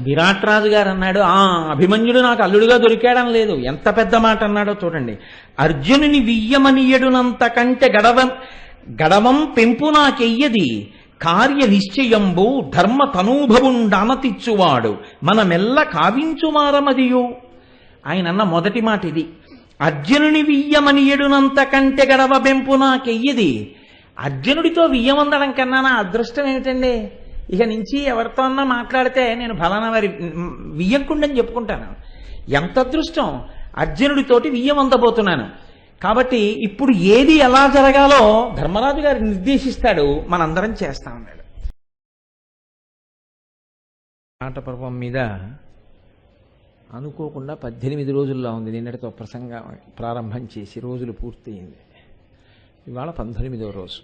విరాట్ రాజు గారు అన్నాడు, అభిమన్యుడు నాకు అల్లుడుగా దొరికాడని లేదు. ఎంత పెద్ద మాట అన్నాడో చూడండి. అర్జునుని వియ్యమనియడునంత కంటే గడవం పెంపు నాకెయ్యది, కార్య నిశ్చయంబు ధర్మ తనూభవుండానతిచ్చువాడు మనమెల్ల కావించుమారమదియు. ఆయన అన్న మొదటి మాట ఇది. అర్జునుని వియ్యమనియడునంత కంటే గడవ పెంపు నాకెయ్యది. అర్జునుడితో వియ్యమందడం కన్నా నా అదృష్టం ఏమిటండి? ఇక నుంచి ఎవరితో అన్నా మాట్లాడితే నేను ఫలానా వారి వియ్యంకుండని చెప్పుకుంటాను. ఎంత అదృష్టం! అర్జునుడితోటి వియ్యం అందబోతున్నాను. కాబట్టి ఇప్పుడు ఏది ఎలా జరగాలో ధర్మరాజు గారు నిర్దేశిస్తాడు, మనందరం చేస్తా ఉన్నాడు. ఆట పర్వం మీద అనుకోకుండా 18 రోజుల్లో ఉంది. నిన్నటితో ప్రసంగం ప్రారంభం చేసి రోజులు పూర్తయింది. ఇవాళ 19వ రోజు.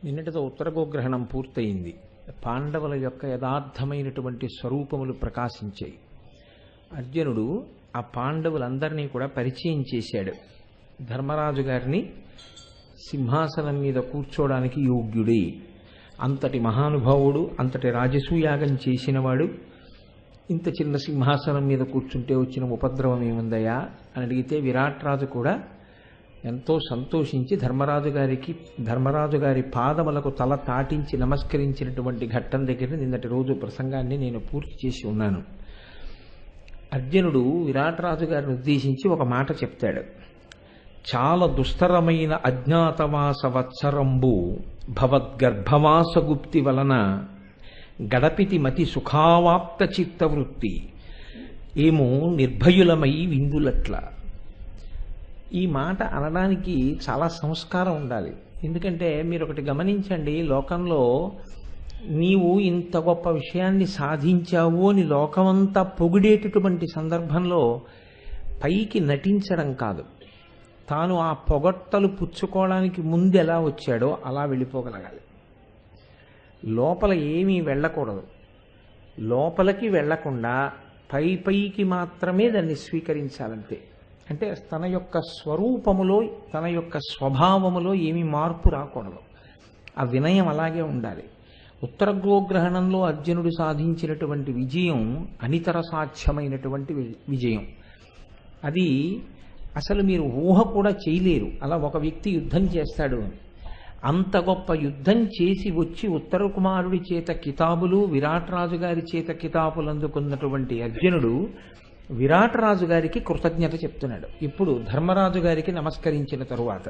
నిన్నటితో ఉత్తర గోగ్రహణం పూర్తయింది. పాండవుల యొక్క యథార్థమైనటువంటి స్వరూపములు ప్రకాశించాయి. అర్జునుడు ఆ పాండవులందరినీ కూడా పరిచయం చేశాడు. ధర్మరాజు గారిని సింహాసనం మీద కూర్చోవడానికి యోగ్యుడే, అంతటి మహానుభావుడు, అంతటి రాజసూయాగం చేసినవాడు, ఇంత చిన్న సింహాసనం మీద కూర్చుంటే వచ్చిన ఉపద్రవం ఏముందయా అని అడిగితే విరాట్ రాజు కూడా ఎంతో సంతోషించి ధర్మరాజు గారి పాదములకు తల తాటించి నమస్కరించినటువంటి ఘట్టం దగ్గర నిన్నటి రోజు ప్రసంగాన్ని నేను పూర్తి చేసి ఉన్నాను. అర్జునుడు విరాట్ రాజు గారిని ఉద్దేశించి ఒక మాట చెప్తాడు. చాలా దుస్తరమైన అజ్ఞాతవాస వత్సరంబు భవద్గర్భవాసగుప్తి వలన గడపితి మతి సుఖావాప్త చిత్తవృత్తి ఏమో నిర్భయులమై విందులట్ల. ఈ మాట అనడానికి చాలా సంస్కారం ఉండాలి. ఎందుకంటే మీరు ఒకటి గమనించండి, లోకంలో నీవు ఇంత గొప్ప విషయాన్ని సాధించావు అని లోకమంతా పొగిడేటటువంటి సందర్భంలో పైకి నటించడం కాదు, తాను ఆ పొగట్టలు పుచ్చుకోవడానికి ముందు ఎలా వచ్చాడో అలా వెళ్ళిపోగలగాలి. లోపల ఏమీ వెళ్ళకూడదు. లోపలికి వెళ్లకుండా పైకి మాత్రమే దాన్ని స్వీకరించాలంతే. అంటే తన యొక్క స్వరూపములో, తన యొక్క స్వభావములో ఏమీ మార్పు రాకూడదు. ఆ వినయం అలాగే ఉండాలి. ఉత్తర గోగ్రహణంలో అర్జునుడు సాధించినటువంటి విజయం అనితర సాధ్యమైనటువంటి విజయం. అది అసలు మీరు ఊహ కూడా చేయలేరు. అలా ఒక వ్యక్తి యుద్ధం చేస్తాడు అని. అంత గొప్ప యుద్ధం చేసి వచ్చి ఉత్తర కుమారుడి చేత కితాబులు, విరాట్ రాజు గారి చేత కితాబులు అందుకున్నటువంటి అర్జునుడు విరాట్ రాజు గారికి కృతజ్ఞత చెప్తున్నాడు. ఇప్పుడు ధర్మరాజు గారికి నమస్కరించిన తరువాత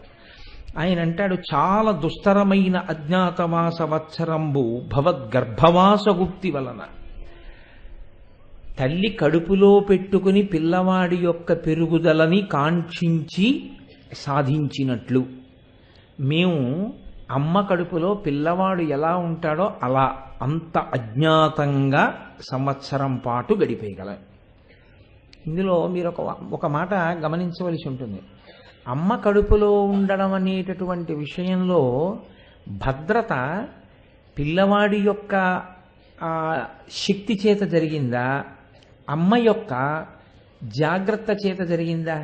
ఆయన అంటాడు, చాలా దుస్తరమైన అజ్ఞాతవాస వత్సరంబు భవద్గర్భవాసగుప్తి వలన, తల్లి కడుపులో పెట్టుకుని పిల్లవాడి యొక్క పెరుగుదలని కాంక్షించి సాధించినట్లు మేము అమ్మ కడుపులో పిల్లవాడు ఎలా ఉంటాడో అలా అంత అజ్ఞాతంగా సంవత్సరం పాటు గడిపేయగలం. ఇందులో మీరు ఒక మాట గమనించవలసి ఉంటుంది. అమ్మ కడుపులో ఉండడం అనేటటువంటి విషయంలో భద్రత పిల్లవాడి యొక్క శక్తి చేత జరిగిందా, అమ్మ యొక్క జాగ్రత్త చేత జరిగిందా?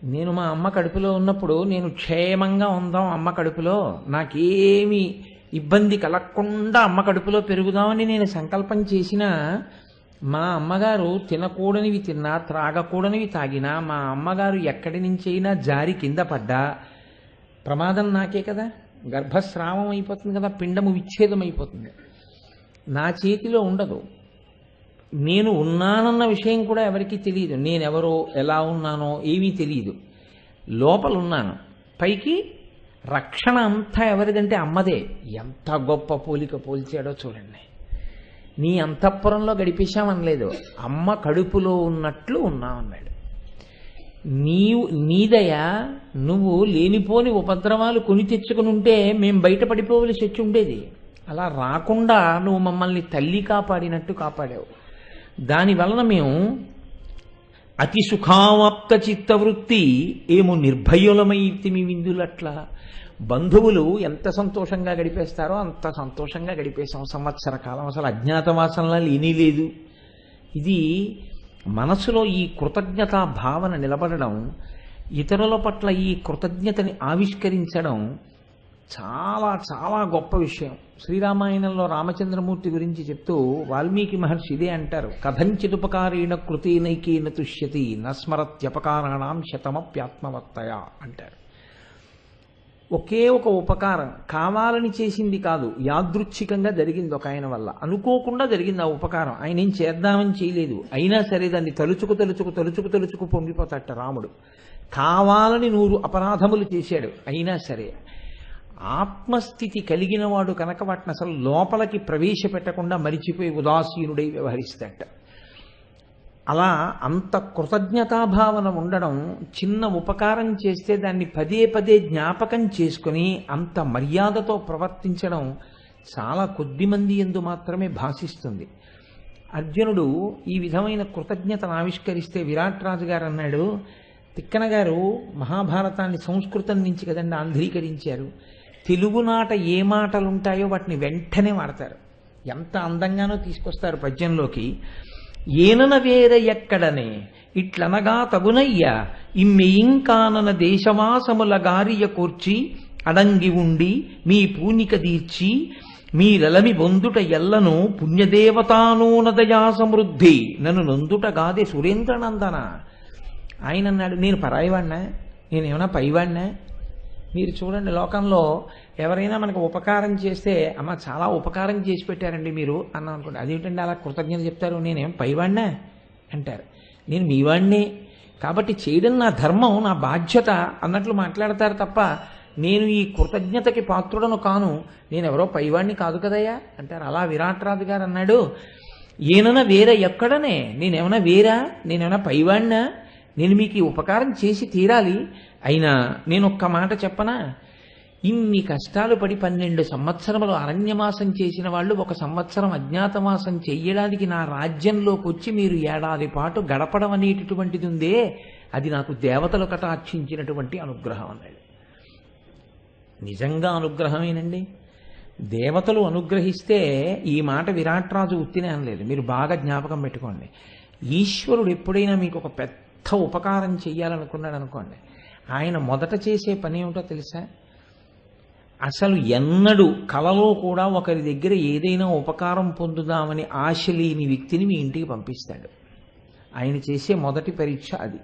నేను మా అమ్మ కడుపులో ఉన్నప్పుడు నేను క్షేమంగా ఉందాం, అమ్మ కడుపులో నాకేమీ ఇబ్బంది కలగకుండా అమ్మ కడుపులో పెరుగుదామని నేను సంకల్పం చేసినా, మా అమ్మగారు తినకూడనివి తిన్నా, త్రాగకూడనివి తాగినా, మా అమ్మగారు ఎక్కడి నుంచైనా జారి కింద పడ్డా ప్రమాదం నాకే కదా, గర్భస్రావం అయిపోతుంది కదా, పిండము విచ్ఛేదం అయిపోతుంది. నా చేతిలో ఉండదు. నేను ఉన్నానన్న విషయం కూడా ఎవరికీ తెలియదు. నేనెవరో, ఎలా ఉన్నానో ఏమీ తెలియదు. లోపల ఉన్నాను. పైకి రక్షణ అంతా ఎవరిదంటే అమ్మదే. ఎంత గొప్ప పోలిక పోల్చాడో చూడండి. నీ అంతఃపురంలో గడిపేశామనలేదు, అమ్మ కడుపులో ఉన్నట్లు ఉన్నామన్నాడు. నీదయా, నువ్వు లేనిపోని ఉపద్రవాలు కొని తెచ్చుకుని ఉంటే మేం బయటపడిపోవలసి వచ్చి ఉండేది. అలా రాకుండా నువ్వు మమ్మల్ని తల్లి కాపాడినట్టు కాపాడావు. దానివలన మేము అతి సుఖావాప్త చిత్తవృత్తి ఏమో నిర్భయులమైతిమి విందులట్లా. బంధువులు ఎంత సంతోషంగా గడిపేస్తారో అంత సంతోషంగా గడిపేశాం సంవత్సర కాలం. అసలు అజ్ఞాతవాసంలా లేనీ లేదు. ఇది మనసులో ఈ కృతజ్ఞతా భావన నిలబడడం, ఇతరుల పట్ల ఈ కృతజ్ఞతని ఆవిష్కరించడం చాలా చాలా గొప్ప విషయం. శ్రీరామాయణంలో రామచంద్రమూర్తి గురించి చెప్తూ వాల్మీకి మహర్షి ఇదే అంటారు, కథంచిదుపకారీణ కృతేనైకేన తుష్యతి నస్మరత్యపకారాణం శతమప్యాత్మవర్తయ అంటారు. ఒకే ఒక ఉపకారం కావాలని చేసింది కాదు, యాదృచ్ఛికంగా జరిగింది ఒక ఆయన వల్ల, అనుకోకుండా జరిగింది ఆ ఉపకారం. ఆయన ఏం చేద్దామని చేయలేదు, అయినా సరే దాన్ని తలుచుకు పొంగిపోతాట రాముడు. కావాలని 100 అపరాధములు చేశాడు, అయినా సరే ఆత్మస్థితి కలిగిన వాడు కనుక వాటిని అసలు లోపలికి ప్రవేశపెట్టకుండా మరిచిపోయి ఉదాసీనుడై వ్యవహరిస్తాట. అలా అంత కృతజ్ఞతాభావన ఉండడం, చిన్న ఉపకారం చేస్తే దాన్ని పదే పదే జ్ఞాపకం చేసుకుని అంత మర్యాదతో ప్రవర్తించడం చాలా కొద్ది మంది యందు మాత్రమే భాషిస్తుంది. అర్జునుడు ఈ విధమైన కృతజ్ఞతను ఆవిష్కరిస్తే విరాట్ రాజు గారు అన్నాడు, తిక్కన గారు మహాభారతాన్ని సంస్కృతం నుంచి కదండి ఆంధ్రీకరించారు, తెలుగునాట ఏ మాటలు ఉంటాయో వాటిని వెంటనే వాడతారు, ఎంత అందంగానో తీసుకొస్తారు పద్యంలోకి. ఏనన వేర ఎక్కడనే ఇట్లనగా తగునయ్య ఇమ్మెయింకానన దేశవాసముల గారియ కూర్చి అడంగి ఉండి మీ పూనిక దీర్చి మీరలమి బొందుట ఎల్లను పుణ్యదేవతానోనదయా సమృద్ధి నన్ను నొందుట గాదే సురేంద్రనందన. ఆయన అన్నాడు, నేను పరాయివాడినా, నేనేమైనా పైవాడినా? మీరు చూడండి, లోకంలో ఎవరైనా మనకు ఉపకారం చేస్తే అమ్మ చాలా ఉపకారం చేసి పెట్టారండి మీరు అన్నాం అనుకోండి, అదేంటండి అలా కృతజ్ఞత చెప్తారు, నేనేం పైవాడినా అంటారు. నేను మీవాడినే కాబట్టి చేయడం నా ధర్మం, నా బాధ్యత అన్నట్లు మాట్లాడతారు తప్ప నేను ఈ కృతజ్ఞతకి పాత్రుడను కాను, నేనెవరో పైవాడిని కాదు కదయ్యా అంటారు. అలా విరాట్ రాజు గారు అన్నాడు, ఏనన్నా వేరే ఎక్కడనే, నేనేమైనా వేరా, నేనేమైనా పైవాడినా, నేను మీకు ఈ ఉపకారం చేసి తీరాలి. అయినా నేను ఒక్క మాట చెప్పనా, ఇన్ని కష్టాలు పడి 12 సంవత్సరములు అరణ్యమాసం చేసిన వాళ్ళు 1 సంవత్సరం అజ్ఞాతమాసం చెయ్యడానికి నా రాజ్యంలోకి వచ్చి మీరు ఏడాది పాటు గడపడం అనేటటువంటిది ఉందే, అది నాకు దేవతలు కటాక్షించినటువంటి అనుగ్రహం అన్నాడు. నిజంగా అనుగ్రహమేనండి. దేవతలు అనుగ్రహిస్తే ఈ మాట విరాట్ రాజు ఉత్తినే అనలేదు, మీరు బాగా జ్ఞాపకం పెట్టుకోండి. ఈశ్వరుడు ఎప్పుడైనా మీకు ఒక పెద్ద ఉపకారం చెయ్యాలనుకున్నాడు అనుకోండి, ఆయన మొదట చేసే పని ఏమిటో తెలుసా? అసలు ఎన్నడూ కలలో కూడా ఒకరి దగ్గర ఏదైనా ఉపకారం పొందుదామని ఆశ లేని వ్యక్తిని మీ ఇంటికి పంపిస్తాడు. ఆయన చేసే మొదటి పరీక్ష అది.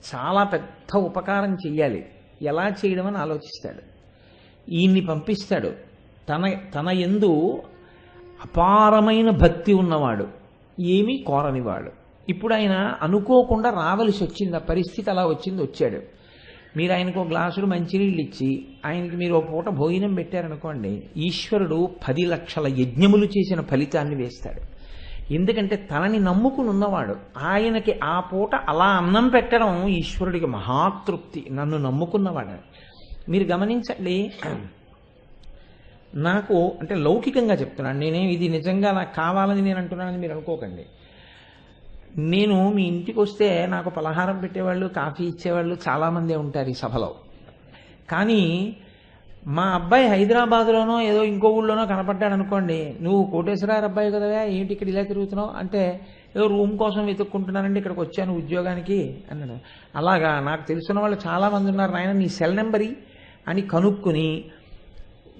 చాలా పెద్ద ఉపకారం చెయ్యాలి, ఎలా చేయడం అని ఆలోచిస్తాడు. ఈయన్ని పంపిస్తాడు, తన యందు అపారమైన భక్తి ఉన్నవాడు, ఏమీ కోరనివాడు. ఇప్పుడు ఆయన అనుకోకుండా రావలసి వచ్చింది, ఆ పరిస్థితి అలా వచ్చింది, వచ్చాడు. మీరు ఆయనకు ఒక గ్లాసుడు మంచినీళ్ళు ఇచ్చి ఆయనకి మీరు ఒక పూట భోజనం పెట్టారనుకోండి, ఈశ్వరుడు 10 లక్షల యజ్ఞములు చేసిన ఫలితాన్ని వేస్తాడు. ఎందుకంటే తనని నమ్ముకుని ఉన్నవాడు, ఆయనకి ఆ పూట అలా అన్నం పెట్టడం ఈశ్వరుడికి మహాతృప్తి, నన్ను నమ్ముకున్నవాడు. మీరు గమనించండి, నాకు అంటే లౌకికంగా చెప్తున్నాను, నేనేం ఇది నిజంగా నాకు కావాలని నేను అంటున్నానని మీరు అనుకోకండి. నేను మీ ఇంటికి వస్తే నాకు పలహారం పెట్టేవాళ్ళు, కాఫీ ఇచ్చేవాళ్ళు చాలామంది ఉంటారు ఈ సభలో. కానీ మా అబ్బాయి హైదరాబాద్లోనో ఏదో ఇంకో ఊళ్ళోనో కనపడ్డాడు అనుకోండి, నువ్వు కోటేశ్వరరావు అబ్బాయి కదవా, ఏంటి ఇక్కడ ఇలా తిరుగుతున్నావు అంటే, ఏదో రూమ్ కోసం వెతుక్కుంటున్నానండి, ఇక్కడికి వచ్చాను ఉద్యోగానికి అన్నాడు. అలాగా నాకు తెలిసిన వాళ్ళు చాలామంది ఉన్నారు, నాయన నీ సెల్ నెంబరీ అని కనుక్కుని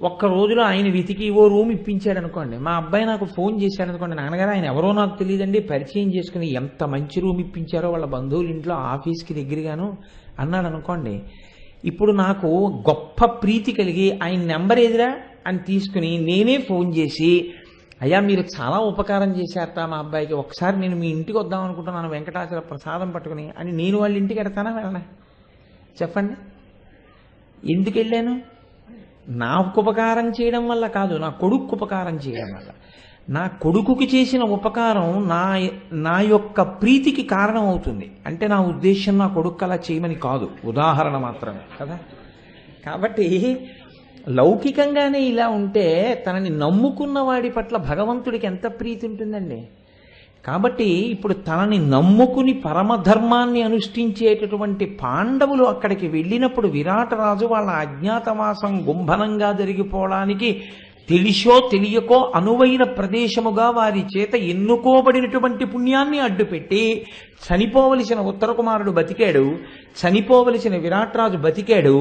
ఒక్క రోజులో ఆయన వెతికి ఓ రూమ్ ఇప్పించాడు అనుకోండి. మా అబ్బాయి నాకు ఫోన్ చేశాడు అనుకోండి, నాన్నగారు ఆయన ఎవరో నాకు తెలియదండి, పరిచయం చేసుకుని ఎంత మంచి రూమ్ ఇప్పించారో వాళ్ళ బంధువుల ఇంట్లో ఆఫీస్కి దగ్గరగాను అన్నాడు అనుకోండి. ఇప్పుడు నాకు గొప్ప ప్రీతి కలిగి ఆయన నెంబర్ ఏదిరా అని తీసుకుని నేనే ఫోన్ చేసి, అయ్యా మీరు చాలా ఉపకారం చేశారట మా అబ్బాయికి, ఒకసారి నేను మీ ఇంటికి వద్దాం అనుకుంటున్నాను వెంకటాచల ప్రసాదం పట్టుకుని అని నేను వాళ్ళ ఇంటికి వెడతానా వెళ్ళనా? చెప్పండి. ఎందుకు వెళ్ళాను? నాకు ఉపకారం చేయడం వల్ల కాదు, నా కొడుకు ఉపకారం చేయడం వల్ల. నా కొడుకుకి చేసిన ఉపకారం నా యొక్క ప్రీతికి కారణం అవుతుంది. అంటే నా ఉద్దేశం నా కొడుకు అలా చేయమని కాదు, ఉదాహరణ మాత్రమే కదా. కాబట్టి లౌకికంగానే ఇలా ఉంటే తనని నమ్ముకున్న వాడి పట్ల భగవంతుడికి ఎంత ప్రీతి ఉంటుందండి. కాబట్టి ఇప్పుడు తనని నమ్ముకుని పరమధర్మాన్ని అనుష్ఠించేటటువంటి పాండవులు అక్కడికి వెళ్ళినప్పుడు విరాటరాజు వాళ్ళ అజ్ఞాతవాసం గుంభనంగా జరిగిపోవడానికి తెలిసో తెలియకో అనువైన ప్రదేశముగా వారి చేత ఎన్నుకోబడినటువంటి పుణ్యాన్ని అడ్డుపెట్టి చనిపోవలసిన ఉత్తర కుమారుడు బతికాడు, చనిపోవలసిన విరాట్రాజు బతికాడు,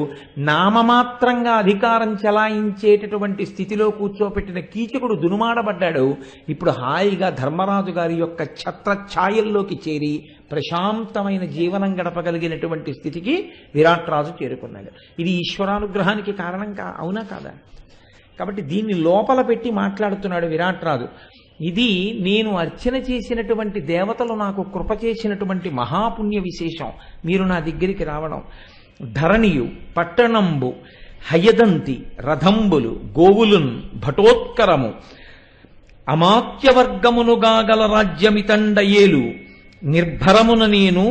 నామమాత్రంగా అధికారం చెలాయించేటటువంటి స్థితిలో కూర్చోపెట్టిన కీచకుడు దునుమాడబడ్డాడు. ఇప్పుడు హాయిగా ధర్మరాజు గారి యొక్క ఛత్రఛాయల్లోకి చేరి ప్రశాంతమైన జీవనం గడపగలిగినటువంటి స్థితికి విరాట్రాజు చేరుకున్నాడు. ఇది ఈశ్వరానుగ్రహానికి కారణం అవునా కాదా? కాబట్టి దీన్ని లోపల పెట్టి మాట్లాడుతున్నాడు విరాట్రాజు. ఇది నేను అర్చన చేసినటువంటి దేవతలు నాకు కృప చేసినటువంటి మహాపుణ్య విశేషం మీరు నా దగ్గరికి రావడం. ధరణియు పట్టణంబు హయదంతి రథంబులు గోవులున్ భటోత్కరము అమాత్యవర్గమునుగా గల రాజ్యమితండయేలు నిర్భరమున నేను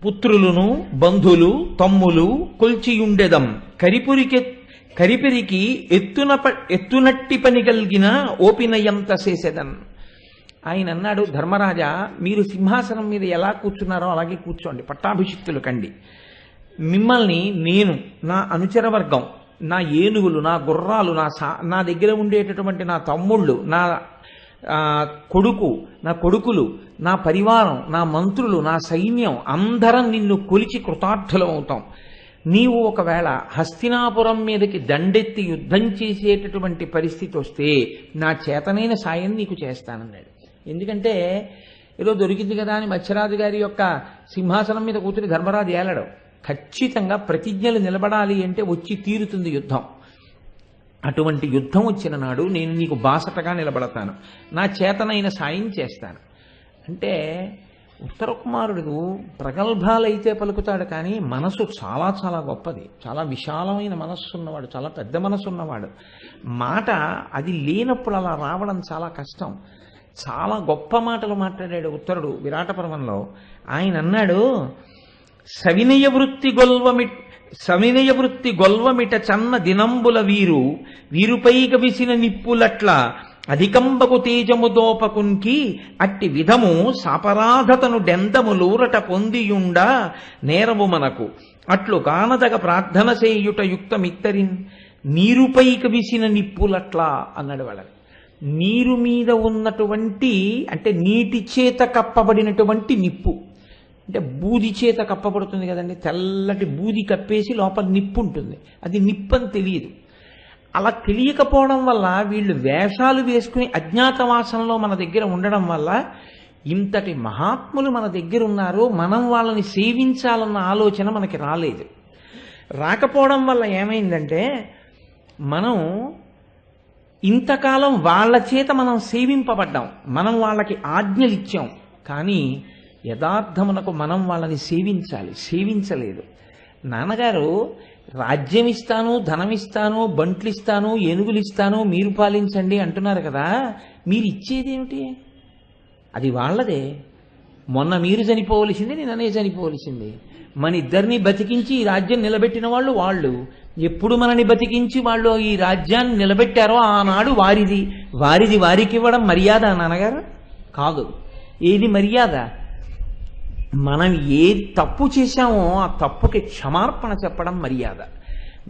పుత్రులును బంధులు తమ్ములు కొల్చియుండెదం కరిపిరికి ఎత్తునట్టి పని కలిగిన ఓపినయంత చేసేదన్. ఆయన అన్నాడు, ధర్మరాజా మీరు సింహాసనం మీద ఎలా కూర్చున్నారో అలాగే కూర్చోండి, పట్టాభిషిక్తులు కండి. మిమ్మల్ని నేను, నా అనుచర వర్గం, నా ఏనుగులు, నా గుర్రాలు, నా దగ్గర ఉండేటటువంటి నా తమ్ముళ్ళు, నా కొడుకులు, నా పరివారం, నా మంత్రులు, నా సైన్యం అందరం నిన్ను కొలిచి కృతార్థులం అవుతాం. నీవు ఒకవేళ హస్తినాపురం మీదకి దండెత్తి యుద్ధం చేసేటటువంటి పరిస్థితి వస్తే నా చేతనైన సాయం నీకు చేస్తానన్నాడు. ఎందుకంటే ఏదో దొరికింది కదా అని మత్స్యరాజు గారి యొక్క సింహాసనం మీద కూర్చుని ధర్మరాజు ఏలడం. ఖచ్చితంగా ప్రతిజ్ఞలు నిలబడాలి అంటే వచ్చి తీరుతుంది యుద్ధం. అటువంటి యుద్ధం వచ్చిన నాడు నేను నీకు బాసటగా నిలబడతాను, నా చేతనైన సాయం చేస్తాను అంటే ఉత్తర కుమారుడు ప్రగల్భాలైతే పలుకుతాడు, కానీ మనసు చాలా చాలా గొప్పది, చాలా విశాలమైన మనస్సు ఉన్నవాడు, చాలా పెద్ద మనసు ఉన్నవాడు. మాట అది లేనప్పుడు అలా రావడం చాలా కష్టం. చాలా గొప్ప మాటలు మాట్లాడాడు ఉత్తరుడు విరాట పర్వంలో. ఆయన అన్నాడు, సవినయ వృత్తి గొల్వమిట చన్న దినంబుల వీరుపైక విసిన నిప్పులట్ల అధికంబకు తేజము దోపకున్కి అట్టి విధము సాపరాధతను డెందములూరట పొందియుండ నేరము మనకు అట్లు కానదగ ప్రార్థన చేయుట యుక్తమిత్తరిన్. నీరుపైక విసిన నిప్పులట్లా అన్నాడు వాళ్ళని. నీరు మీద ఉన్నటువంటి అంటే నీటి చేత కప్పబడినటువంటి నిప్పు, అంటే బూది చేత కప్పబడుతుంది కదండి, తెల్లటి బూది కప్పేసి లోపల నిప్పు ఉంటుంది, అది నిప్పు అని తెలియదు. అలా తెలియకపోవడం వల్ల వీళ్ళు వేషాలు వేసుకుని అజ్ఞాతవాసంలో మన దగ్గర ఉండడం వల్ల ఇంతటి మహాత్ములు మన దగ్గర ఉన్నారు, మనం వాళ్ళని సేవించాలన్న ఆలోచన మనకి రాలేదు. రాకపోవడం వల్ల ఏమైందంటే మనం ఇంతకాలం వాళ్ళ చేత మనం సేవింపబడ్డాం, మనం వాళ్ళకి ఆజ్ఞలు ఇచ్చాం, కానీ యథార్థమునకు మనం వాళ్ళని సేవించలేదు. నాన్నగారు రాజ్యం ఇస్తాను, ధనం ఇస్తాను, బంట్లు ఇస్తాను, ఏనుగులు ఇస్తాను, మీరు పాలించండి అంటున్నారు కదా, మీరు ఇచ్చేదేమిటి? అది వాళ్ళదే. మొన్న మీరు చనిపోవలసింది, నిన్ననే చనిపోవలసింది. మన ఇద్దరిని బతికించి ఈ రాజ్యం నిలబెట్టిన వాళ్ళు ఎప్పుడు మనని బతికించి వాళ్ళు ఈ రాజ్యాన్ని నిలబెట్టారో ఆనాడు వారిది వారికి ఇవ్వడం మర్యాద నాన్నగారు కాదు. ఏది మర్యాద? మనం ఏ తప్పు చేశామో ఆ తప్పుకి క్షమార్పణ చెప్పడం మర్యాద.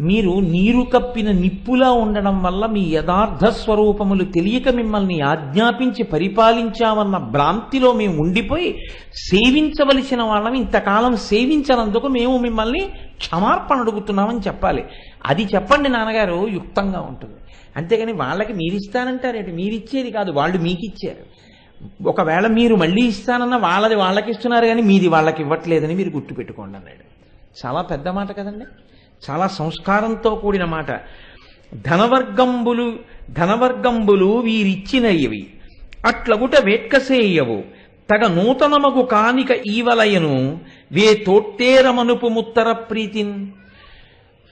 మీరు నీరు కప్పిన నిప్పులా ఉండడం వల్ల మీ యథార్థ స్వరూపములు తెలియక మిమ్మల్ని ఆజ్ఞాపించి పరిపాలించామన్న భ్రాంతిలో మేము ఉండిపోయి సేవించవలసిన వాళ్ళం ఇంతకాలం సేవించనందుకు మేము మిమ్మల్ని క్షమార్పణ అడుగుతున్నామని చెప్పాలి. అది చెప్పండి నాన్నగారు, యుక్తంగా ఉంటుంది. అంతేగాని వాళ్ళకి మీరిస్తానంటారేంటి? మీరిచ్చేది కాదు, వాళ్ళు మీకు ఇచ్చారు. ఒకవేళ మీరు మళ్ళీ ఇస్తానన్న వాళ్ళకి ఇస్తున్నారు, కానీ మీది వాళ్ళకి ఇవ్వట్లేదని మీరు గుర్తుపెట్టుకోండి అన్నాడు. చాలా పెద్ద మాట కదండి, చాలా సంస్కారంతో కూడిన మాట. ధనవర్గంబులు వీరిచ్చినవి అట్లగుట వేట్కసేయవు తగ నూతనమగు కానిక ఈవలయను వే తోట్టేరమనుపు ముత్తర ప్రీతిన్.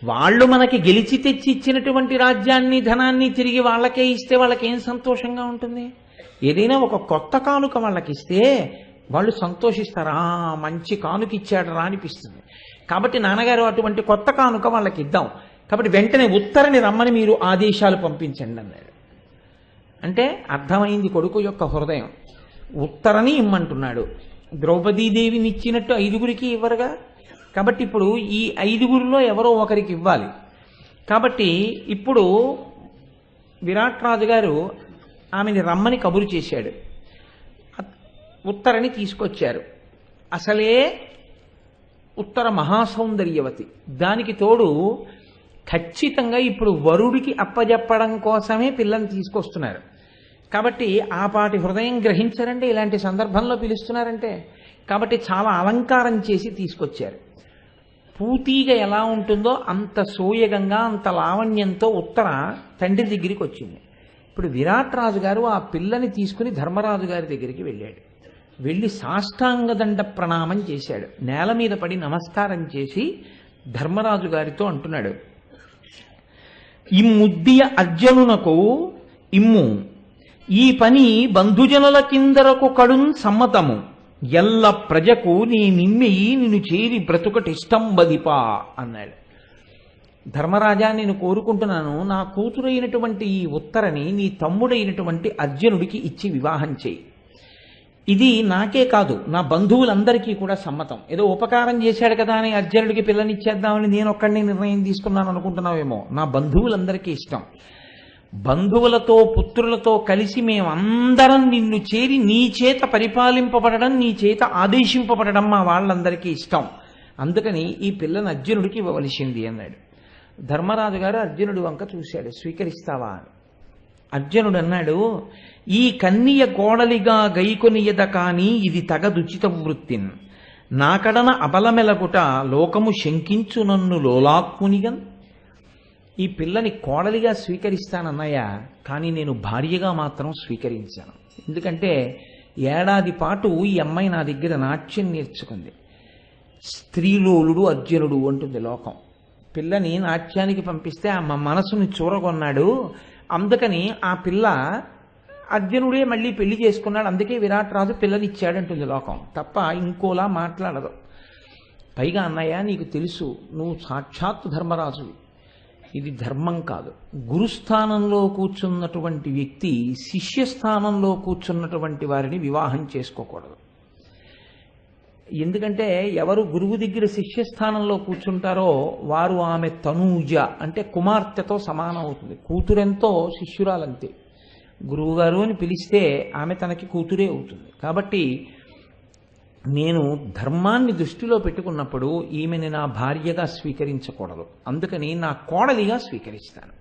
వాళ్ళు మనకి గెలిచి తెచ్చి ఇచ్చినటువంటి రాజ్యాన్ని ధనాన్ని తిరిగి వాళ్ళకే ఇస్తే వాళ్ళకేం సంతోషంగా ఉంటుంది? ఏదైనా ఒక కొత్త కానుక వాళ్ళకి ఇస్తే వాళ్ళు సంతోషిస్తారా, మంచి కానుక ఇచ్చాడు రా అనిపిస్తుంది. కాబట్టి నాన్నగారు అటువంటి కొత్త కానుక వాళ్ళకి ఇద్దాం, కాబట్టి వెంటనే ఉత్తరని రమ్మని మీరు ఆదేశాలు పంపించండి అన్నాడు. అంటే అర్థమైంది కొడుకు యొక్క హృదయం. ఉత్తరని ఇమ్మంటున్నాడు. ద్రౌపదీదేవిని ఇచ్చినట్టు 5గురికి ఇవ్వరుగా, కాబట్టి ఇప్పుడు ఈ 5గురిలో ఎవరో ఒకరికి ఇవ్వాలి. కాబట్టి ఇప్పుడు విరాట్ రాజు గారు ఆమెని రమ్మని కబురు చేశాడు. ఉత్తరని తీసుకొచ్చారు. అసలే ఉత్తర మహాసౌందర్యవతి. దానికి తోడు ఖచ్చితంగా ఇప్పుడు వరుడికి అప్పజెప్పడం కోసమే పిల్లని తీసుకొస్తున్నారు. కాబట్టి ఆ పాటి హృదయం గ్రహించారంటే ఇలాంటి సందర్భంలో పిలుస్తున్నారంటే, కాబట్టి చాలా అలంకారం చేసి తీసుకొచ్చారు. పూతీగా ఎలా ఉంటుందో అంత సోయగంగా అంత లావణ్యంతో ఉత్తర తండ్రి దగ్గరికి వచ్చింది. ఇప్పుడు విరాట్ రాజు గారు ఆ పిల్లని తీసుకుని ధర్మరాజు గారి దగ్గరికి వెళ్ళాడు. వెళ్ళి సాష్టాంగదండ ప్రణామం చేశాడు. నేల మీద పడి నమస్కారం చేసి ధర్మరాజు గారితో అంటున్నాడు, ఇమ్ముద్దియ అర్జునునకు ఇమ్ము, ఈ పని బంధుజనుల కిందరకు కడున్ సమ్మతము, ఎల్ల ప్రజకు నీ నిమ్మెయి నిన్ను చేరి బ్రతుకటిష్టం బదిపా అన్నాడు. ధర్మరాజా, నేను కోరుకుంటున్నాను, నా కూతురైనటువంటి ఈ ఉత్తరని నీ తమ్ముడైనటువంటి అర్జునుడికి ఇచ్చి వివాహం చేయి. ఇది నాకే కాదు, నా బంధువులందరికీ కూడా సమ్మతం. ఏదో ఉపకారం చేశాడు కదా అని అర్జునుడికి పిల్లనిచ్చేద్దామని నేను ఒక్కడిని నిర్ణయం తీసుకున్నాను అనుకుంటున్నావేమో. నా బంధువులందరికీ ఇష్టం. బంధువులతో పుత్రులతో కలిసి మేమందరం నిన్ను చేరి నీ చేత పరిపాలింపబడడం, నీ చేత ఆదేశింపబడడం మా వాళ్ళందరికీ ఇష్టం. అందుకని ఈ పిల్లని అర్జునుడికి ఇవ్వవలసింది అన్నాడు. ధర్మరాజు గారు అర్జునుడి వంక చూశాడు. స్వీకరిస్తావా అని. అర్జునుడు అన్నాడు, ఈ కన్నియ కోడలిగా గైకొనియద కాని ఇది తగదుచిత వృత్తిన్, నాకడన అబలమెలగుట లోకము శంకించు నన్ను లోలాత్మునిగన్. ఈ పిల్లని కోడలిగా స్వీకరిస్తానన్నయ్య, కానీ నేను భార్యగా మాత్రం స్వీకరించాను. ఎందుకంటే ఏడాది పాటు ఈ అమ్మాయి నా దగ్గర నాట్యం నేర్చుకుంది. స్త్రీలోలుడు అర్జునుడు అంటుంది లోకం. పిల్లని నాట్యానికి పంపిస్తే ఆ మనసుని చూరగొన్నాడు. అందుకని ఆ పిల్ల అర్జునుడే మళ్ళీ పెళ్లి చేసుకున్నాడు. అందుకే విరాట్ రాజు పిల్లనిచ్చాడంటుంది లోకం, తప్ప ఇంకోలా మాట్లాడదు. పైగా అన్నయ్య, నీకు తెలుసు, నువ్వు సాక్షాత్తు ధర్మరాజు. ఇది ధర్మం కాదు. గురుస్థానంలో కూర్చున్నటువంటి వ్యక్తి శిష్యస్థానంలో కూర్చున్నటువంటి వారిని వివాహం చేసుకోకూడదు. ఎందుకంటే ఎవరు గురువు దగ్గర శిష్యస్థానంలో కూర్చుంటారో వారు ఆమె తనూజ అంటే కుమార్తెతో సమానం అవుతుంది. కూతురెంతో శిష్యురాలంతే. గురువుగారు అని పిలిస్తే ఆమె తనకి కూతురే అవుతుంది. కాబట్టి నేను ధర్మాన్ని దృష్టిలో పెట్టుకున్నప్పుడు ఈమెని నా భార్యగా స్వీకరించకూడదు. అందుకని నా కోడలిగా స్వీకరిస్తాను.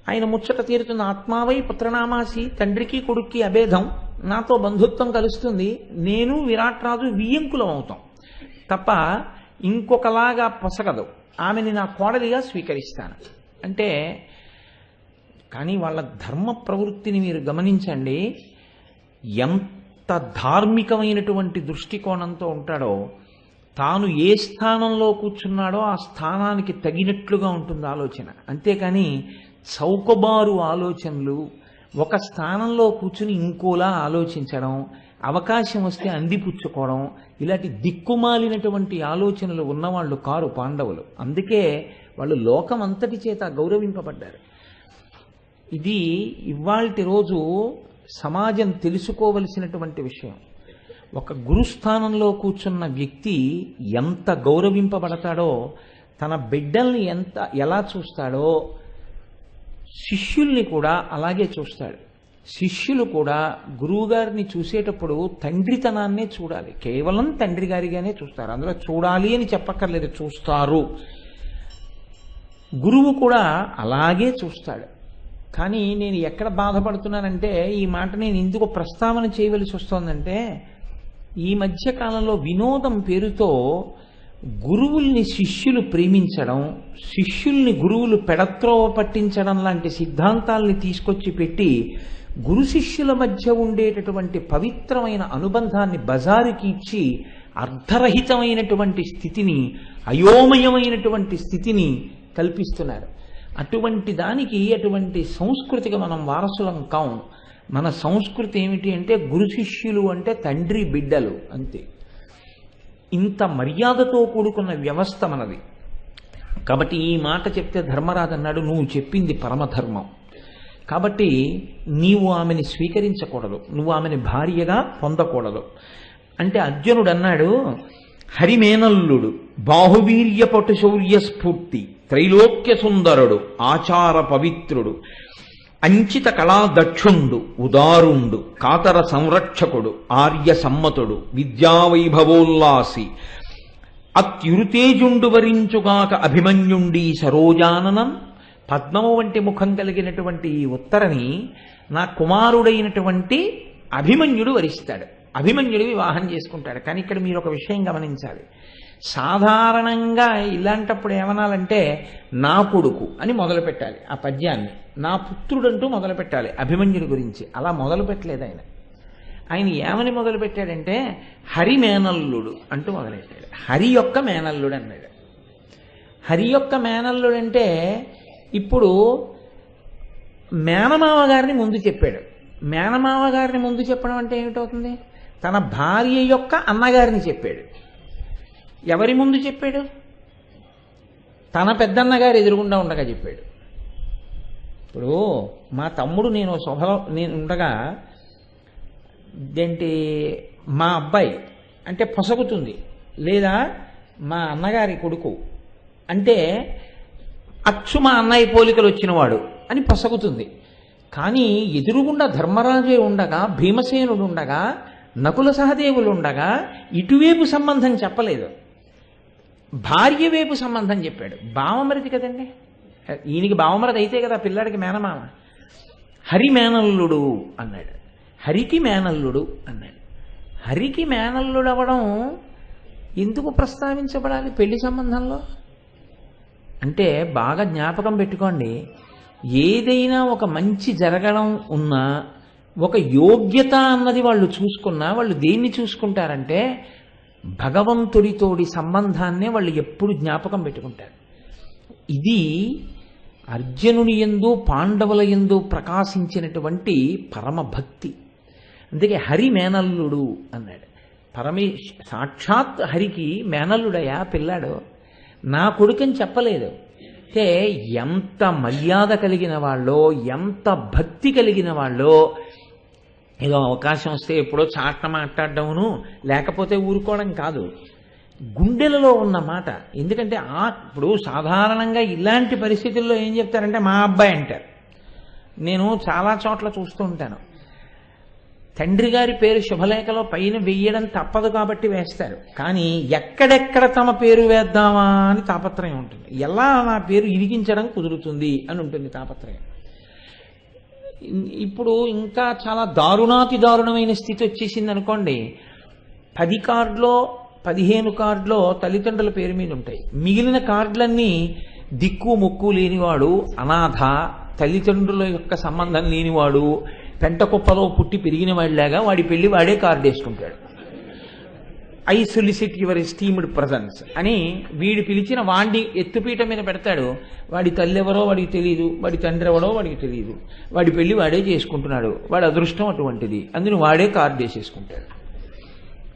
ఆయన ముచ్చట తీరుతున్న ఆత్మావై పుత్రనామాసి, తండ్రికి కొడుక్కి అభేదం, నాతో బంధుత్వం కలుస్తుంది, నేను విరాట్ రాజు వియ్యంకులం అవుతాం తప్ప ఇంకొకలాగా పొసగదు. ఆమెని నా కోడలిగా స్వీకరిస్తాను అంటే. కానీ వాళ్ళ ధర్మ ప్రవృత్తిని మీరు గమనించండి. ఎంత ధార్మికమైనటువంటి దృష్టికోణంతో ఉంటాడో, తాను ఏ స్థానంలో కూర్చున్నాడో ఆ స్థానానికి తగినట్లుగా ఉంటుంది ఆలోచన. అంతేకాని చౌకబారు ఆలోచనలు, ఒక స్థానంలో కూర్చుని ఇంకోలా ఆలోచించడం, అవకాశం వస్తే అందిపుచ్చుకోవడం, ఇలాంటి దిక్కుమాలినటువంటి ఆలోచనలు ఉన్నవాళ్ళు కారు పాండవులు. అందుకే వాళ్ళు లోకం అంతటి చేత గౌరవింపబడ్డారు. ఇది ఇవాల్టి రోజు సమాజం తెలుసుకోవలసినటువంటి విషయం. ఒక గురుస్థానంలో కూర్చున్న వ్యక్తి ఎంత గౌరవింపబడతాడో, తన బిడ్డల్ని ఎలా చూస్తాడో శిష్యుల్ని కూడా అలాగే చూస్తాడు. శిష్యులు కూడా గురువుగారిని చూసేటప్పుడు తండ్రితనాన్నే చూడాలి. కేవలం తండ్రి గారిగానే చూస్తారు. అందులో చూడాలి అని చెప్పక్కర్లేదు, చూస్తారు. గురువు కూడా అలాగే చూస్తాడు. కానీ నేను ఎక్కడ బాధపడుతున్నానంటే, ఈ మాట నేను ఎందుకు ప్రస్తావన చేయవలసి వస్తోందంటే, ఈ మధ్య కాలంలో వినోదం పేరుతో గురువుల్ని శిష్యులు ప్రేమించడం, శిష్యుల్ని గురువులు పెడత్రోవ పట్టించడం లాంటి సిద్ధాంతాల్ని తీసుకొచ్చి పెట్టి గురు శిష్యుల మధ్య ఉండేటటువంటి పవిత్రమైన అనుబంధాన్ని బజారుకి ఇచ్చి అర్ధరహితమైనటువంటి స్థితిని, అయోమయమైనటువంటి స్థితిని కల్పిస్తున్నారు. అటువంటి దానికి, అటువంటి సంస్కృతికి మనం వారసులం కాం. మన సంస్కృతి ఏమిటి అంటే గురు శిష్యులు అంటే తండ్రి బిడ్డలు అంతే. ఇంత మర్యాదతో కూడుకున్న వ్యవస్థ మనది. కాబట్టి ఈ మాట చెప్తే ధర్మరాజు అన్నాడు, నువ్వు చెప్పింది పరమధర్మం, కాబట్టి నీవు ఆమెని స్వీకరించకూడదు, నువ్వు ఆమెని భార్యగా పొందకూడదు అంటే. అర్జునుడు అన్నాడు, హరిమేనల్లుడు బాహువీర్య పటుశౌర్య స్ఫూర్తి త్రైలోక్య సుందరుడు ఆచార పవిత్రుడు అంచిత కళా దక్షుండు ఉదారుండు కాతర సంరక్షకుడు ఆర్య సమ్మతుడు విద్యావైభవోల్లాసి అత్యురుతేజుండు వరించుగాక అభిమన్యుండి సరోజాననం. పద్మము వంటి ముఖం కలిగినటువంటి ఈ ఉత్తరని నా కుమారుడైనటువంటి అభిమన్యుడు వరిస్తాడు. అభిమన్యుడు వివాహం చేసుకుంటాడు. కానీ ఇక్కడ మీరు ఒక విషయం గమనించాలి. సాధారణంగా ఇలాంటప్పుడు ఏమనాలంటే నా కొడుకు అని మొదలు పెట్టాలి ఆ పద్యాన్ని, నా పుత్రుడంటూ మొదలు పెట్టాలి అభిమన్యుడి గురించి. అలా మొదలు పెట్టలేదు ఆయన. ఆయన ఏమని మొదలు పెట్టాడంటే హరి మేనల్లుడు అంటూ మొదలెట్టాడు. హరి యొక్క మేనల్లుడు అన్నాడు. హరి యొక్క మేనల్లుడు అంటే ఇప్పుడు మేనమావ గారిని ముందు చెప్పాడు. మేనమావ గారిని ముందు చెప్పడం అంటే ఏమిటవుతుంది? తన భార్య యొక్క అన్నగారిని చెప్పాడు. ఎవరి ముందు చెప్పాడు? తన పెద్దన్నగారు ఎదురుగుండా ఉండగా చెప్పాడు. ఇప్పుడు మా తమ్ముడు నేను నేను ఉండగా ఏంటి మా అబ్బాయి అంటే పొసగుతుంది, లేదా మా అన్నగారి కొడుకు అంటే అచ్చు మా అన్నయ్య పోలికలు వచ్చినవాడు అని పొసగుతుంది. కానీ ఎదురుగుండా ధర్మరాజే ఉండగా, భీమసేనుడు ఉండగా, నకుల సహదేవులు ఉండగా ఇటువైపు సంబంధం చెప్పలేదు, భార్య వైపు సంబంధం చెప్పాడు. బావమరిది కదండి, ఈయనకి బావమరిది అయితే కదా పిల్లాడికి మేనమామ. హరి మేనల్లుడు అన్నాడు, హరికి మేనల్లుడు అన్నాడు. హరికి మేనల్లుడు అవ్వడం ఎందుకు ప్రస్తావించబడాలి పెళ్లి సంబంధంలో అంటే? బాగా జ్ఞాపకం పెట్టుకోండి, ఏదైనా ఒక మంచి జరగడం ఉన్నా, ఒక యోగ్యత అన్నది వాళ్ళు చూసుకున్నా, వాళ్ళు దేన్ని చూసుకుంటారంటే భగవంతుడితోడి సంబంధాన్నే వాళ్ళు ఎప్పుడు జ్ఞాపకం పెట్టుకుంటారు. ఇది అర్జునుని యందు పాండవుల యందు ప్రకాశించినటువంటి పరమభక్తి. అందుకే హరి మేనల్లుడు అన్నాడు. సాక్షాత్ హరికి మేనల్లుడయా పిల్లాడు, నా కొడుకని చెప్పలేదు. అంటే ఎంత మర్యాద కలిగిన వాళ్ళో, ఎంత భక్తి కలిగిన వాళ్ళో, ఏదో అవకాశం వస్తే ఎప్పుడో చాట్న మాట్లాడడమును లేకపోతే ఊరుకోవడం కాదు, గుండెలలో ఉన్న మాట. ఎందుకంటే ఇప్పుడు సాధారణంగా ఇలాంటి పరిస్థితుల్లో ఏం చెప్తారంటే మా అబ్బాయి అంటారు. నేను చాలా చోట్ల చూస్తూ ఉంటాను, తండ్రి గారి పేరు శుభలేఖలో పైన వెయ్యడం తప్పదు కాబట్టి వేస్తారు, కానీ ఎక్కడెక్కడ తమ పేరు వేద్దామా అని తాపత్రయం ఉంటుంది. ఎలా నా పేరు ఇరిగించడం కుదురుతుంది అని ఉంటుంది తాపత్రయం. ఇప్పుడు ఇంకా చాలా దారుణాతి దారుణమైన స్థితి వచ్చేసింది అనుకోండి, 10 కార్డులో 15 కార్డులో తల్లిదండ్రుల పేరు మీద ఉంటాయి, మిగిలిన కార్డులన్నీ దిక్కు ముక్కు లేనివాడు, అనాథ, తల్లిదండ్రుల యొక్క సంబంధం లేనివాడు, పెంటకుప్పలో పుట్టి పెరిగిన వాడిలాగా వాడి పెళ్లి వాడే కార్డు వేసుకుంటాడు. I solicit your esteemed presence అని వీడు పిలిచిన వాడిని ఎత్తుపీట మీద పెడతాడు. వాడి తల్లి ఎవరో వాడికి తెలియదు, వాడి తండ్రి ఎవరో వాడికి తెలియదు, వాడి పెళ్లి వాడే చేసుకుంటున్నాడు, వాడి అదృష్టం అటువంటిది, అందుని వాడే కార్డు వేసేసుకుంటాడు.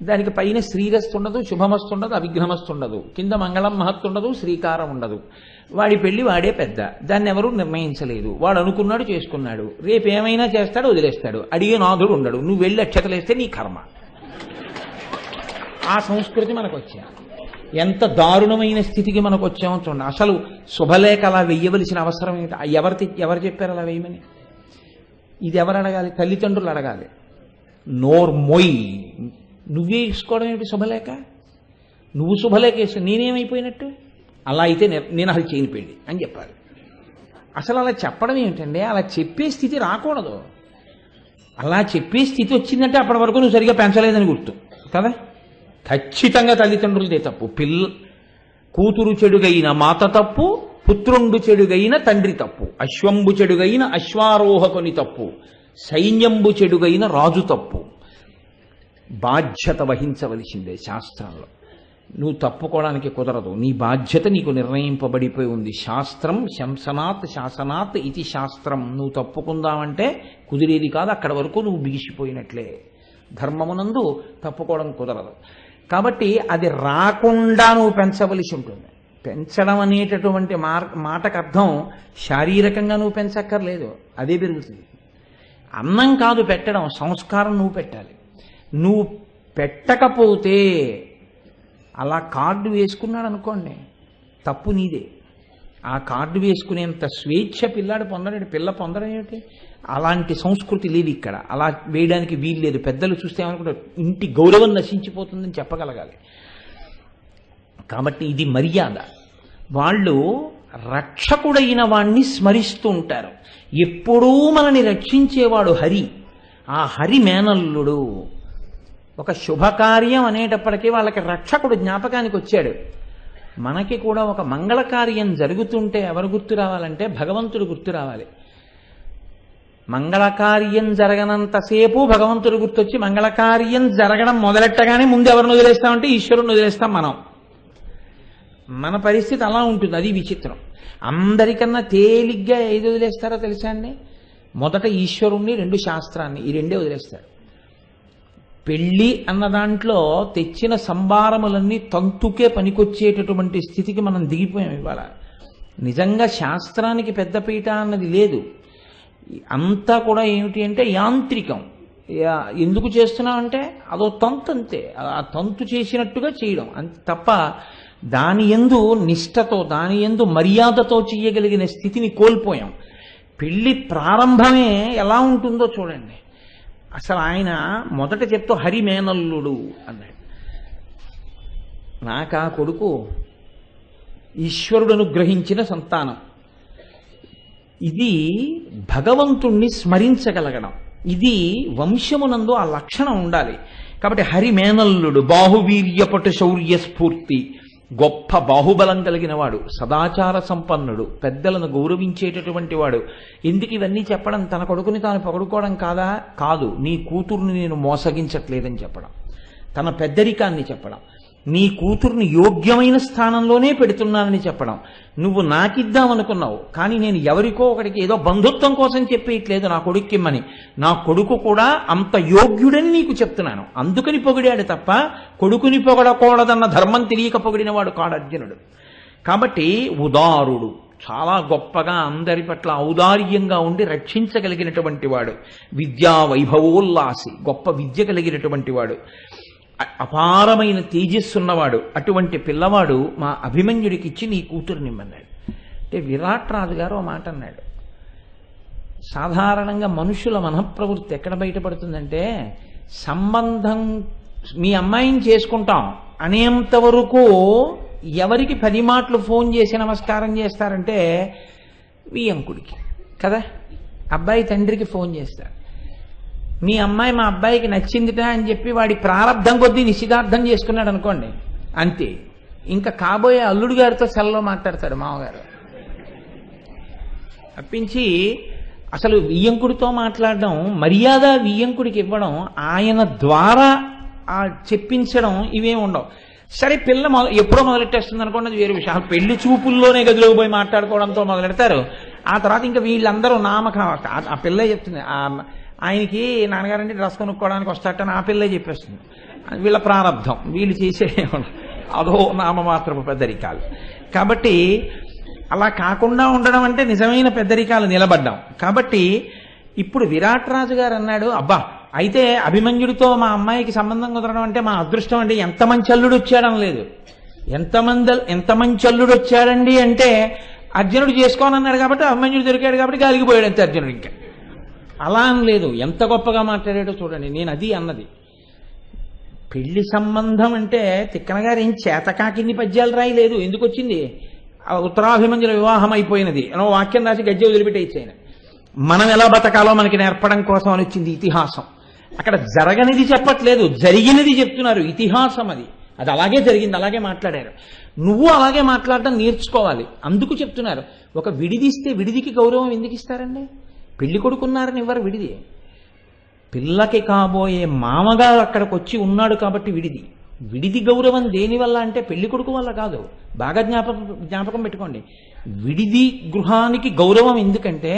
దానికి పైన శ్రీరస్తు ఉండదు, శుభమస్తు ఉండదు, అవిఘ్నమస్తు ఉండదు, కింద మంగళం మహత్తు ఉండదు, శ్రీకారం ఉండదు. వాడి పెళ్లి వాడే పెద్ద, దాన్ని ఎవరూ నిర్ణయించలేదు, వాడు అనుకున్నాడు చేసుకున్నాడు, రేపు ఏమైనా చేస్తాడు వదిలేస్తాడు, అడిగే నాథుడు ఉండడు, నువ్వు వెళ్ళి అక్షతలేస్తే నీ కర్మ. ఆ సంస్కృతి మనకు వచ్చా ఎంత దారుణమైన స్థితికి మనకు వచ్చామో చూడండి. అసలు శుభలేఖ అలా వెయ్యవలసిన అవసరం ఏంటి? ఎవరు చెప్పారు అలా వేయమని? ఇది ఎవరు అడగాలి? తల్లిదండ్రులు అడగాలి. నోర్మొయ్, నువ్వే వేసుకోవడం ఏమిటి శుభలేఖ? నువ్వు శుభలేఖ వేసి నేనేమైపోయినట్టు? అలా అయితే నేను అసలు చేయని పెళ్ళి అని చెప్పాలి. అసలు అలా చెప్పడం ఏమిటండి? అలా చెప్పే స్థితి రాకూడదు. అలా చెప్పే స్థితి వచ్చిందంటే అప్పటి వరకు నువ్వు సరిగా పెంచలేదని గుర్తు కదా. ఖచ్చితంగా తల్లిదండ్రులదే తప్పు. కూతురు చెడుగైన మాత తప్పు, పుత్రుండు చెడుగైన తండ్రి తప్పు, అశ్వంబు చెడుగైన అశ్వారోహకుని తప్పు, సైన్యంబు చెడుగైన రాజు తప్పు. బాధ్యత వహించవలసిందే శాస్త్రంలో. నువ్వు తప్పుకోవడానికి కుదరదు, నీ బాధ్యత నీకు నిర్ణయింపబడిపోయి ఉంది. శాస్త్రం శంసనాత్ శాసనాత్ ఇది శాస్త్రం. నువ్వు తప్పుకుందామంటే కుదిరేది కాదు, అక్కడ వరకు నువ్వు బిగిసిపోయినట్లే. ధర్మమునందు తప్పుకోవడం కుదరదు. కాబట్టి అది రాకుండా నువ్వు పెంచవలసి ఉంటుంది. పెంచడం అనేటటువంటి మాటకు అర్థం శారీరకంగా నువ్వు పెంచక్కర్లేదు, అదే పెరుగుతుంది. అన్నం కాదు పెట్టడం, సంస్కారం నువ్వు పెట్టాలి. నువ్వు పెట్టకపోతే అలా కార్డు వేసుకున్నాడు అనుకోండి, తప్పు నీదే. ఆ కార్డు వేసుకునేంత స్వేచ్ఛ పిల్లాడు పొందడం, పిల్ల పొందడం ఏమిటి? అలాంటి సంస్కృతి లేదు ఇక్కడ. అలా వేయడానికి వీలు లేదు. పెద్దలు చూస్తే ఏమనుకుంటారు, ఇంటి గౌరవం నశించిపోతుందని చెప్పగలగాలి. కాబట్టి ఇది మర్యాద. వాళ్ళు రక్షకుడైన వాణ్ణి స్మరిస్తూ ఉంటారు. ఎప్పుడూ మనని రక్షించేవాడు హరి. ఆ హరి మేనల్లుడు. ఒక శుభకార్యం అనేటప్పటికీ వాళ్ళకి రక్షకుడు జ్ఞాపకానికి వచ్చాడు. మనకి కూడా ఒక మంగళకార్యం జరుగుతుంటే ఎవరు గుర్తు రావాలంటే భగవంతుడు గుర్తు రావాలి. మంగళకార్యం జరగనంతసేపు భగవంతుడు గుర్తొచ్చి, మంగళకార్యం జరగడం మొదలెట్టగానే ముందు ఎవరిని వదిలేస్తామంటే ఈశ్వరుని వదిలేస్తాం మనం. మన పరిస్థితి అలా ఉంటుంది. అది విచిత్రం. అందరికన్నా తేలిగ్గా ఏది వదిలేస్తారో తెలుసా అండి? మొదట ఈశ్వరుణ్ణి, రెండు శాస్త్రాన్ని, ఈ రెండే వదిలేస్తారు. పెళ్ళి అన్న దాంట్లో తెచ్చిన సంభారములన్నీ తంతుకే పనికొచ్చేటటువంటి స్థితికి మనం దిగిపోయాం ఇవాళ. నిజంగా శాస్త్రానికి పెద్దపీట అన్నది లేదు. అంతా కూడా ఏమిటి అంటే యాంత్రికం. ఎందుకు చేస్తున్నామంటే అదో తంతు, అంతే. ఆ తంతు చేసినట్టుగా చేయడం అంతే తప్ప దాని యందు నిష్ఠతో, దాని యందు మర్యాదతో చేయగలిగిన స్థితిని కోల్పోయాం. పెళ్లి ప్రారంభమే ఎలా ఉంటుందో చూడండి. అసలు ఆయన మొదట చెప్తూ హరి మేనల్లుడు అన్నాడు. నాకా కొడుకు ఈశ్వరుడు అనుగ్రహించిన సంతానం. ఇది భగవంతుణ్ణి స్మరించగలగడం. ఇది వంశమునందు ఆ లక్షణం ఉండాలి. కాబట్టి హరి మేనల్లుడు, బాహువీర్యపటు శౌర్య స్ఫూర్తి, గొప్ప బాహుబలం కలిగిన వాడు, సదాచార సంపన్నుడు, పెద్దలను గౌరవించేటటువంటి వాడు. ఎందుకు ఇవన్నీ చెప్పడం? తన కొడుకుని తాను పొగడుకోవడం కాదు. నీ కూతుర్ని నేను మోసగించట్లేదని చెప్పడం, తన పెద్దరికాన్ని చెప్పడం, నీ కూతుర్ని యోగ్యమైన స్థానంలోనే పెడుతున్నానని చెప్పడం. నువ్వు నాకిద్దామనుకున్నావు, కానీ నేను ఎవరికో ఒకడికి ఏదో బంధుత్వం కోసం చెప్పేయట్లేదు నా కొడుక్కిమ్మని. నా కొడుకు కూడా అంత యోగ్యుడని నీకు చెప్తున్నాను, అందుకని పొగిడాడు తప్ప కొడుకుని పొగడకూడదన్న ధర్మం తెలియక పొగిడినవాడు కాడు అర్జునుడు. కాబట్టి ఉదారుడు, చాలా గొప్పగా అందరి పట్ల ఔదార్యంగా ఉండి రక్షించగలిగినటువంటి వాడు. విద్యా వైభవోల్లాసి, గొప్ప విద్య కలిగినటువంటి వాడు, అపారమైన తేజస్సున్నవాడు. అటువంటి పిల్లవాడు మా అభిమన్యుడికి ఇచ్చి నీ కూతురునిమ్మన్నాడు. అంటే విరాట్ రాజు గారు ఓ మాట అన్నాడు. సాధారణంగా మనుషుల మనఃప్రవృత్తి ఎక్కడ బయటపడుతుందంటే, సంబంధం మీ అమ్మాయిని చేసుకుంటాం అనేంత వరకు ఎవరికి 10 మాటలు ఫోన్ చేసి నమస్కారం చేస్తారంటే వియ్యంకుడికి కదా. అబ్బాయి తండ్రికి ఫోన్ చేస్తారు. మీ అమ్మాయి మా అబ్బాయికి నచ్చిందిట అని చెప్పి వాడి ప్రారంధం కొద్దీ నిశ్చితార్థం చేసుకున్నాడు అనుకోండి, అంతే. ఇంకా కాబోయే అల్లుడు గారితో సెల్లో మాట్లాడతాడు మామగారు. తప్పించి అసలు వియ్యంకుడితో మాట్లాడడం, మర్యాద వియ్యంకుడికి ఇవ్వడం, ఆయన ద్వారా చెప్పించడం, ఇవేమి ఉండవు. సరే పిల్ల ఎప్పుడో మొదలెట్టేస్తుంది అనుకోండి, అది వేరే విషయం. పెళ్లి చూపుల్లోనే గదిలోకి పోయి మాట్లాడుకోవడంతో మొదలెడతారు. ఆ తర్వాత ఇంకా వీళ్ళందరూ ఆ పిల్లే చెప్తుంది, ఆయనకి నాన్నగారంటే డ్రెస్ కొనుక్కోవడానికి వస్తాడని ఆ పిల్లే చెప్పేస్తుంది. వీళ్ళ ప్రారంధం, వీళ్ళు చేసే అదో నామమాత్రపు పెద్దరికాలు. కాబట్టి అలా కాకుండా ఉండడం అంటే నిజమైన పెద్దరికాలు నిలబడ్డాం. కాబట్టి ఇప్పుడు విరాట్ రాజు గారు అన్నాడు, అబ్బా అయితే అభిమన్యుడితో మా అమ్మాయికి సంబంధం కుదరడం అంటే మా అదృష్టం అండి, ఎంత మంచి అల్లుడు వచ్చాడని లేదు. ఎంత మంచి అల్లుడు వచ్చాడండి అంటే అర్జునుడు చేసుకోనన్నాడు కాబట్టి, అభిమన్యుడు దొరికాడు కాబట్టి గాలిగిపోయాడు అంతే అర్జునుడు. ఇంకా అలా అని లేదు. ఎంత గొప్పగా మాట్లాడాడో చూడండి. నేను అది అన్నది. పెళ్లి సంబంధం అంటే తిక్కన గారు ఏం చేతకాకిన్ని పద్యాలు రాయలేదు. ఎందుకు వచ్చింది? ఉత్తరాభిమన్యుల వివాహం అయిపోయినది అనో వాక్యం రాసి గజ్జె వదిలిపెట్టేసి ఆయన మనం ఎలా బతకాలో మనకి నేర్పడం కోసం అని వచ్చింది ఇతిహాసం. అక్కడ జరగనిది చెప్పట్లేదు, జరిగినది చెప్తున్నారు. ఇతిహాసం అది అలాగే జరిగింది, అలాగే మాట్లాడారు. నువ్వు అలాగే మాట్లాడడం నేర్చుకోవాలి. అందుకు చెప్తున్నారు. ఒక విడిదిస్తే విడిదికి గౌరవం ఎందుకు ఇస్తారండి? పెళ్లి కొడుకున్నారని ఇవ్వరు విడిది. పిల్లకి కాబోయే మామగారు అక్కడికి వచ్చి ఉన్నాడు కాబట్టి విడిది గౌరవం దేనివల్ల అంటే పెళ్లి కొడుకు వల్ల కాదు. బాగా జ్ఞాపకం పెట్టుకోండి. విడిది గృహానికి గౌరవం ఎందుకంటే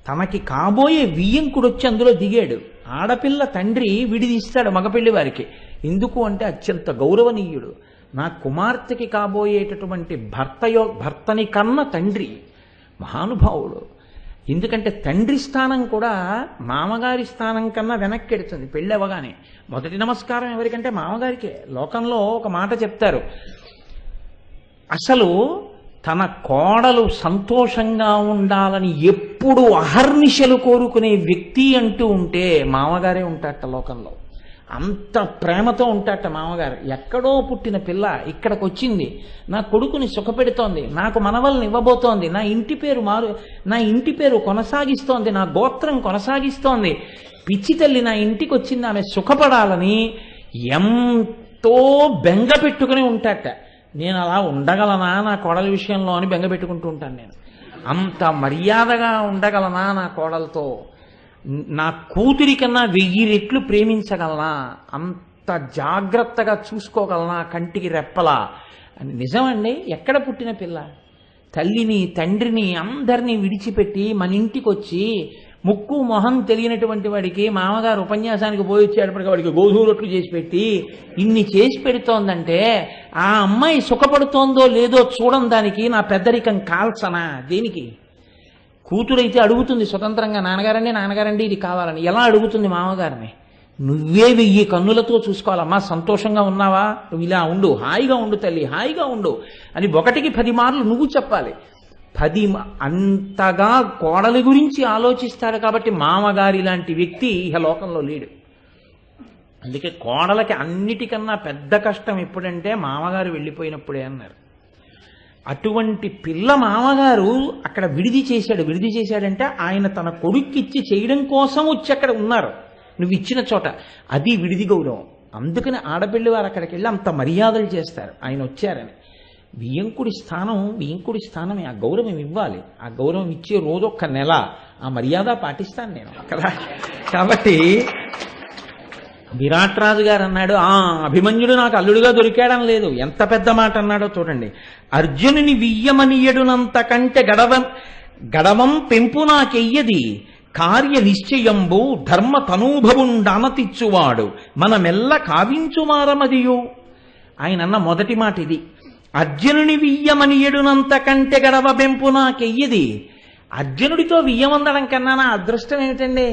తనకి కాబోయే వియ్యంకుడు వచ్చి అందులో దిగాడు. ఆడపిల్ల తండ్రి విడిది ఇస్తాడు మగపెళ్లి వారికి. ఎందుకు అంటే అత్యంత గౌరవనీయుడు. నా కుమార్తెకి కాబోయేటటువంటి భర్తని కన్న తండ్రి మహానుభావుడు. ఎందుకంటే తండ్రి స్థానం కూడా మామగారి స్థానం కన్నా వెనక్కి ఎడుతుంది పెళ్ళి అవ్వగానే. మొదటి నమస్కారం ఎవరికంటే మామగారికే. లోకంలో ఒక మాట చెప్తారు, అసలు తన కోడలు సంతోషంగా ఉండాలని ఎప్పుడు అహర్నిశలు కోరుకునే వ్యక్తి అంటూ ఉంటే మామగారే ఉంటాట లోకంలో. అంత ప్రేమతో ఉంటాట మామగారు. ఎక్కడో పుట్టిన పిల్ల ఇక్కడికి వచ్చింది, నా కొడుకుని సుఖపెడుతోంది, నాకు మనవల్ని ఇవ్వబోతోంది, నా ఇంటి పేరు కొనసాగిస్తోంది, నా గోత్రం కొనసాగిస్తోంది, పిచ్చి తల్లి నా ఇంటికి వచ్చింది, ఆమె సుఖపడాలని ఎంతో బెంగ పెట్టుకుని ఉంటాట. నేను అలా ఉండగలనా నా కోడల విషయంలో అని బెంగ పెట్టుకుంటూ ఉంటాను. నేను అంత మర్యాదగా ఉండగలనా నా కోడలతో, నా కూతురి కన్నా 1000 రెట్లు ప్రేమించగలనా, అంత జాగ్రత్తగా చూసుకోగలనా కంటికి రెప్పలా అని. నిజమండి, ఎక్కడ పుట్టిన పిల్ల తల్లిని తండ్రిని అందరినీ విడిచిపెట్టి మన ఇంటికి వచ్చి ముక్కు మొహం తెలియనటువంటి వాడికి మామగారు ఉపన్యాసానికి పోయి వచ్చేటప్పటికి వాడికి గోధుమ రొట్లు చేసి పెట్టి ఇన్ని చేసి పెడుతోందంటే ఆ అమ్మాయి సుఖపడుతోందో లేదో చూడడం దానికి నా పెద్దరికం కాల్సనా? దేనికి? కూతురైతే అడుగుతుంది స్వతంత్రంగా, నాన్నగారండి ఇది కావాలని. ఎలా అడుగుతుంది మామగారిని? నువ్వే 1000 కన్నులతో చూసుకోవాలమ్మా. సంతోషంగా ఉన్నావా, నువ్వు ఇలా ఉండు, హాయిగా ఉండు తల్లి, హాయిగా ఉండు అని 1కి 10 మార్లు నువ్వు చెప్పాలి. అంతగా కోడలి గురించి ఆలోచిస్తాడు. కాబట్టి మామగారి లాంటి వ్యక్తి ఇహ లోకంలో లేడు. అందుకే కోడలకి అన్నిటికన్నా పెద్ద కష్టం ఎప్పుడంటే మామగారు వెళ్ళిపోయినప్పుడే అన్నారు. అటువంటి పిల్ల మామగారు అక్కడ విడిది చేశాడంటే ఆయన తన కొడుక్కిచ్చి చేయడం కోసం వచ్చి అక్కడ ఉన్నారు. నువ్వు ఇచ్చిన చోట అది విడిది గౌరవం. అందుకని ఆడపిల్లి వారు అక్కడికి వెళ్ళి అంత మర్యాదలు చేస్తారు ఆయన వచ్చారని. వియ్యంకుడి స్థానమే. ఆ గౌరవం ఇవ్వాలి. ఆ గౌరవం ఇచ్చే రోజు 1 నెల ఆ మర్యాద పాటిస్తాను నేను అక్కడ. కాబట్టి విరాట్ రాజు గారు అన్నాడు, అభిమన్యుడు నాకు అల్లుడుగా దొరికాడని లేదు. ఎంత పెద్ద మాట అన్నాడో చూడండి. అర్జునుని వియ్యమనియడునంత కంటే గడవం పెంపు నాకెయ్యది, కార్య నిశ్చయంబు ధర్మ తనూభవుండనతిచ్చువాడు మనమెల్ల కావించుమారమదియు. ఆయన అన్న మొదటి మాట ఇది. అర్జునుని వియ్యమనియడునంత కంటే గడవ పెంపు నాకెయ్యది. అర్జునుడితో వియ్యమందడం కన్నా నా అదృష్టం ఏమిటండి?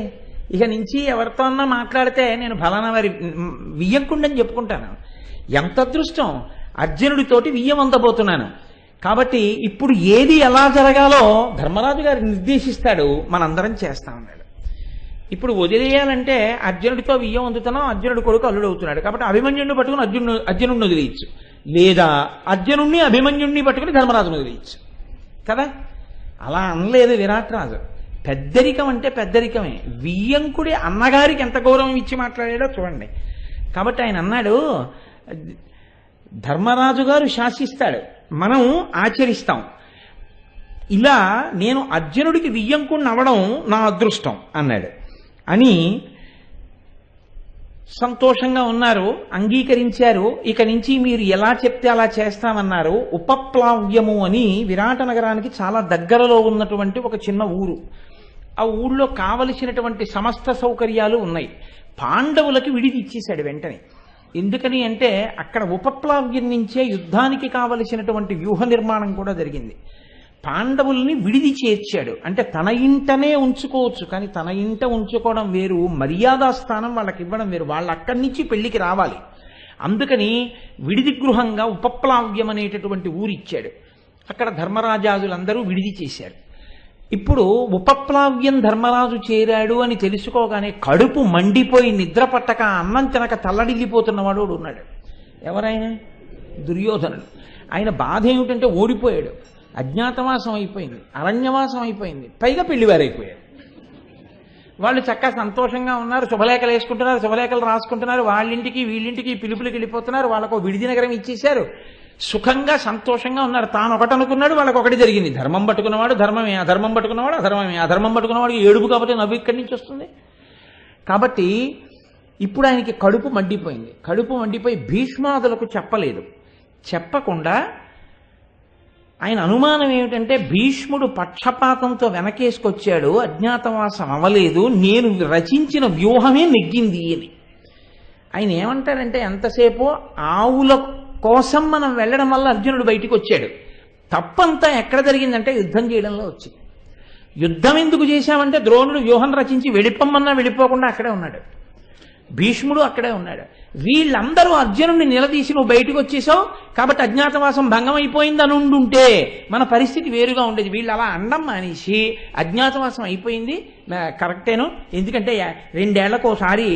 ఇక నుంచి ఎవరితో అన్నా మాట్లాడితే నేను ఫలానా వారి వియ్యంకుండని చెప్పుకుంటాను. ఎంత అదృష్టం! అర్జునుడితోటి వియ్యమందబోతున్నాను. కాబట్టి ఇప్పుడు ఏది ఎలా జరగాలో ధర్మరాజు గారు నిర్దేశిస్తాడు, మనందరం చేస్తామన్నాడు. ఇప్పుడు వదిలేయాలంటే అర్జునుడితో వియ్యం అందుతున్నాం, అర్జునుడి కొడుకు అల్లుడు అవుతున్నాడు. కాబట్టి అభిమన్యుడిని పట్టుకుని అర్జునుడిని వదిలేయచ్చు, లేదా అర్జునుడిని అభిమన్యుడిని పట్టుకుని ధర్మరాజును వదిలేయచ్చు కదా. అలా అనలేదు విరాట్ రాజు. పెద్దరికం అంటే పెద్దరికమే. వియ్యంకుడి అన్నగారికి ఎంత గౌరవం ఇచ్చి మాట్లాడాడో చూడండి. కాబట్టి ఆయన అన్నాడు, ధర్మరాజు గారు శాసిస్తాడు, మనం ఆచరిస్తాం. ఇలా నేను అర్జునుడికి వియ్యంకుడిని అవ్వడం నా అదృష్టం అన్నాడు అని సంతోషంగా ఉన్నారు, అంగీకరించారు. ఇక నుంచి మీరు ఎలా చెప్తే అలా చేస్తామన్నారు. ఉపప్లావ్యము అని విరాట నగరానికి చాలా దగ్గరలో ఉన్నటువంటి ఒక చిన్న ఊరు. ఆ ఊళ్ళో కావలసినటువంటి సమస్త సౌకర్యాలు ఉన్నాయి. పాండవులకి విడిది ఇచ్చేశాడు వెంటనే. ఎందుకని అంటే అక్కడ ఉపప్లావ్యం నుంచే యుద్ధానికి కావలసినటువంటి వ్యూహ నిర్మాణం కూడా జరిగింది. పాండవుల్ని విడిది చేర్చాడు. అంటే తన ఇంటనే ఉంచుకోవచ్చు, కానీ తన ఇంట ఉంచుకోవడం వేరు, మర్యాదా స్థానం వాళ్ళకి ఇవ్వడం వేరు. వాళ్ళు అక్కడి నుంచి పెళ్లికి రావాలి. అందుకని విడిది గృహంగా ఉపప్లావ్యం అనేటటువంటి ఊరు ఇచ్చాడు. అక్కడ ధర్మరాజాదులందరూ విడిది చేశారు. ఇప్పుడు ఉపప్లావ్యం ధర్మరాజు చేరాడు అని తెలుసుకోగానే కడుపు మండిపోయి నిద్ర పట్టక అన్నం తినక తల్లడిల్లిపోతున్నవాడు ఉన్నాడు. ఎవరైనా? దుర్యోధనుడు. ఆయన బాధ ఏమిటంటే ఓడిపోయాడు, అజ్ఞాతవాసం అయిపోయింది, అరణ్యవాసం అయిపోయింది, పైగా పెళ్లివారైపోయాడు. వాళ్ళు చక్కగా సంతోషంగా ఉన్నారు, శుభలేఖలు వేసుకుంటున్నారు, శుభలేఖలు రాసుకుంటున్నారు, వాళ్ళింటికి వీళ్ళింటికి పిలుపులకు వెళ్ళిపోతున్నారు. వాళ్ళకు విడిది నగరం ఇచ్చేశారు, సుఖంగా సంతోషంగా ఉన్నారు. తాను ఒకటి అనుకున్నాడు, వాళ్ళకి ఒకటి జరిగింది. ధర్మం పట్టుకున్నవాడు ధర్మమే, అధర్మం పట్టుకున్నవాడు అధర్మమే. అధర్మం పట్టుకున్నవాడికి ఏడుపు కాబట్టి నవ్వు ఇక్కడి నుంచి వస్తుంది. కాబట్టి ఇప్పుడు ఆయనకి కడుపు మండిపోయింది. కడుపు మండిపోయి భీష్మాదులకు చెప్పలేదు. చెప్పకుండా ఆయన అనుమానం ఏమిటంటే భీష్ముడు పక్షపాతంతో వెనకేసుకొచ్చాడు, అజ్ఞాతవాసం అవ్వలేదు, నేను రచించిన వ్యూహమే నెగ్గింది అని. ఆయన ఏమంటారంటే ఎంతసేపు ఆవుల కోసం మనం వెళ్ళడం వల్ల అర్జునుడు బయటికి వచ్చాడు. తప్పంతా ఎక్కడ జరిగిందంటే యుద్ధం చేయడంలో వచ్చింది. యుద్ధం ఎందుకు చేశామంటే ద్రోణుడు వ్యూహం రచించి వెళ్ళిపోమన్నా వెళ్ళిపోకుండా అక్కడే ఉన్నాడు, భీష్ముడు అక్కడే ఉన్నాడు. వీళ్ళందరూ అర్జునుడిని నిలదీసి నువ్వు బయటకు వచ్చేసావు కాబట్టి అజ్ఞాతవాసం భంగం అయిపోయింది అని ఉండుంటే మన పరిస్థితి వేరుగా ఉండేది. వీళ్ళు అలా అండం మానేసి అజ్ఞాతవాసం అయిపోయింది కరెక్టేను, ఎందుకంటే 2 ఏళ్లకు ఒకసారి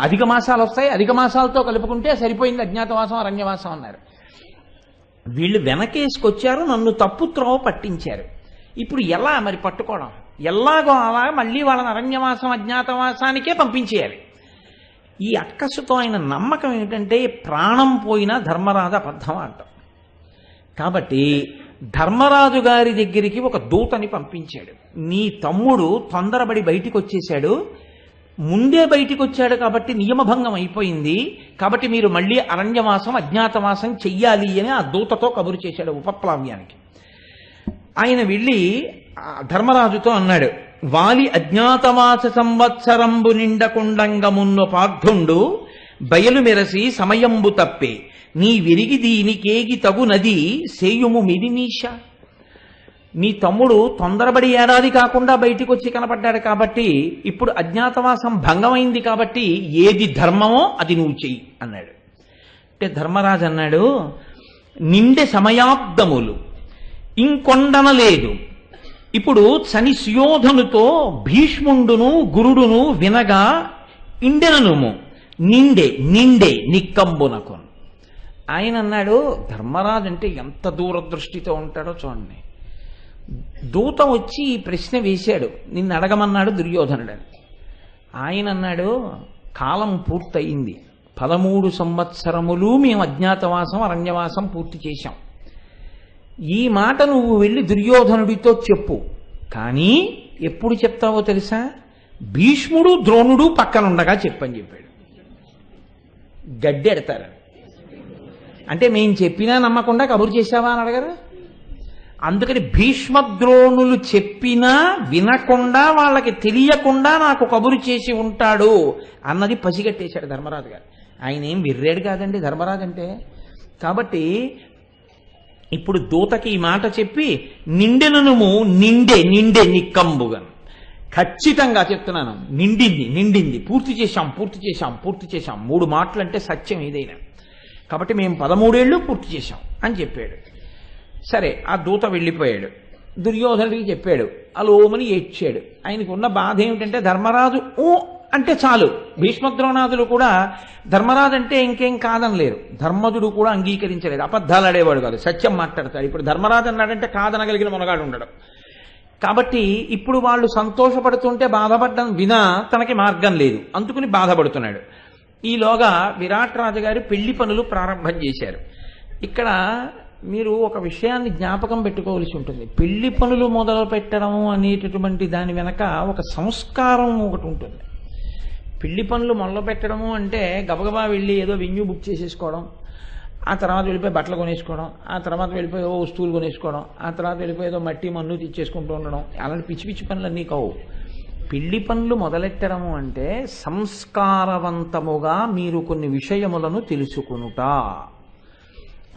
అధిక మాసాలు వస్తాయి, అధిక మాసాలతో కలుపుకుంటే సరిపోయింది అజ్ఞాతవాసం అరణ్యవాసం అన్నారు. వీళ్ళు వెనకేసుకొచ్చారు, నన్ను తప్పు త్రోవ పట్టించారు. ఇప్పుడు ఎలా మరి పట్టుకోవడం? ఎలాగో అలా మళ్ళీ వాళ్ళని అరణ్యవాసం అజ్ఞాతవాసానికే పంపించేయాలి. ఈ అక్కసుతో ఆయన నమ్మకం ఏమిటంటే ప్రాణం పోయినా ధర్మరాజు అబద్ధం అంటాం. కాబట్టి ధర్మరాజు గారి దగ్గరికి ఒక దూతని పంపించాడు. నీ తమ్ముడు తొందరబడి బయటికి వచ్చేశాడు, ముందే బయటికి వచ్చాడు కాబట్టి నియమభంగం అయిపోయింది, కాబట్టి మీరు మళ్ళీ అరణ్యవాసం అజ్ఞాతవాసం చెయ్యాలి అని ఆ దూతతో కబురు చేశాడు ఉపప్లావ్యానికి. ఆయన వెళ్ళి ధర్మరాజుతో అన్నాడు, వాలి అజ్ఞాతవాస సంవత్సరంబు నిండకుండంగమున్న పార్థుండు బయలు మెరసి సమయంబు తప్పే నీ విరిగి దీనికేగి తగు నది సేయుము మిదినీష. నీ తమ్ముడు తొందరబడి ఏడాది కాకుండా బయటికి వచ్చి కనపడ్డాడు కాబట్టి ఇప్పుడు అజ్ఞాతవాసం భంగమైంది కాబట్టి ఏది ధర్మమో అది నువ్వు చెయ్యి అన్నాడు. అంటే ధర్మరాజు అన్నాడు, నిండే సమయాబ్దములు ఇంకొండనలేదు, ఇప్పుడు చని సుయోధనుతో భీష్ముండును గురుడును వినగా ఇండెననుము నిండే నిండే నిక్కంబునకు. ఆయన అన్నాడు, ధర్మరాజు అంటే ఎంత దూరదృష్టితో ఉంటాడో చూడండి. దూత వచ్చి ఈ ప్రశ్న వేశాడు, నిన్ను అడగమన్నాడు దుర్యోధనుడని. ఆయన అన్నాడు, కాలం పూర్తయింది, 13 సంవత్సరములు మేము అజ్ఞాతవాసం అరణ్యవాసం పూర్తి చేశాం. ఈ మాట నువ్వు వెళ్ళి దుర్యోధనుడితో చెప్పు, కానీ ఎప్పుడు చెప్తావో తెలుసా? భీష్ముడు ద్రోణుడు పక్కనుండగా చెప్పని చెప్పాడు. గడ్డెడతారు అంటే మేము చెప్పినా నమ్మకుండా కబురు చేశావా అని అడగరు. అందుకని భీష్మద్రోణులు చెప్పినా వినకుండా వాళ్ళకి తెలియకుండా నాకు కబురు చేసి ఉంటాడు అన్నది పసిగట్టేశాడు ధర్మరాజు గారు. ఆయన ఏం విర్రేడు కాదండి ధర్మరాజు అంటే. కాబట్టి ఇప్పుడు దూతకి ఈ మాట చెప్పి నిండెననుము నిండే నిండే నిక్కంబుగా, ఖచ్చితంగా చెప్తున్నాను, నిండింది నిండింది, పూర్తి చేశాం పూర్తి చేశాం పూర్తి చేశాం. 3 మాటలు అంటే సత్యం ఏదైనా. కాబట్టి మేము 13 ఏళ్ళు పూర్తి చేశాం అని చెప్పాడు. సరే, ఆ దూత వెళ్ళిపోయాడు. దుర్యోధనుడికి చెప్పాడు, అలోమని ఏడ్చాడు. ఆయనకు ఉన్న బాధ ఏమిటంటే ధర్మరాజు ఓ అంటే చాలు. భీష్మద్రోణాదులు కూడా ధర్మరాజు అంటే ఇంకేం కాదనలేరు. ధర్మజుడు కూడా అంగీకరించలేదు, అబద్ధాలు ఆడేవాడు కాదు, సత్యం మాట్లాడతాడు. ఇప్పుడు ధర్మరాజు అన్నాడంటే కాదనగలిగిన మునగాడు ఉండడం. కాబట్టి ఇప్పుడు వాళ్ళు సంతోషపడుతుంటే బాధపడడం వినా తనకి మార్గం లేదు, అందుకుని బాధపడుతున్నాడు. ఈలోగా విరాట్ రాజు గారు పెళ్లి పనులు ప్రారంభం చేశారు. ఇక్కడ మీరు ఒక విషయాన్ని జ్ఞాపకం పెట్టుకోవాల్సి ఉంటుంది. పెళ్లి పనులు మొదలు పెట్టడం అనేటటువంటి దాని వెనక ఒక సంస్కారం ఒకటి ఉంటుంది. పెళ్లి పనులు మొదలు పెట్టడము అంటే గబగబా వెళ్ళి ఏదో వెన్యూ బుక్ చేసేసుకోవడం, ఆ తర్వాత వెళ్ళిపోయి బట్టలు కొనేసుకోవడం, ఆ తర్వాత వెళ్ళిపోయి ఏదో వస్తువులు కొనేసుకోవడం, ఆ తర్వాత వెళ్ళిపోయి ఏదో మట్టి మన్ను తెచ్చేసుకుంటూ ఉండడం, అలాంటి పిచ్చి పిచ్చి పనులు అన్నీ కావు. పెళ్లి పనులు మొదలెట్టడము అంటే సంస్కారవంతముగా మీరు కొన్ని విషయములను తెలుసుకొనుట.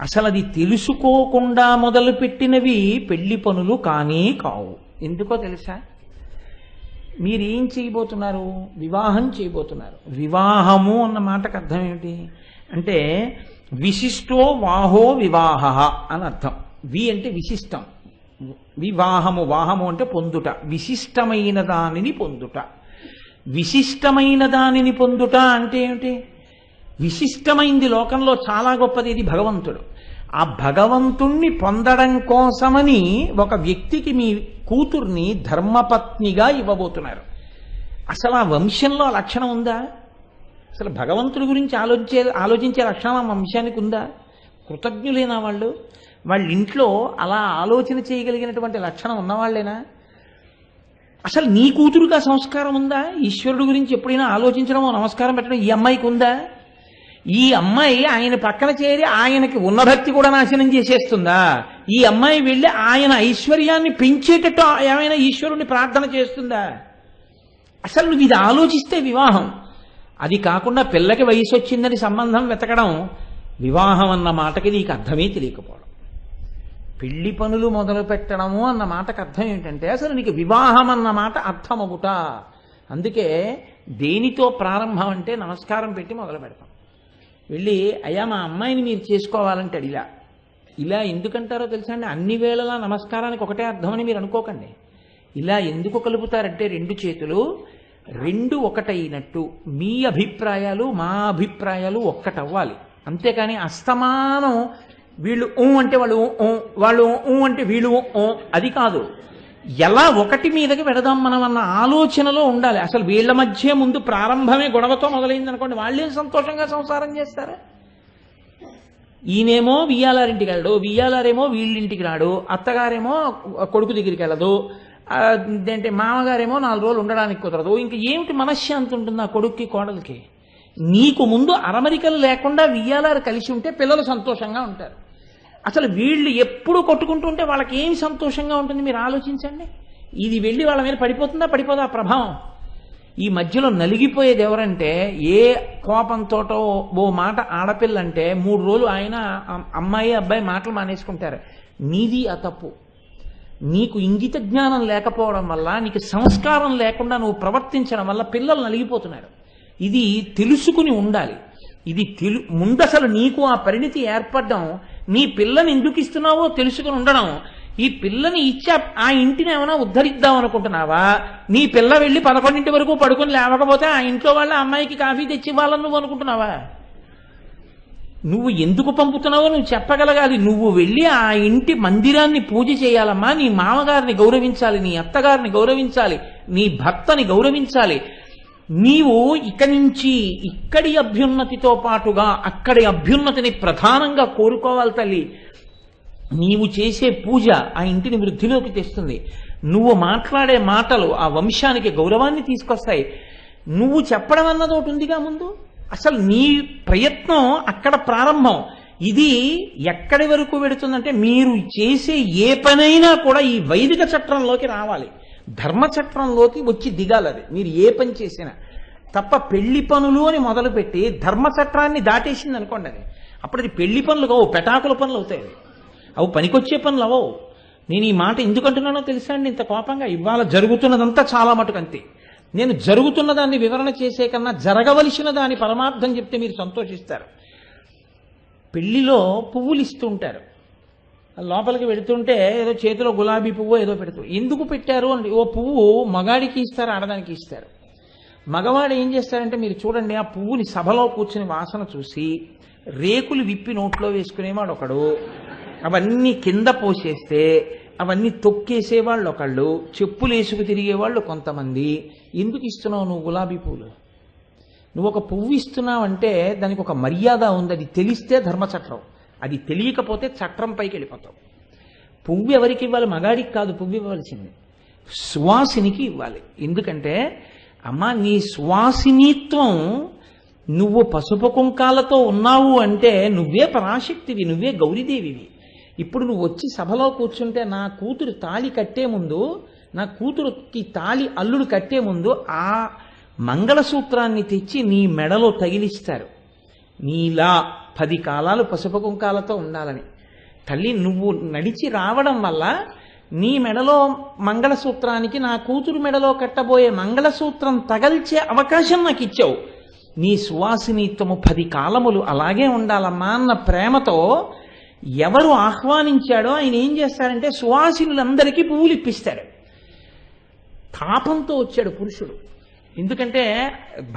అసలు అది తెలుసుకోకుండా మొదలుపెట్టినవి పెళ్లి పనులు కానీ కావు. ఎందుకో తెలుసా? మీరేం చేయబోతున్నారు? వివాహం చేయబోతున్నారు. వివాహము అన్న మాటకు అర్థం ఏమిటి అంటే విశిష్టో వాహో వివాహ అని అర్థం. వి అంటే విశిష్టం, వివాహము వాహము అంటే పొందుట, విశిష్టమైన దానిని పొందుట. విశిష్టమైన దానిని పొందుట అంటే ఏమిటి? విశిష్టమైంది లోకంలో చాలా గొప్పది ఇది భగవంతుడు. ఆ భగవంతుణ్ణి పొందడం కోసమని ఒక వ్యక్తికి మీ కూతుర్ని ధర్మపత్నిగా ఇవ్వబోతున్నారు. అసలు ఆ వంశంలో లక్షణం ఉందా? అసలు భగవంతుడి గురించి ఆలోచించే లక్షణం ఆ వంశానికి ఉందా? కృతజ్ఞులేనా వాళ్ళు? వాళ్ళ ఇంట్లో అలా ఆలోచన చేయగలిగినటువంటి లక్షణం ఉన్నవాళ్లేనా? అసలు నీ కూతురుగా సంస్కారం ఉందా? ఈశ్వరుడు గురించి ఎప్పుడైనా ఆలోచించడం, నమస్కారం పెట్టడం ఈ అమ్మాయికి ఉందా? ఈ అమ్మాయి ఆయన పక్కన చేరి ఆయనకి ఉన్న భక్తి కూడా నాశనం చేసేస్తుందా? ఈ అమ్మాయి వెళ్ళి ఆయన ఐశ్వర్యాన్ని పెంచేటట్టు ఏమైనా ఈశ్వరుణ్ణి ప్రార్థన చేస్తుందా? అసలు నువ్వు ఇది ఆలోచిస్తే వివాహం. అది కాకుండా పిల్లకి వయసు వచ్చిందని సంబంధం వెతకడం, వివాహం అన్న మాటకి నీకు అర్థమే తెలియకపోవడం. పెళ్లి పనులు మొదలు పెట్టడము అన్న మాటకు అర్థం ఏంటంటే అసలు నీకు వివాహం అన్న మాట అర్థమగుట. అందుకే దేనితో ప్రారంభం అంటే నమస్కారం పెట్టి మొదలు పెడతాం. వెళ్ళి అయ్యా మా అమ్మాయిని మీరు చేసుకోవాలంటాడు. ఇలా ఎందుకంటారో తెలుసా అండి? అన్ని వేళలా నమస్కారానికి ఒకటే అర్థమని మీరు అనుకోకండి. ఇలా ఎందుకు కలుపుతారంటే రెండు చేతులు రెండు ఒకటైనట్టు మీ అభిప్రాయాలు మా అభిప్రాయాలు ఒక్కటవ్వాలి. అంతేకాని అస్తమానం వీళ్ళు అంటే వాళ్ళు అంటే వీళ్ళు అది కాదు. ఎలా ఒకటి మీదకి పెడదాం మనం అన్న ఆలోచనలో ఉండాలి. అసలు వీళ్ళ మధ్య ముందు ప్రారంభమే గొడవతో మొదలైంది అనుకోండి, వాళ్ళేం సంతోషంగా సంసారం చేస్తారా? ఈయనేమో వియ్యాలారింటికి వెళ్ళడు, వియ్యాలారేమో వీళ్ళింటికి రాడు, అత్తగారేమో కొడుకు దగ్గరికి వెళ్ళదు, అంటే మామగారేమో 4 రోజులు ఉండడానికి కుదరదు. ఇంక ఏమిటి మనశ్శాంతి ఉంటుంది ఆ కొడుక్కి కోడలికి? నీకు ముందు అరమరికలు లేకుండా వియ్యాలారు కలిసి ఉంటే పిల్లలు సంతోషంగా ఉంటారు. అసలు వీళ్ళు ఎప్పుడు కొట్టుకుంటుంటే వాళ్ళకి ఏమి సంతోషంగా ఉంటుంది మీరు ఆలోచించండి. ఇది వెళ్ళి వాళ్ళ మీద పడిపోదా ప్రభావం? ఈ మధ్యలో నలిగిపోయేది ఎవరంటే, ఏ కోపంతోటో ఓ మాట ఆడపిల్లంటే 3 రోజులు ఆయన అమ్మాయి అబ్బాయి మాటలు మానేసుకుంటారు. నీది ఆ తప్పు. నీకు ఇంగిత జ్ఞానం లేకపోవడం వల్ల, నీకు సంస్కారం లేకుండా నువ్వు ప్రవర్తించడం వల్ల పిల్లలు నలిగిపోతున్నారు. ఇది తెలుసుకుని ఉండాలి. ఇది ముందసలు నీకు ఆ పరిణితి ఏర్పడడం, నీ పిల్లని ఎందుకు ఇస్తున్నావో తెలుసుకుని ఉండడం. ఈ పిల్లని ఇచ్చా ఆ ఇంటిని ఏమైనా ఉద్ధరిద్దాం అనుకుంటున్నావా? నీ పిల్ల వెళ్ళి 11 వరకు పడుకొని లేవకపోతే ఆ ఇంట్లో వాళ్ళ అమ్మాయికి కాఫీ తెచ్చి ఇవ్వాలని నువ్వు అనుకుంటున్నావా? నువ్వు ఎందుకు పంపుతున్నావో నువ్వు చెప్పగలగాలి. నువ్వు వెళ్ళి ఆ ఇంటి మందిరాన్ని పూజ చేయాలమ్మా. నీ మామగారిని గౌరవించాలి, నీ అత్తగారిని గౌరవించాలి, నీ భర్తని గౌరవించాలి. నీవు ఇక నుంచి ఇక్కడి అభ్యున్నతితో పాటుగా అక్కడి అభ్యున్నతిని ప్రధానంగా కోరుకోవాలి తల్లి. నీవు చేసే పూజ ఆ ఇంటిని వృద్ధిలోకి తెస్తుంది. నువ్వు మాట్లాడే మాటలు ఆ వంశానికి గౌరవాన్ని తీసుకొస్తాయి. నువ్వు చెప్పడం అన్నది ఒకటి ఉందిగా ముందు. అసలు నీ ప్రయత్నం అక్కడ ప్రారంభం. ఇది ఎక్కడి వరకు వెడుతుందంటే, మీరు చేసే ఏ పనైనా కూడా ఈ వైదిక చట్రంలోకి రావాలి, ధర్మచట్రంలోకి వచ్చి దిగాలి. అది మీరు ఏ పని చేసినా తప్ప పెళ్లి పనులు అని మొదలుపెట్టి ధర్మచట్రాన్ని దాటేసింది అనుకోండి, అది అప్పుడు అది పెళ్లి పనులు కావు, పెటాకుల పనులు అవుతాయి. అవి పనికొచ్చే పనులు అవవు. నేను ఈ మాట ఎందుకంటున్నానో తెలుసా అండి? ఇంత కోపంగా ఇవాళ జరుగుతున్నదంతా చాలా మటుకు అంతే. నేను జరుగుతున్న దాన్ని వివరణ చేసే కన్నా జరగవలసిన దాని పరమార్థం చెప్తే మీరు సంతోషిస్తారు. పెళ్లిలో పువ్వులు ఇస్తూ ఉంటారు. లోపలికి వెళుతుంటే ఏదో చేతిలో గులాబీ పువ్వు ఏదో పెడుతూ, ఎందుకు పెట్టారు అంటే, ఓ పువ్వు మగాడికి ఇస్తారు, ఆడదానికి ఇస్తారు. మగవాడు ఏం చేస్తారంటే, మీరు చూడండి, ఆ పువ్వుని సభలో కూర్చుని వాసన చూసి రేకులు విప్పి నోట్లో వేసుకునేవాడు ఒకడు, అవన్నీ కింద పోసేస్తే అవన్నీ తొక్కేసేవాళ్ళు ఒకళ్ళు, చెప్పులు వేసుకు తిరిగేవాళ్ళు కొంతమంది. ఎందుకు ఇస్తున్నావు నువ్వు గులాబీ పువ్వులు? నువ్వు ఒక పువ్వు ఇస్తున్నావంటే దానికి ఒక మర్యాద ఉంది. అది తెలిస్తే ధర్మచట్రం, అది తెలియకపోతే చట్రం పైకి వెళ్ళిపోతావు. పువ్వు ఎవరికి ఇవ్వాలి? మగాడికి కాదు పువ్వు ఇవ్వాల్సింది, సువాసినికి ఇవ్వాలి. ఎందుకంటే అమ్మ, నీ సువాసినిత్వం, నువ్వు పసుపు కుంకాలతో ఉన్నావు అంటే నువ్వే పరాశక్తివి, నువ్వే గౌరీదేవివి. ఇప్పుడు నువ్వు వచ్చి సభలో కూర్చుంటే, నా కూతురు తాళి కట్టే ముందు, నా కూతురుకి తాళి అల్లుడు కట్టే ముందు ఆ మంగళసూత్రాన్ని తెచ్చి నీ మెడలో తగిలిస్తారు. నీలా 10 కాలాలు పసుపు కుంకాలతో ఉండాలని. తల్లి, నువ్వు నడిచి రావడం వల్ల నీ మెడలో మంగళసూత్రానికి నా కూతురు మెడలో కట్టబోయే మంగళసూత్రం తగల్చే అవకాశం నాకు ఇచ్చావు. నీ సువాసినిత్వము 10 కాలములు అలాగే ఉండాలమ్మా అన్న ప్రేమతో ఎవరు ఆహ్వానించాడో ఆయన ఏం చేస్తారంటే, సువాసినులందరికీ పువ్వులు ఇప్పిస్తాడు. తాపంతో వచ్చాడు పురుషుడు. ఎందుకంటే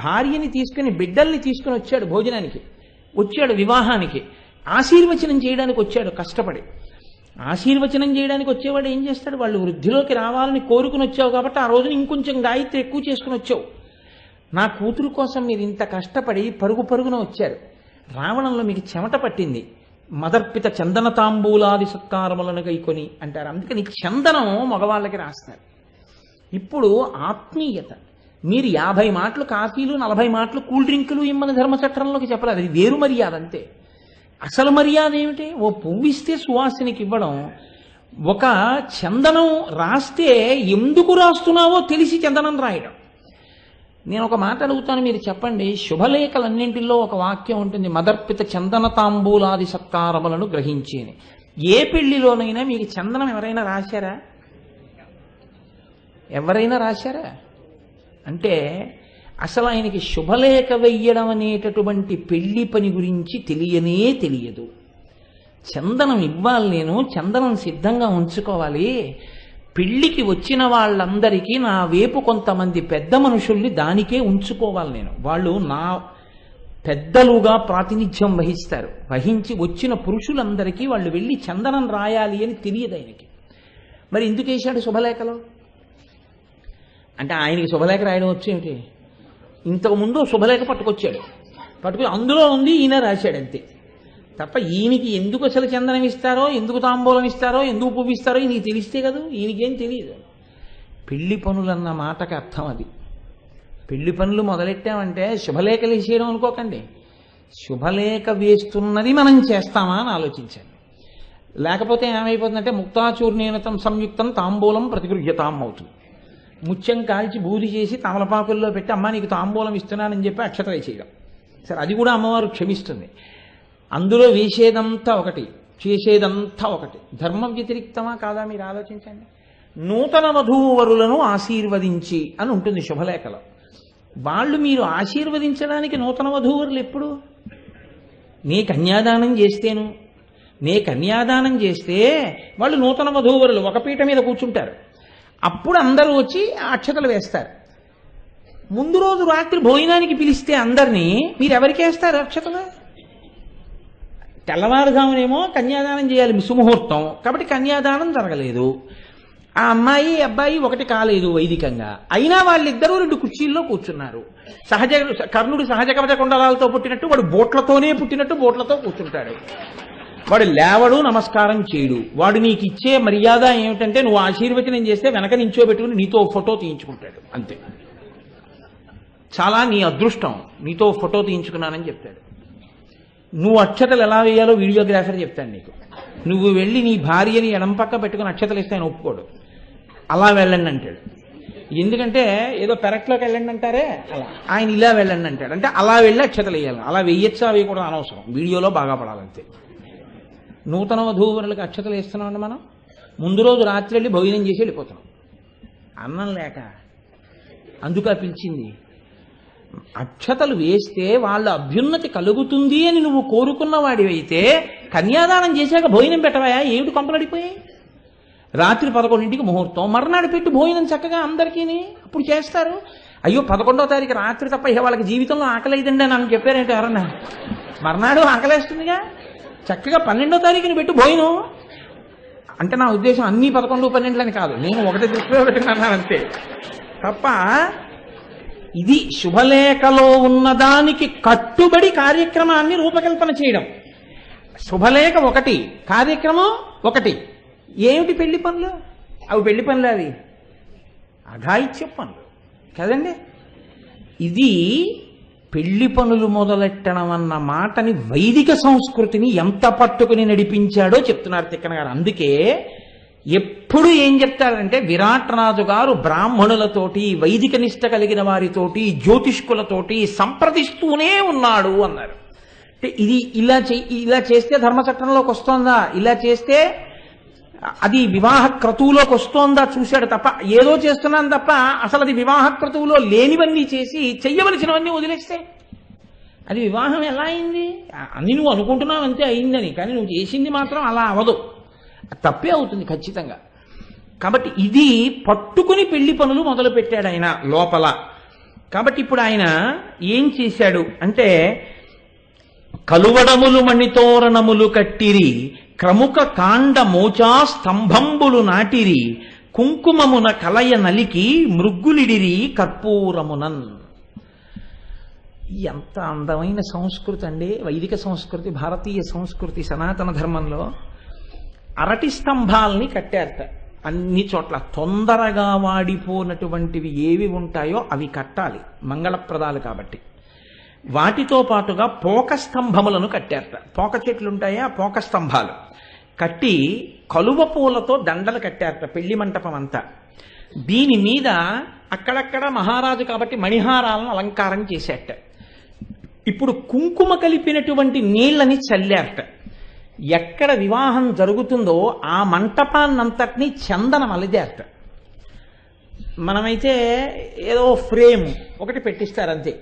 భార్యని తీసుకుని, బిడ్డల్ని తీసుకుని వచ్చాడు భోజనానికి, వచ్చాడు వివాహానికి, ఆశీర్వచనం చేయడానికి వచ్చాడు కష్టపడి. ఆశీర్వచనం చేయడానికి వచ్చేవాడు ఏం చేస్తాడు? వాళ్ళు వృద్ధిలోకి రావాలని కోరుకుని వచ్చావు కాబట్టి ఆ రోజున ఇంకొంచెం గాయత్రి ఎక్కువ చేసుకుని వచ్చావు. నా కూతురు కోసం మీరు ఇంత కష్టపడి పరుగు పరుగున వచ్చారు, రావణంలో మీకు చెమట పట్టింది, మదర్పిత చందన తాంబూలాది సత్కారములను గైకొని అంటారు. అందుకని చందనం మగవాళ్ళకి రాస్తారు. ఇప్పుడు ఆత్మీయత, మీరు 50 మాటలు కాఫీలు, 40 మాటలు కూల్ డ్రింకులు ఇమ్మని ధర్మచట్రంలోకి చెప్పలేదు. అది వేరు మర్యాద అంతే. అసలు మర్యాద ఏమిటి? ఓ పువ్వు ఇస్తే సువాసినికి ఇవ్వడం, ఒక చందనం రాస్తే ఎందుకు రాస్తున్నావో తెలిసి చందనం రాయడం. నేను ఒక మాట అడుగుతాను, మీరు చెప్పండి. శుభలేఖలన్నింటిలో ఒక వాక్యం ఉంటుంది, మదర్పిత చందన తాంబూలాది సత్కారములను గ్రహించేని. ఏ పెళ్లిలోనైనా మీకు చందనం ఎవరైనా రాశారా? ఎవరైనా రాశారా? అంటే అసలు ఆయనకి శుభలేఖ వెయ్యడం అనేటటువంటి పెళ్లి పని గురించి తెలియనే తెలియదు. చందనం ఇవ్వాలి, నేను చందనం సిద్ధంగా ఉంచుకోవాలి, పెళ్లికి వచ్చిన వాళ్ళందరికీ నా వైపు కొంతమంది పెద్ద మనుషుల్ని దానికే ఉంచుకోవాలి, నేను వాళ్ళు నా పెద్దలుగా ప్రాతినిధ్యం వహిస్తారు, వహించి వచ్చిన పురుషులందరికీ వాళ్ళు వెళ్ళి చందనం రాయాలి అని తెలియదు ఆయనకి. మరి ఎందుకు వేశాడు శుభలేఖలో? అంటే ఆయనకి శుభలేఖ రాయడం వచ్చేమిటి? ఇంతకుముందు శుభలేఖ పట్టుకుని అందులో ఉంది, ఈయన రాశాడు అంతే తప్ప ఈయనకి ఎందుకు అసలు చందనం ఇస్తారో, ఎందుకు తాంబూలం ఇస్తారో, ఎందుకు పువ్వు ఇస్తారో ఈయనకి తెలిస్తే కదా, ఈయనకేం తెలియదు. పెళ్లి పనులన్న మాటకి అర్థం అది. పెళ్లి పనులు మొదలెట్టామంటే శుభలేఖలు వేసేయడం అనుకోకండి. శుభలేఖ వేస్తున్నది మనం చేస్తామా అని ఆలోచించండి. లేకపోతే ఏమైపోతుందంటే ముక్తాచూర్ణీనతం సంయుక్తం తాంబూలం ప్రతిగృహ్యతాం అవుతుంది. ముత్యం కాల్చి బూది చేసి తమలపాకుల్లో పెట్టి అమ్మ నీకు తాంబూలం ఇస్తున్నానని చెప్పి అక్షతలు వేసేయడం. సరే, అది కూడా అమ్మవారు క్షమిస్తుంది. అందులో వేసేదంతా ఒకటి, చేసేదంతా ఒకటి. ధర్మ వ్యతిరిక్తమా కాదా మీరు ఆలోచించండి. నూతన వధూవరులను ఆశీర్వదించి అని ఉంటుంది శుభలేఖలో. వాళ్ళు మీరు ఆశీర్వదించడానికి నూతన వధూవరులు ఎప్పుడు? నే కన్యాదానం చేస్తే వాళ్ళు నూతన వధూవరులు ఒక పీట మీద కూర్చుంటారు. అప్పుడు అందరూ వచ్చి అక్షతలు వేస్తారు. ముందు రోజు రాత్రి భోజనానికి పిలిస్తే అందరినీ మీరు ఎవరికి వేస్తారు అక్షతలు? తెల్లవారుజామునేమో కన్యాదానం చేయాలి, సుముహూర్తం కాబట్టి కన్యాదానం జరగలేదు. ఆ అమ్మాయి అబ్బాయి ఒకటి కాలేదు వైదికంగా, అయినా వాళ్ళిద్దరూ 2 కుర్చీల్లో కూర్చున్నారు. కర్ణుడు సహజ కవచ కుండలాలతో పుట్టినట్టు వాడు బోట్లతోనే పుట్టినట్టు బోట్లతో కూర్చుంటాడు. వాడు లేవడు, నమస్కారం చేయడు. వాడు నీకు ఇచ్చే మర్యాద ఏమిటంటే నువ్వు ఆశీర్వచనం చేస్తే వెనక నించోబెట్టుకుని నీతో ఫోటో తీయించుకుంటాడు అంతే. చాలా నీ అదృష్టం, నీతో ఫోటో తీయించుకున్నానని చెప్తాడు. నువ్వు అక్షతలు ఎలా వేయాలో వీడియోగ్రాఫర్ చెప్తాడు నీకు. నువ్వు వెళ్ళి నీ భార్యని ఎడం పక్క పెట్టుకుని అక్షతలు ఇస్తే ఆయన ఒప్పుకోడు. అలా వెళ్ళండి అంటాడు. ఎందుకంటే ఏదో పెరట్లోకి వెళ్ళండి అంటారే, అలా ఆయన ఇలా వెళ్ళండి అంటాడు. అంటే అలా వెళ్ళి అక్షతలు వేయాలి. అలా వేయచ్చా వేయకూడదు అనవసరం, వీడియోలో బాగా పడాలంతే. నూతన వధూవరులకు అక్షతలు వేస్తున్నామండి మనం. ముందు రోజు రాత్రి వెళ్ళి భోజనం చేసి వెళ్ళిపోతున్నాం, అన్నం లేక. అందుక పిలిచింది. అక్షతలు వేస్తే వాళ్ళ అభ్యున్నతి కలుగుతుంది అని నువ్వు కోరుకున్న వాడివైతే కన్యాదానం చేశాక భోజనం పెట్టవయా? ఏమిటి కొంపలడిపోయాయి? రాత్రి 11ంటికి ముహూర్తం, మర్నాడు పెట్టి భోజనం చక్కగా అందరికీ అప్పుడు చేస్తారు. అయ్యో 11వ తారీఖు రాత్రి తప్ప ఇక వాళ్ళకి జీవితంలో ఆకలి అయిందండి అని చెప్పారంటే ఎవరన్నా? మర్నాడు ఆకలేస్తుందిగా, చక్కగా 12వ తారీఖుని పెట్టి భోజనం. అంటే నా ఉద్దేశం అన్ని 11, 12 కాదు, నేను ఒకటి దృష్టిలో పెట్టుకున్నాను అంతే తప్ప. ఇది శుభలేఖలో ఉన్నదానికి కట్టుబడి కార్యక్రమాన్ని రూపకల్పన చేయడం. శుభలేఖ ఒకటి, కార్యక్రమం ఒకటి. ఏమిటి పెళ్లి పనులు? అవి పెళ్లి పనులు, అవి అఘాయిత్య పనులు కదండి. ఇది పెళ్లి పనులు మొదలెట్టడం అన్న మాటని, వైదిక సంస్కృతిని ఎంత పట్టుకుని నడిపించాడో చెప్తున్నారు తిక్కన గారు. అందుకే ఎప్పుడు ఏం చెప్తారంటే విరాట్ రాజు గారు బ్రాహ్మణులతోటి, వైదిక నిష్ట కలిగిన వారితోటి, జ్యోతిష్కులతోటి సంప్రదిస్తూనే ఉన్నాడు అన్నారు. అంటే ఇది ఇలా చేస్తే ధర్మచట్టంలోకి వస్తోందా, ఇలా చేస్తే అది వివాహ క్రతువులోకి వస్తోందా చూశాడు తప్ప, ఏదో చేస్తున్నాను తప్ప అసలు అది వివాహ క్రతువులో లేనివన్నీ చేసి చెయ్యవలసినవన్నీ వదిలేస్తే అది వివాహం ఎలా అయింది? అన్ని నువ్వు అనుకుంటున్నావు అంతే అయిందని, కానీ నువ్వు చేసింది మాత్రం అలా అవదు, తప్పే అవుతుంది ఖచ్చితంగా. కాబట్టి ఇది పట్టుకుని పెళ్లి పనులు మొదలు పెట్టాడు ఆయన లోపల. కాబట్టి ఇప్పుడు ఆయన ఏం చేశాడు అంటే, కలువడములు మణితోరణములు కట్టిరి, క్రముక కాండ మోచా స్తంభంబులు నాటిరి, కుంకుమమున కలయ నలికి మృగ్గులిడిరి కర్పూరమునన్. ఎంత అందమైన సంస్కృతి అండి వైదిక సంస్కృతి, భారతీయ సంస్కృతి, సనాతన ధర్మంలో. అరటి స్తంభాలని కట్టారట అన్ని చోట్ల. తొందరగా వాడిపోనటువంటివి ఏవి ఉంటాయో అవి కట్టాలి, మంగళప్రదాలు కాబట్టి. వాటితో పాటుగా పోక స్తంభములను కట్టారట. పోక చెట్లు ఉంటాయా, పోక స్తంభాలు కట్టి కలువ పూలతో దండలు కట్టారట పెళ్లి మంటపం అంతా. దీని మీద అక్కడక్కడ మహారాజు కాబట్టి మణిహారాలను అలంకారం చేశారట. ఇప్పుడు కుంకుమ కలిపినటువంటి నీళ్ళని చల్లారట. ఎక్కడ వివాహం జరుగుతుందో ఆ మంటపాన్నంతటినీ చందనం అలిదేరట. మనమైతే ఏదో ఫ్రేమ్ ఒకటి పెట్టిస్తారు అంతే,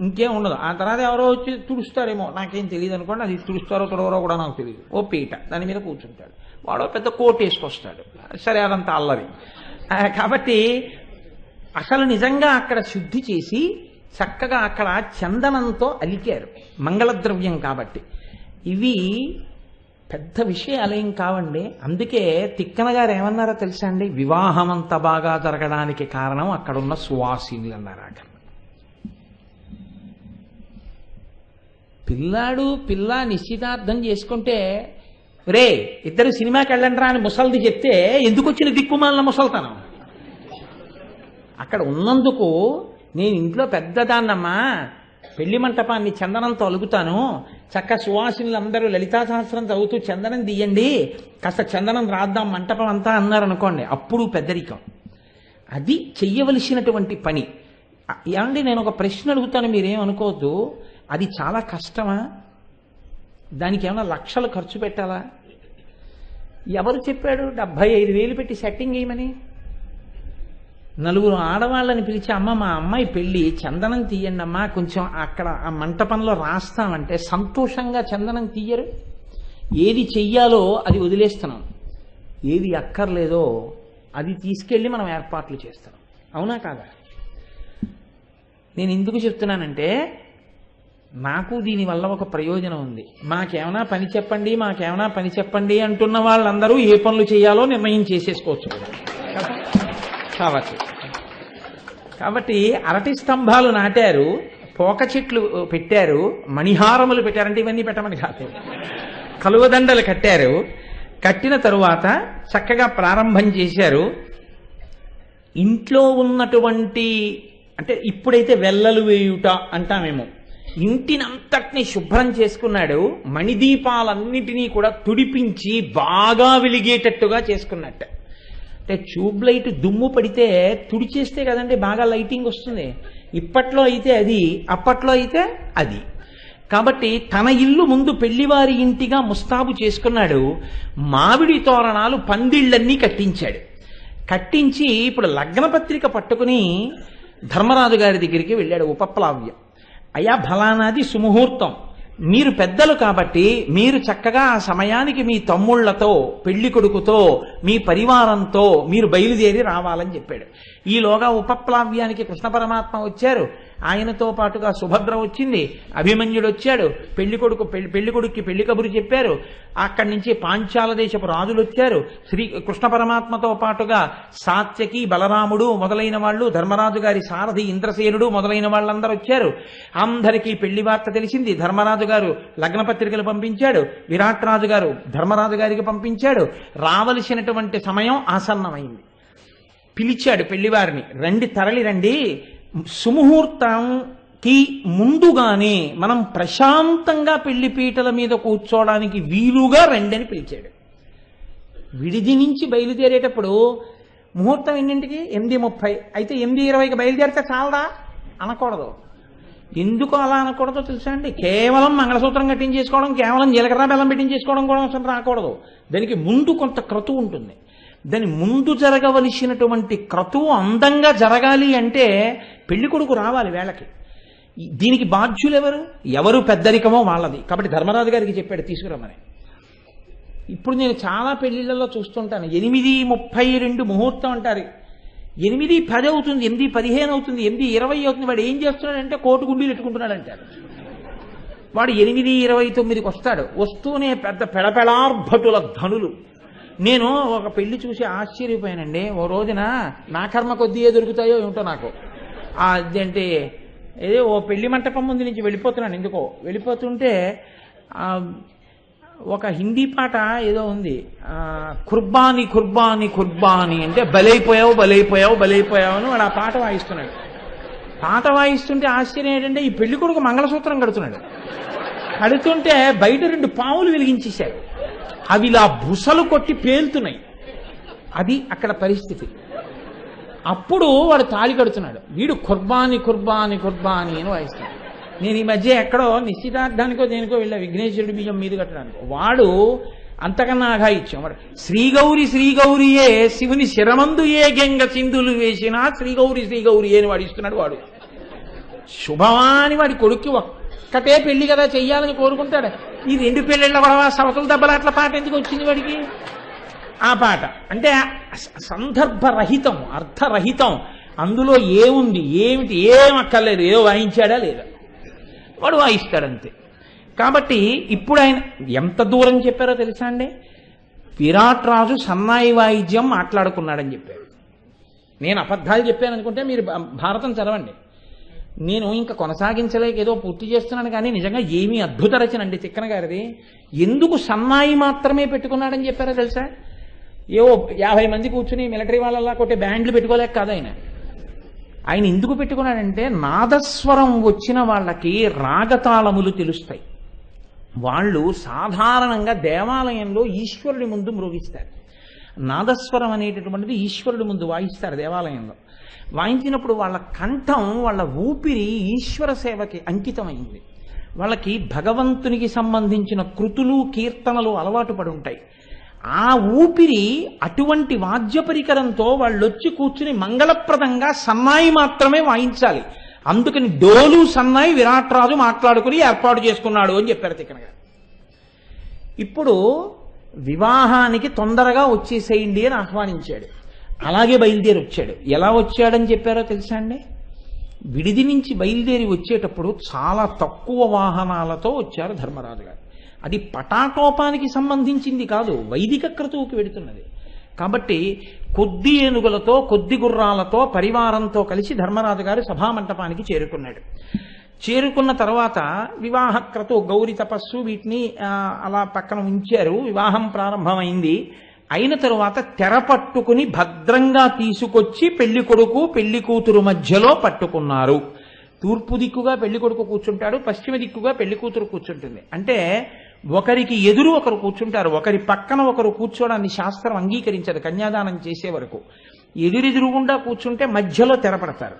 ఇంకేం ఉండదు. ఆ తర్వాత ఎవరో వచ్చి తుడుస్తారేమో, నాకేం తెలియదు అనుకోండి, అది తుడుస్తారో తుడవరో కూడా నాకు తెలియదు. ఓ పీట దాని మీద కూర్చుంటాడు, వాడో పెద్ద కోట్ వేసుకొస్తాడు, సరే అదంతా అల్లరి. కాబట్టి అసలు నిజంగా అక్కడ శుద్ధి చేసి చక్కగా అక్కడ చందనంతో అలికారు, మంగళద్రవ్యం కాబట్టి. ఇవి పెద్ద విషయాలేం కావండి. అందుకే తిక్కన గారు ఏమన్నారో తెలుసా అండి, వివాహం అంత బాగా జరగడానికి కారణం అక్కడున్న సువాసినులు అన్నారు. అక్కడ పిల్లాడు పిల్ల నిశ్చితార్థం చేసుకుంటే రే ఇద్దరు సినిమాకి వెళ్ళండి రా అని ముసలిది చెప్తే ఎందుకు వచ్చిన దిక్కుమాలిన ముసల్తనం? అక్కడ ఉన్నందుకు నేను ఇంట్లో పెద్దదాన్నమ్మా, పెళ్లి మంటపాన్ని చందనంతో అలుగుతాను, చక్క సువాసినులు అందరూ లలితా సహస్రం చదువుతూ చందనం తీయండి, కాస్త చందనం రాద్దాం మంటపం అంతా అన్నారు అనుకోండి, అప్పుడు పెద్దరికం. అది చెయ్యవలసినటువంటి పని. ఏమండి నేను ఒక ప్రశ్న అడుగుతాను, మీరేమనుకోవద్దు. అది చాలా కష్టమా? దానికి ఏమైనా లక్షలు ఖర్చు పెట్టాలా? ఎవరు చెప్పాడు 75,000 పెట్టి సెట్టింగ్ వేయమని? నలుగురు ఆడవాళ్ళని పిలిచి అమ్మ మా అమ్మాయి పెళ్ళి చందనం తీయండి అమ్మా, కొంచెం అక్కడ ఆ మంటపంలో రాస్తామంటే సంతోషంగా చందనం తీయరు. ఏది చెయ్యాలో అది వదిలేస్తున్నాం, ఏది అక్కర్లేదో అది తీసుకెళ్ళి మనం ఏర్పాట్లు చేస్తాం. అవునా కాదా? నేను ఎందుకు చెప్తున్నానంటే నాకు దీనివల్ల ఒక ప్రయోజనం ఉంది. మాకేమైనా పని చెప్పండి, మాకేమైనా పని చెప్పండి అంటున్న వాళ్ళందరూ ఏ పనులు చేయాలో నిర్ణయం చేసేసుకోవచ్చు కాబట్టి అరటి స్తంభాలు నాటారు, పోక చెట్లు పెట్టారు, మణిహారములు పెట్టారంటే ఇవన్నీ పెట్టమని కాదు, కలువదండలు కట్టారు. కట్టిన తరువాత చక్కగా ప్రారంభం చేశారు. ఇంట్లో ఉన్నటువంటి అంటే ఇప్పుడైతే వెల్లలు వేయుట అంటామేమో, ఇంటినంతటినీ శుభ్రం చేసుకున్నాడు. మణిదీపాలన్నిటినీ కూడా తుడిపించి బాగా వెలిగేటట్టుగా చేసుకున్నట్ట. అంటే ట్యూబ్ లైట్ దుమ్ము పడితే తుడిచేస్తే కదండి బాగా లైటింగ్ వస్తుంది. ఇప్పట్లో అయితే అది, అప్పట్లో అయితే అది. కాబట్టి తన ఇల్లు ముందు పెళ్లివారి ఇంటిగా ముస్తాబు చేసుకున్నాడు. మామిడి తోరణాలు పందిళ్ళన్నీ కట్టించాడు. కట్టించి ఇప్పుడు లగ్నపత్రిక పట్టుకుని ధర్మరాజు గారి దగ్గరికి వెళ్ళాడు. ఉపప్లావ్యం, అయా ఫలానాది సుముహూర్తం, మీరు పెద్దలు కాబట్టి మీరు చక్కగా ఆ సమయానికి మీ తమ్ముళ్లతో, పెళ్లి కొడుకుతో, మీ పరివారంతో మీరు బయలుదేరి రావాలని చెప్పాడు. ఈలోగా ఉపప్లావ్యానికి కృష్ణ పరమాత్మ వచ్చారు, ఆయనతో పాటుగా సుభద్ర వచ్చింది, అభిమన్యుడు వచ్చాడు, పెళ్లి కొడుక్కి పెళ్లి కబురు చెప్పారు. అక్కడి నుంచి పాంచాల దేశపు రాజులు వచ్చారు, శ్రీ కృష్ణ పరమాత్మతో పాటుగా సాత్యకి, బలరాముడు మొదలైన వాళ్ళు, ధర్మరాజు గారి సారథి ఇంద్రసేనుడు మొదలైన వాళ్ళందరూ వచ్చారు. అందరికీ పెళ్లి వార్త తెలిసింది. ధర్మరాజు గారు లగ్నపత్రికలు పంపించాడు, విరాట్ రాజు గారు ధర్మరాజు గారికి పంపించాడు. రావలసినటువంటి సమయం ఆసన్నమైంది. పిలిచాడు పెళ్లివారిని, రండి తరలి రండి, సుముహూర్తంకి ముందుగానే మనం ప్రశాంతంగా పెళ్లిపీటల మీద కూర్చోవడానికి వీలుగా రండి అని పిలిచాడు. విడిది నుంచి బయలుదేరేటప్పుడు ముహూర్తం ఎన్నింటికి? 8:30. అయితే 8:20కి బయలుదేరితే చాలదా అనకూడదు. ఎందుకు అలా అనకూడదో తెలుసా అండి? కేవలం మంగళసూత్రం కట్టించేసుకోవడం, కేవలం జీలకర్ర బెల్లం పెట్టించేసుకోవడం కూడా అవసరం రాకూడదు. దానికి ముందు కొంత క్రతువు ఉంటుంది. దాని ముందు జరగవలసినటువంటి క్రతువు అందంగా జరగాలి అంటే పెళ్లి కొడుకు రావాలి వేళకి. దీనికి బాధ్యులు ఎవరు పెద్దరికమో వాళ్ళది. కాబట్టి ధర్మరాజు గారికి చెప్పాడు తీసుకురమ్మని. ఇప్పుడు నేను చాలా పెళ్లిళ్లలో చూస్తుంటాను, 8:32 ముహూర్తం అంటారు, 8:10 అవుతుంది, 8:15 అవుతుంది, 8:20 అవుతుంది. వాడు ఏం చేస్తున్నాడంటే కోటు గుండీలు ఎట్టుకుంటున్నాడు అంటారు. వాడు 8:29కి వస్తాడు. వస్తూనే పెద్ద పెడపెడార్భటుల ధనులు. నేను ఒక పెళ్లి చూసి ఆశ్చర్యపోయానండి. ఓ రోజున నా కర్మ కొద్దీ ఏ దొరుకుతాయో ఏమిటో నాకు. అదేంటి ఏదో ఓ పెళ్లి మంటపం ముందు నుంచి వెళ్ళిపోతున్నాను. ఎందుకో వెళ్ళిపోతుంటే ఒక హిందీ పాట ఏదో ఉంది, కుర్బానీ కుర్బానీ కుర్బానీ అంటే బలైపోయావు బలైపోయావు బలైపోయావు అని వాడు ఆ పాట వాయిస్తున్నాడు. పాట వాయిస్తుంటే ఆశ్చర్యం ఏంటంటే ఈ పెళ్లి కొడుకు మంగళసూత్రం కడుతున్నాడు. కడుతుంటే బయట 2 పావులు వెలిగించేశాడు. అవి ఇలా బుసలు కొట్టి పేలుతున్నాయి. అది అక్కడ పరిస్థితి. అప్పుడు వాడు తాళి కడుతున్నాడు. వీడు కుర్బానీ కుర్బానీ కుర్బానీ అని వాయిస్తున్నాడు. నేను ఈ మధ్య ఎక్కడో నిశ్చితార్థానికో దేనికో వెళ్ళా, విఘ్నేశ్వరుడి బియ్యం మీద కట్టడానికి. వాడు అంతకన్నా అఘాయిత్యం. వాడు శ్రీగౌరి శ్రీగౌరియే శివుని శిరమందు ఏ గంగ సింధులు వేసినా శ్రీగౌరి శ్రీగౌరి అని వాడు ఇస్తున్నాడు. వాడు శుభమాని వాడి కొడుక్కి ఒక్కటే పెళ్లి కదా చెయ్యాలని కోరుకుంటాడు. ఈ 2 పెళ్ళిళ్ళ గొడవ సవతుల దెబ్బలాట్ల పాట ఎందుకు వచ్చింది వాడికి? ఆ పాట అంటే సందర్భరహితం, అర్థరహితం. అందులో ఏముంది ఏమిటి ఏం అక్కర్లేదు, ఏదో వాయించాడా లేదా, వాడు వాయిస్తాడంతే. కాబట్టి ఇప్పుడు ఆయన ఎంత దూరం చెప్పారో తెలుసా అండి? విరాట్ రాజు సన్నాయి వాయిద్యం మాట్లాడుకున్నాడని చెప్పారు. నేను అబద్ధాలు చెప్పాను అనుకుంటే మీరు భారతం చదవండి. నేను ఇంకా కొనసాగించలేక ఏదో పూర్తి చేస్తున్నాను, కానీ నిజంగా ఏమీ అద్భుత రచన అండి తిక్కన గారిది. ఎందుకు సన్నాయి మాత్రమే పెట్టుకున్నాడని చెప్పారో తెలుసా? ఏవో 50 మంది కూర్చుని మిలిటరీ వాళ్ళలా కొట్టే బ్యాండ్లు పెట్టుకోలేక కాదు ఆయన. ఆయన ఎందుకు పెట్టుకున్నాడంటే నాదస్వరం వచ్చిన వాళ్ళకి రాగతాళములు తెలుస్తాయి. వాళ్ళు సాధారణంగా దేవాలయంలో ఈశ్వరుడి ముందు మ్రోగిస్తారు. నాదస్వరం అనేటటువంటిది ఈశ్వరుడి ముందు వాయిస్తారు దేవాలయంలో. వాయించినప్పుడు వాళ్ళ కంఠం, వాళ్ళ ఊపిరి ఈశ్వర సేవకి అంకితమైంది. వాళ్ళకి భగవంతునికి సంబంధించిన కృతులు కీర్తనలు అలవాటు పడి ఉంటాయి. ఆ ఊపిరి అటువంటి వాద్య పరికరంతో వాళ్ళు వచ్చి కూర్చుని మంగళప్రదంగా సన్నాయి మాత్రమే వాయించాలి. అందుకని డోలు సన్నాయి విరాట్ రాజు మాట్లాడుకుని ఏర్పాటు చేసుకున్నాడు అని చెప్పారు తిక్కన గారు. ఇప్పుడు వివాహానికి తొందరగా వచ్చేసేయండి అని ఆహ్వానించాడు. అలాగే బయలుదేరి వచ్చాడు. ఎలా వచ్చాడని చెప్పారో తెలుసా అండి? విడిది నుంచి బయలుదేరి వచ్చేటప్పుడు చాలా తక్కువ వాహనాలతో వచ్చారు ధర్మరాజు గారు. అది పటాటోపానికి సంబంధించింది కాదు, వైదిక క్రతువుకి వెడుతున్నది. కాబట్టి కొద్ది ఏనుగులతో కొద్ది గుర్రాలతో పరివారంతో కలిసి ధర్మరాజు గారు సభామంటపానికి చేరుకున్నాడు. చేరుకున్న తర్వాత వివాహ క్రతువు, గౌరి తపస్సు వీటిని అలా పక్కన ఉంచారు. వివాహం ప్రారంభమైంది. అయిన తరువాత తెర పట్టుకుని భద్రంగా తీసుకొచ్చి పెళ్లి కొడుకు పెళ్లి కూతురు మధ్యలో పట్టుకున్నారు. తూర్పు దిక్కుగా పెళ్లి కొడుకు కూర్చుంటాడు, పశ్చిమ దిక్కుగా పెళ్లి కూతురు కూర్చుంటుంది. అంటే ఒకరికి ఎదురు ఒకరు కూర్చుంటారు, ఒకరి పక్కన ఒకరు కూర్చోడాన్ని శాస్త్రం అంగీకరించదు. కన్యాదానం చేసే వరకు ఎదురెదురుగుండా కూర్చుంటే మధ్యలో తెర పడతారు.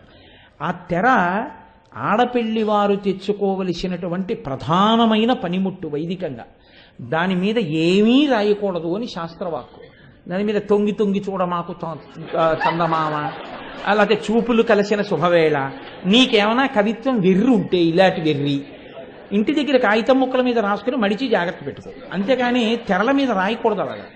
ఆ తెర ఆడపెళ్లి వారు తెచ్చుకోవలసినటువంటి ప్రధానమైన పనిముట్టు వైదికంగా. దాని మీద ఏమీ రాయకూడదు అని శాస్త్రవాక్కు. దాని మీద తొంగి తొంగి చూడ మాకు చందమామ, అలాగే చూపులు కలిసిన శుభవేళ, నీకేమైనా కవిత్వం వెర్రి ఉంటే ఇలాంటి వెర్రి ఇంటి దగ్గర కాగితం ముక్కల మీద రాసుకుని మడిచి జాగ్రత్త పెట్టుకో. అంతేకాని తెరల మీద రాయకూడదు. అలాగా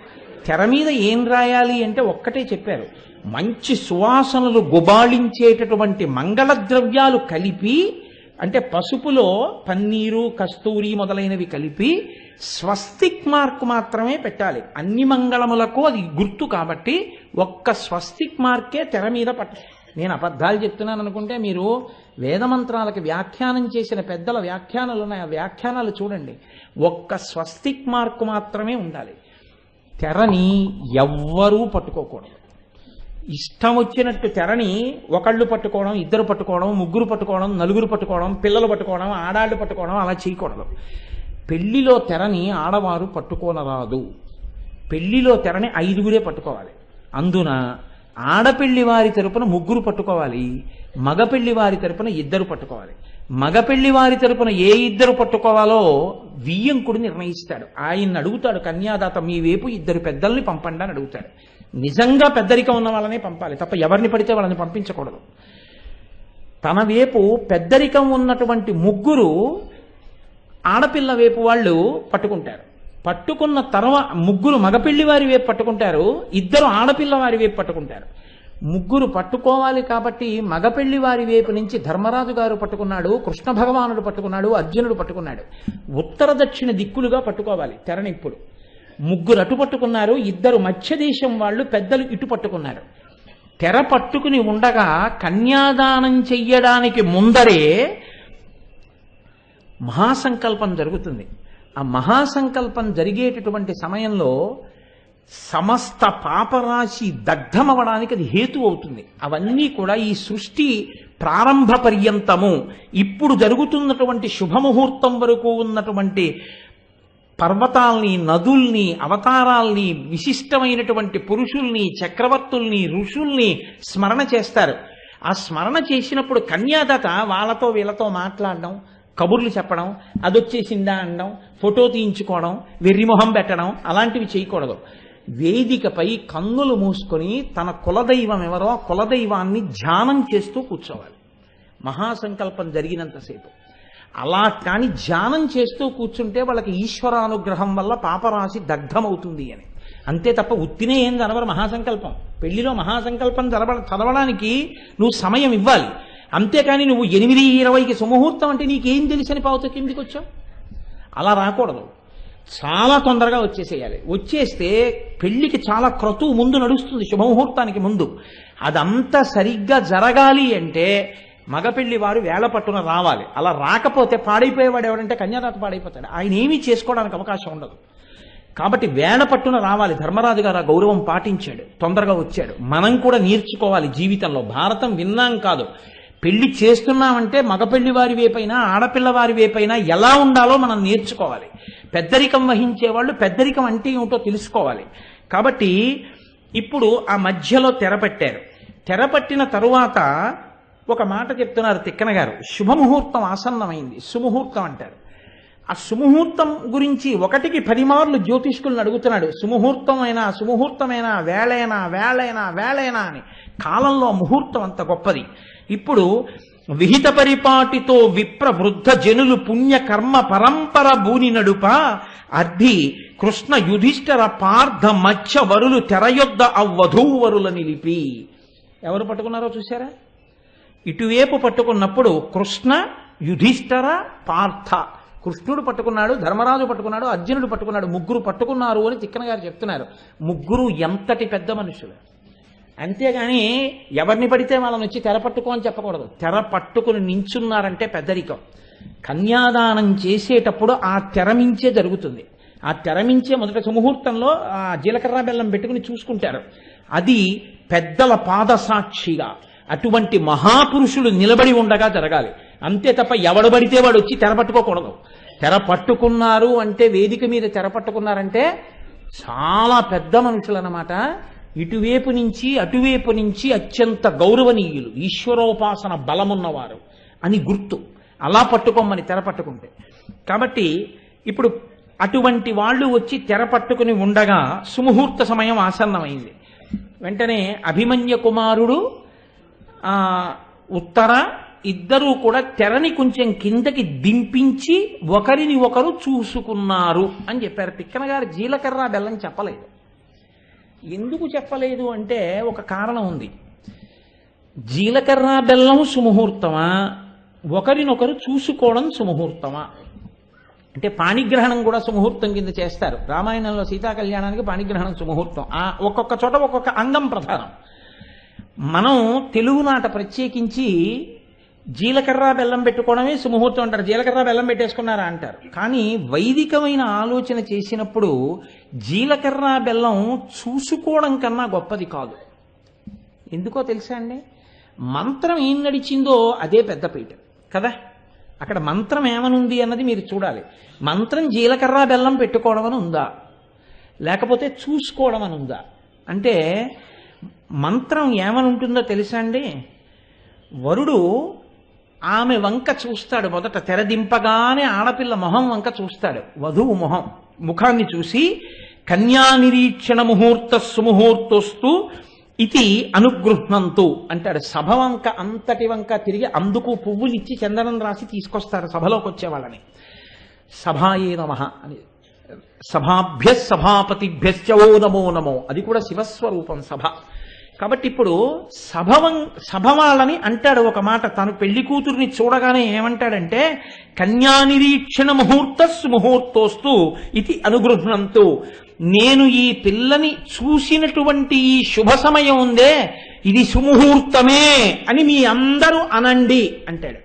తెర మీద ఏం రాయాలి అంటే ఒక్కటే చెప్పారు, మంచి సువాసనలు గుబాళించేటటువంటి మంగళ ద్రవ్యాలు కలిపి, అంటే పసుపులో పన్నీరు కస్తూరి మొదలైనవి కలిపి స్వస్తిక్ మార్క్ మాత్రమే పెట్టాలి. అన్ని మంగళములకు అది గుర్తు కాబట్టి ఒక్క స్వస్తిక్ మార్కే తెర మీద నేను అబద్ధాలు చెప్తున్నాను అనుకుంటే మీరు వేదమంత్రాలకి వ్యాఖ్యానం చేసిన పెద్దల వ్యాఖ్యానాలు ఉన్నాయి, ఆ వ్యాఖ్యానాలు చూడండి. ఒక్క స్వస్తిక్ మార్క్ మాత్రమే ఉండాలి. తెరని ఎవ్వరూ పట్టుకోకూడదు. ఇష్టం వచ్చినట్టు తెరని ఒకళ్ళు పట్టుకోవడం, ఇద్దరు పట్టుకోవడం, ముగ్గురు పట్టుకోవడం, నలుగురు పట్టుకోవడం, పిల్లలు పట్టుకోవడం, ఆడాళ్ళు పట్టుకోవడం అలా చేయకూడదు. పెళ్లిలో తెరని ఆడవారు పట్టుకోనరాదు. పెళ్లిలో తెరని 5గురే పట్టుకోవాలి. అందున ఆడపెళ్లి వారి తరపున 3 పట్టుకోవాలి, మగపెళ్లి వారి తరపున 2 పట్టుకోవాలి. మగపెళ్లి వారి తరపున ఏ 2 పట్టుకోవాలో వియ్యంకుడు నిర్ణయిస్తాడు. ఆయన్ని అడుగుతాడు కన్యాదాత, మీ వైపు 2 పెద్దల్ని పంపండి అని అడుగుతాడు. నిజంగా పెద్దరికం ఉన్న వాళ్ళనే పంపాలి తప్ప ఎవరిని పడితే వాళ్ళని పంపించకూడదు. తన వైపు పెద్దరికం ఉన్నటువంటి 3 ఆడపిల్ల వైపు వాళ్ళు పట్టుకుంటారు. పట్టుకున్న తర్వాత 3 మగపిల్లి వారి వైపు పట్టుకుంటారు, 2 ఆడపిల్ల వారి వైపు పట్టుకుంటారు. 3 పట్టుకోవాలి కాబట్టి మగపెళ్లి వారి వైపు నుంచి ధర్మరాజు గారు పట్టుకున్నాడు, కృష్ణ భగవానుడు పట్టుకున్నాడు, అర్జునుడు పట్టుకున్నాడు. ఉత్తర దక్షిణ దిక్కులుగా పట్టుకోవాలి తెరని. ఇప్పుడు 3 అటు పట్టుకున్నారు, 2 మధ్య దేశం వాళ్ళు పెద్దలు ఇటు పట్టుకున్నారు. తెర పట్టుకుని ఉండగా కన్యాదానం చెయ్యడానికి ముందరే మహాసంకల్పం జరుగుతుంది. ఆ మహాసంకల్పం జరిగేటటువంటి సమయంలో సమస్త పాపరాశి దగ్ధమవడానికి అది హేతు అవుతుంది. అవన్నీ కూడా ఈ సృష్టి ప్రారంభ పర్యంతము ఇప్పుడు జరుగుతున్నటువంటి శుభముహూర్తం వరకు ఉన్నటువంటి పర్వతాల్ని, నదుల్ని, అవతారాల్ని, విశిష్టమైనటువంటి పురుషుల్ని, చక్రవర్తుల్ని, ఋషుల్ని స్మరణ చేస్తారు. ఆ స్మరణ చేసినప్పుడు కన్యాదాత వాళ్ళతో వీళ్ళతో మాట్లాడడం, కబుర్లు చెప్పడం, అదొచ్చేసిందా అనడం, ఫోటో తీయించుకోవడం, వెర్రిమొహం పెట్టడం, అలాంటివి చేయకూడదు. వేదికపై కన్నులు మూసుకొని తన కులదైవం ఎవరో కులదైవాన్ని ధ్యానం చేస్తూ కూర్చోవాలి మహాసంకల్పం జరిగినంతసేపు. అలా కానీ ధ్యానం చేస్తూ కూర్చుంటే వాళ్ళకి ఈశ్వరానుగ్రహం వల్ల పాపరాశి దగ్ధమవుతుంది అని. అంతే తప్ప ఉత్తినే ఏం చదవరు మహాసంకల్పం. పెళ్లిలో మహాసంకల్పం చదవడానికి నువ్వు సమయం ఇవ్వాలి. అంతేకాని నువ్వు 8:20కి సుముహూర్తం అంటే నీకేం తెలిసని పావుతో కిందికి వచ్చావు, అలా రాకూడదు. చాలా తొందరగా వచ్చేసేయాలి. వచ్చేస్తే పెళ్లికి చాలా క్రతువు ముందు నడుస్తుంది, శుభముహూర్తానికి ముందు. అదంతా సరిగ్గా జరగాలి అంటే మగ పెళ్లి వారు వేళ పట్టున రావాలి. అలా రాకపోతే పాడైపోయేవాడు ఎవడంటే కన్యాదాత పాడైపోతాడు. ఆయన ఏమీ చేసుకోవడానికి అవకాశం ఉండదు. కాబట్టి వేళ పట్టున రావాలి. ధర్మరాజు గారు ఆ గౌరవం పాటించాడు, తొందరగా వచ్చాడు. మనం కూడా నేర్చుకోవాలి జీవితంలో. భారతం విన్నాం కాదు, పెళ్లి చేస్తున్నామంటే మగపెళ్లి వారి వైపైనా ఆడపిల్ల వారి వైపైనా ఎలా ఉండాలో మనం నేర్చుకోవాలి. పెద్దరికం వహించేవాళ్ళు పెద్దరికం అంటే ఏమిటో తెలుసుకోవాలి. కాబట్టి ఇప్పుడు ఆ మధ్యలో తెరపట్టారు. తెరపట్టిన తరువాత ఒక మాట చెప్తున్నారు తిక్కన గారు, శుభముహూర్తం ఆసన్నమైంది, సుముహూర్తం అంటారు. ఆ సుముహూర్తం గురించి 1కి 10 మార్లు జ్యోతిష్కులను అడుగుతున్నాడు. సుముహూర్తమైనా వేళైనా అని. కాలంలో ముహూర్తం అంత గొప్పది. ఇప్పుడు విహిత పరిపాటితో విప్ర వృద్ధ జనులు పుణ్యకర్మ పరంపర భూని నడుప అర్ధి కృష్ణ యుధిష్ఠర పార్థ మత్స్య వరులు తెరయొద్ద అవ్వధూవరుల నిలిపి. ఎవరు పట్టుకున్నారో చూసారా? ఇటువైపు పట్టుకున్నప్పుడు కృష్ణ, యుధిష్ఠర, పార్థ. కృష్ణుడు పట్టుకున్నాడు, ధర్మరాజు పట్టుకున్నాడు, అర్జునుడు పట్టుకున్నాడు. 3 పట్టుకున్నారు అని తిక్కన గారు చెప్తున్నారు. 3 ఎంతటి పెద్ద మనుషులు. అంతేగాని ఎవరిని పడితే వాళ్ళని వచ్చి తెర పట్టుకో అని చెప్పకూడదు. తెర పట్టుకుని నించున్నారంటే పెద్దరికం. కన్యాదానం చేసేటప్పుడు ఆ తెరమించే జరుగుతుంది. ఆ తెరమించే మొదట సుముహూర్తంలో ఆ జీలకర్ర బెల్లం పెట్టుకుని చూసుకుంటారు. అది పెద్దల పాదసాక్షిగా అటువంటి మహాపురుషులు నిలబడి ఉండగా జరగాలి. అంతే తప్ప ఎవడు పడితే వాడు వచ్చి తెర పట్టుకోకూడదు. తెర పట్టుకున్నారు అంటే, వేదిక మీద తెర పట్టుకున్నారంటే చాలా పెద్ద మనుషులు అన్నమాట. ఇటువైపు నుంచి అటువైపు నుంచి అత్యంత గౌరవనీయులు, ఈశ్వరోపాసన బలమున్నవారు అని గుర్తు. అలా పట్టుకోమని తెర పట్టుకుంటే. కాబట్టి ఇప్పుడు అటువంటి వాళ్ళు వచ్చి తెర పట్టుకుని ఉండగా సుముహూర్త సమయం ఆసన్నమైంది. వెంటనే అభిమన్య కుమారుడు ఉత్తర ఇద్దరూ కూడా తెరని కొంచెం కిందకి దింపించి ఒకరిని ఒకరు చూసుకున్నారు అని చెప్పారు. తిక్కన గారు జీలకర్ర బెల్లం చెప్పలేదు. ఎందుకు చెప్పలేదు అంటే ఒక కారణం ఉంది. జీలకర్ర బెల్లం సుముహూర్తమా, ఒకరినొకరు చూసుకోవడం సుముహూర్తమా? అంటే పాణిగ్రహణం కూడా సుముహూర్తం కింద చేస్తారు. రామాయణంలో సీతా కళ్యాణానికి పాణిగ్రహణం సుముహూర్తం. ఒక్కొక్క చోట ఒక్కొక్క అంగం ప్రధానం. మనం తెలుగునాట ప్రత్యేకించి జీలకర్ర బెల్లం పెట్టుకోవడమే సుముహూర్తం అంటారు. జీలకర్ర బెల్లం పెట్టేసుకున్నారా అంటారు. కానీ వైదికమైన ఆలోచన చేసినప్పుడు జీలకర్ర బెల్లం చూసుకోవడం కన్నా గొప్పది కాదు. ఎందుకో తెలుసా అండి? మంత్రం ఏం నడిచిందో అదే పెద్దపీట కదా. అక్కడ మంత్రం ఏమనుంది అన్నది మీరు చూడాలి. మంత్రం జీలకర్ర బెల్లం పెట్టుకోవడం అని ఉందా, లేకపోతే చూసుకోవడం అని ఉందా? అంటే మంత్రం ఏమని ఉంటుందో తెలుసా అండి? వరుడు ఆమె వంక చూస్తాడు. మొదట తెరదింపగానే ఆడపిల్ల మొహం వంక చూస్తాడు. వధువు ముఖాన్ని చూసి కన్యా నిరీక్షణ ముహూర్త సుముహూర్తోస్తు ఇది అనుగృహ్ణంతు అంటాడు. సభ వంక అంతటి వంక తిరిగి అందుకు పువ్వులు ఇచ్చి చందనం రాసి తీసుకొస్తారు సభలోకి వచ్చే వాళ్ళని. సభాయే నమః అని, సభాభ్య సభాపతిభ్యశ్చ ఓ నమో నమో. అది కూడా శివస్వరూపం సభ. కాబట్టి ఇప్పుడు సభ వాళ్ళని అంటాడు ఒక మాట. తను పెళ్లి కూతుర్ని చూడగానే ఏమంటాడంటే కన్యా నిరీక్షణ ముహూర్త సుముహూర్తోస్తు ఇది అనుగృహ్ణంతు. నేను ఈ పిల్లని చూసినటువంటి ఈ శుభ సమయం ఉందే, ఇది సుముహూర్తమే అని మీ అందరూ అనండి అంటాడు.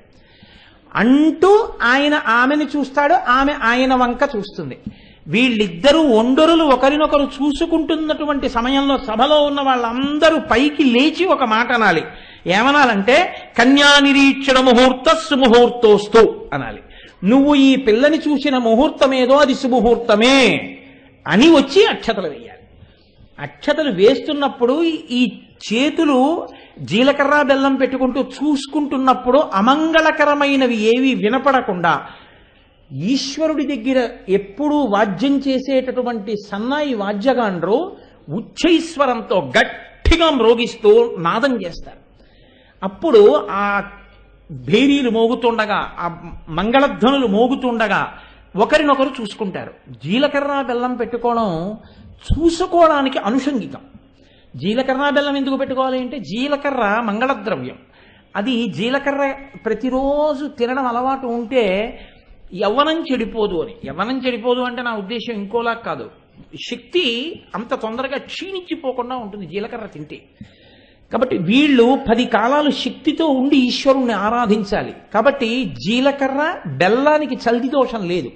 అంటూ ఆయన ఆమెను చూస్తాడు, ఆమె ఆయన వంక చూస్తుంది. వీళ్ళిద్దరూ ఒండరులు ఒకరినొకరు చూసుకుంటున్నటువంటి సమయంలో సభలో ఉన్న వాళ్ళందరూ పైకి లేచి ఒక మాట అనాలి. ఏమనాలంటే కన్యా నిరీక్షణ ముహూర్త సుముహూర్తోస్తు అనాలి. నువ్వు ఈ పిల్లని చూసిన ముహూర్తమేదో అది సుముహూర్తమే అని వచ్చి అక్షతలు వేయాలి. అక్షతలు వేస్తున్నప్పుడు ఈ చేతులు జీలకర్ర బెల్లం పెట్టుకుంటూ చూసుకుంటున్నప్పుడు అమంగళకరమైనవి ఏవి వినపడకుండా ఈశ్వరుడి దగ్గర ఎప్పుడూ వాద్యం చేసేటటువంటి సన్నాయి వాద్యగాండ్రు ఉచ్చైస్వరంతో గట్టిగా మ్రోగిస్తూ నాదం చేస్తారు. అప్పుడు ఆ భేరీలు మోగుతుండగా, ఆ మంగళధ్వనులు మోగుతుండగా ఒకరినొకరు చూసుకుంటారు. జీలకర్ర బెల్లం పెట్టుకోవడం చూసుకోవడానికి అనుషంగికం. జీలకర్ర బెల్లం ఎందుకు పెట్టుకోవాలి అంటే జీలకర్ర మంగళద్రవ్యం. అది జీలకర్ర ప్రతిరోజు తినడం అలవాటు ఉంటే యవ్వనం చెడిపోదు అని. యవ్వనం చెడిపోదు అంటే నా ఉద్దేశం ఇంకోలా కాదు, శక్తి అంత తొందరగా క్షీణించిపోకుండా ఉంటుంది జీలకర్ర తింటే. కాబట్టి వీళ్ళు 10 కాలాలు శక్తితో ఉండి ఈశ్వరుణ్ణి ఆరాధించాలి. కాబట్టి జీలకర్ర బెల్లానికి చల్ది దోషం లేదు.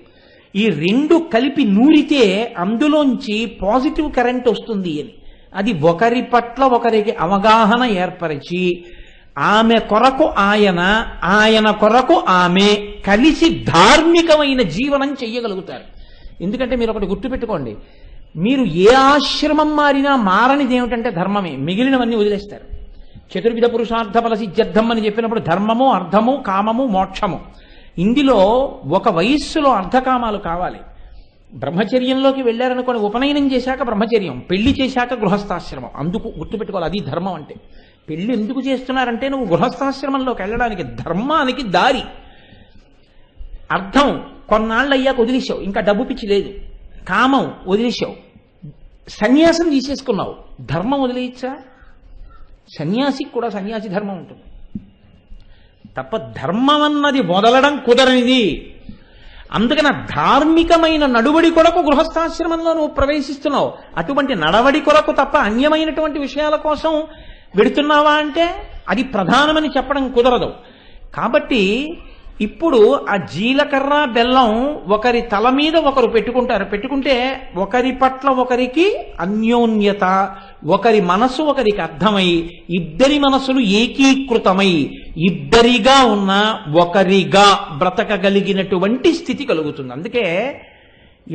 ఈ రెండు కలిపి నూరితే అందులోంచి పాజిటివ్ కరెంట్ వస్తుంది అని. అది ఒకరి పట్ల ఒకరికి అవగాహన ఏర్పరిచి ఆమె కొరకు ఆయన, ఆయన కొరకు ఆమె కలిసి ధార్మికమైన జీవనం చెయ్యగలుగుతారు. ఎందుకంటే మీరు ఒకటి గుర్తుపెట్టుకోండి, మీరు ఏ ఆశ్రమం మారినా మారనిది ఏమిటంటే ధర్మమే. మిగిలినవన్నీ వదిలేస్తారు. చతుర్విధ పురుషార్థ ఫల సిద్ధ్యర్థం అని చెప్పినప్పుడు ధర్మము, అర్థము, కామము, మోక్షము. ఇందులో ఒక వయస్సులో అర్ధకామాలు కావాలి. బ్రహ్మచర్యంలోకి వెళ్ళారనుకోని, ఉపనయనం చేశాక బ్రహ్మచర్యం, పెళ్లి చేశాక గృహస్థాశ్రమం. అందుకు గుర్తుపెట్టుకోవాలి, అది ధర్మం అంటే. పెళ్లి ఎందుకు చేస్తున్నారంటే నువ్వు గృహస్థాశ్రమంలోకి వెళ్ళడానికి, ధర్మానికి దారి. అర్థం కొన్నాళ్ళు అయ్యాక వదిలేసావు, ఇంకా డబ్బు పిచ్చి లేదు. కామం వదిలేసావు, సన్యాసం తీసేసుకున్నావు, ధర్మం వదిలేయచ్చా? సన్యాసికి కూడా సన్యాసి ధర్మం ఉంటుంది తప్ప ధర్మం అన్నది వదలడం కుదరనిది. అందుకని ధార్మికమైన నడువడి కొరకు గృహస్థాశ్రమంలో నువ్వు ప్రవేశిస్తున్నావు. అటువంటి నడవడి కొరకు తప్ప అన్యమైనటువంటి విషయాల కోసం వెడుతున్నావా అంటే అది ప్రధానమని చెప్పడం కుదరదు. కాబట్టి ఇప్పుడు ఆ జీలకర్ర బెల్లం ఒకరి తల మీద ఒకరు పెట్టుకుంటారు. పెట్టుకుంటే ఒకరి పట్ల ఒకరికి అన్యోన్యత, ఒకరి మనసు ఒకరికి అర్థమై, ఇద్దరి మనసులు ఏకీకృతమై ఇద్దరిగా ఉన్న ఒకరిగా బ్రతకగలిగినటువంటి స్థితి కలుగుతుంది. అందుకే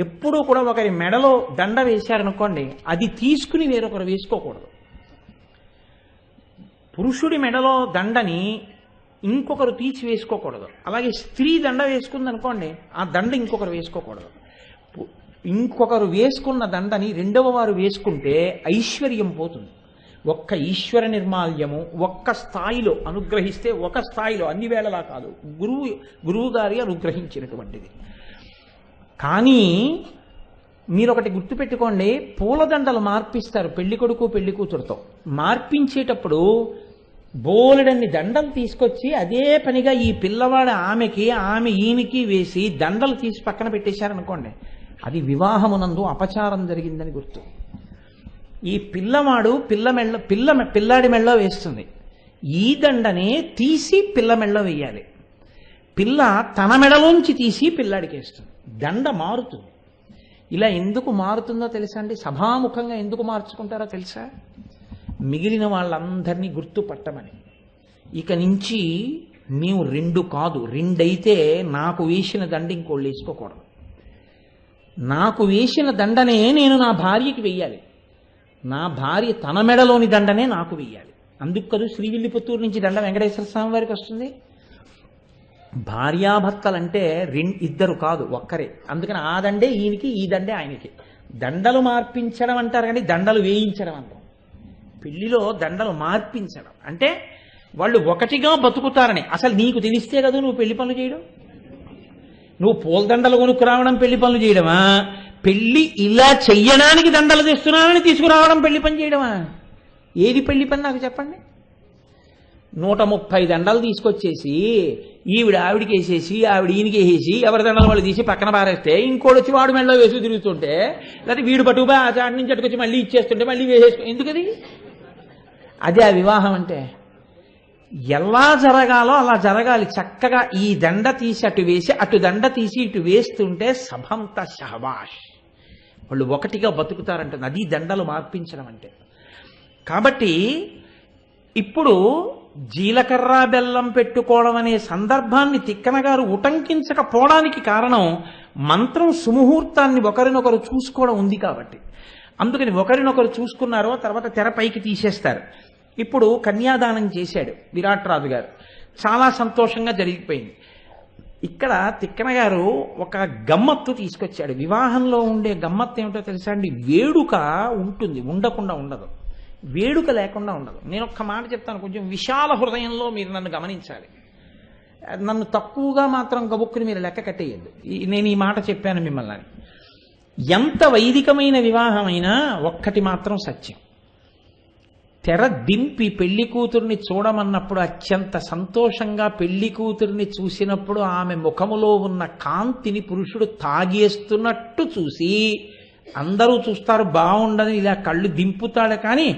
ఎప్పుడూ కూడా ఒకరి మెడలో దండ వేశారనుకోండి, అది తీసుకుని వేరొకరు వేసుకోకూడదు. పురుషుడి మెడలో దండని ఇంకొకరు తీసి వేసుకోకూడదు. అలాగే స్త్రీ దండ వేసుకుంది అనుకోండి, ఆ దండ ఇంకొకరు వేసుకోకూడదు. ఇంకొకరు వేసుకున్న దండని రెండవ వారు వేసుకుంటే ఐశ్వర్యం పోతుంది. ఒక్క ఈశ్వర నిర్మాల్యము ఒక్క స్థాయిలో అనుగ్రహిస్తే, ఒక స్థాయిలో, అన్ని వేళలా కాదు, గురువు గారి అనుగ్రహించినటువంటిది. కానీ మీరు ఒకటి గుర్తుపెట్టుకోండి, పూలదండలు మార్పిస్తారు పెళ్లి కొడుకు పెళ్లి కూతురుతో. మార్పించేటప్పుడు బోలెడన్ని దండలు తీసుకొచ్చి అదే పనిగా ఈ పిల్లవాడు ఆమెకి, ఆమె ఈయనకి వేసి దండలు తీసి పక్కన పెట్టేశారనుకోండి, అది వివాహమునందు అపచారం జరిగిందని గుర్తు. ఈ పిల్లవాడు పిల్లాడి మెళ్ళో వేస్తుంది, ఈ దండనే తీసి పిల్ల మెళ్ళో వేయాలి. పిల్ల తన మెడలోంచి తీసి పిల్లాడికి వేస్తుంది. దండ మారుతుంది. ఇలా ఎందుకు మారుతుందో తెలుసా అండి? సభాముఖంగా ఎందుకు మార్చుకుంటారో తెలుసా? మిగిలిన వాళ్ళందరినీ గుర్తుపట్టమని. ఇక నుంచి మేము 2 కాదు, 2 అయితే నాకు వేసిన దండ ఇంకోళ్ళు వేసుకోకూడదు. నాకు వేసిన దండనే నేను నా భార్యకి వెయ్యాలి, నా భార్య తన మెడలోని దండనే నాకు వెయ్యాలి. అందుకు కదా శ్రీవిల్లిపుత్తూరు నుంచి దండ వెంకటేశ్వర స్వామి వారికి వస్తుంది. భార్యాభర్తలంటే 2 కాదు, ఒక్కరే. అందుకని ఆ దండే ఈయనకి, ఈ దండే ఆయనకి. దండలు మార్పించడం అంటారు కానీ దండలు వేయించడం అంటారు. పెళ్లిలో దండలు మార్పించడం అంటే వాళ్ళు ఒకటిగా బతుకుతారని. అసలు నీకు తెలిస్తే కదా నువ్వు పెళ్లి పనులు చేయడం. నువ్వు పూలదండలు కొనుక్కు రావడం పెళ్లి పనులు చేయడమా? పెళ్లి ఇలా చెయ్యడానికి దండలు తెస్తున్నానని తీసుకురావడం పెళ్లి పని చేయడమా? ఏది పెళ్లి పని నాకు చెప్పండి. 130 దండలు తీసుకొచ్చేసి ఈవిడ ఆవిడికి వేసేసి, ఆవిడ ఈయనకి వేసేసి, ఎవరి దండలు వాళ్ళు తీసి పక్కన పారేస్తే ఇంకోటి వచ్చి వాడు మెడలో వేసి తిరుగుతుంటే, లేకపోతే వీడు పట్టుకుపోయి ఆ చాటి నుంచి అటుకొచ్చి మళ్ళీ ఇచ్చేస్తుంటే మళ్ళీ వేసేసుకో. ఎందుకది? అదే ఆ వివాహం అంటే. ఎలా జరగాలో అలా జరగాలి. చక్కగా ఈ దండ తీసి అటు వేసి, అటు దండ తీసి ఇటు వేస్తుంటే సభంత షహబాష్, వాళ్ళు ఒకటిగా బతుకుతారంటుంది. అది దండలు మార్పించడం అంటే. కాబట్టి ఇప్పుడు జీలకర్ర బెల్లం పెట్టుకోవడం అనే సందర్భాన్ని తిక్కన గారు ఉటంకించకపోవడానికి కారణం మంత్రం సుముహూర్తాన్ని ఒకరినొకరు చూసుకోవడం ఉంది కాబట్టి. అందుకని ఒకరినొకరు చూసుకున్నారో తర్వాత తెర పైకి తీసేస్తారు. ఇప్పుడు కన్యాదానం చేశాడు విరాట్ రాజు గారు, చాలా సంతోషంగా జరిగిపోయింది. ఇక్కడ తిక్కన గారు ఒక గమ్మత్తు తీసుకొచ్చాడు. వివాహంలో ఉండే గమ్మత్తు ఏమిటో తెలుసా అండి? వేడుక ఉంటుంది, ఉండకుండా ఉండదు. వేడుక లేకుండా ఉండదు. నేను ఒక్క మాట చెప్తాను, కొంచెం విశాల హృదయంలో మీరు నన్ను గమనించాలి. నన్ను తక్కువగా మాత్రం గబుక్కుని మీరు లెక్క కట్టేయద్దు. నేను ఈ మాట చెప్పాను మిమ్మల్ని అని. ఎంత వైదికమైన వివాహమైనా ఒక్కటి మాత్రం సత్యం, తెర దింపి పెళ్లి కూతుర్ని చూడమన్నప్పుడు అత్యంత సంతోషంగా పెళ్లి కూతుర్ని చూసినప్పుడు ఆమె ముఖములో ఉన్న కాంతిని పురుషుడు తాగేస్తున్నట్టు చూసి, అందరూ చూస్తారు బాగుండని ఇలా కళ్ళు దింపుతాడు, కానీ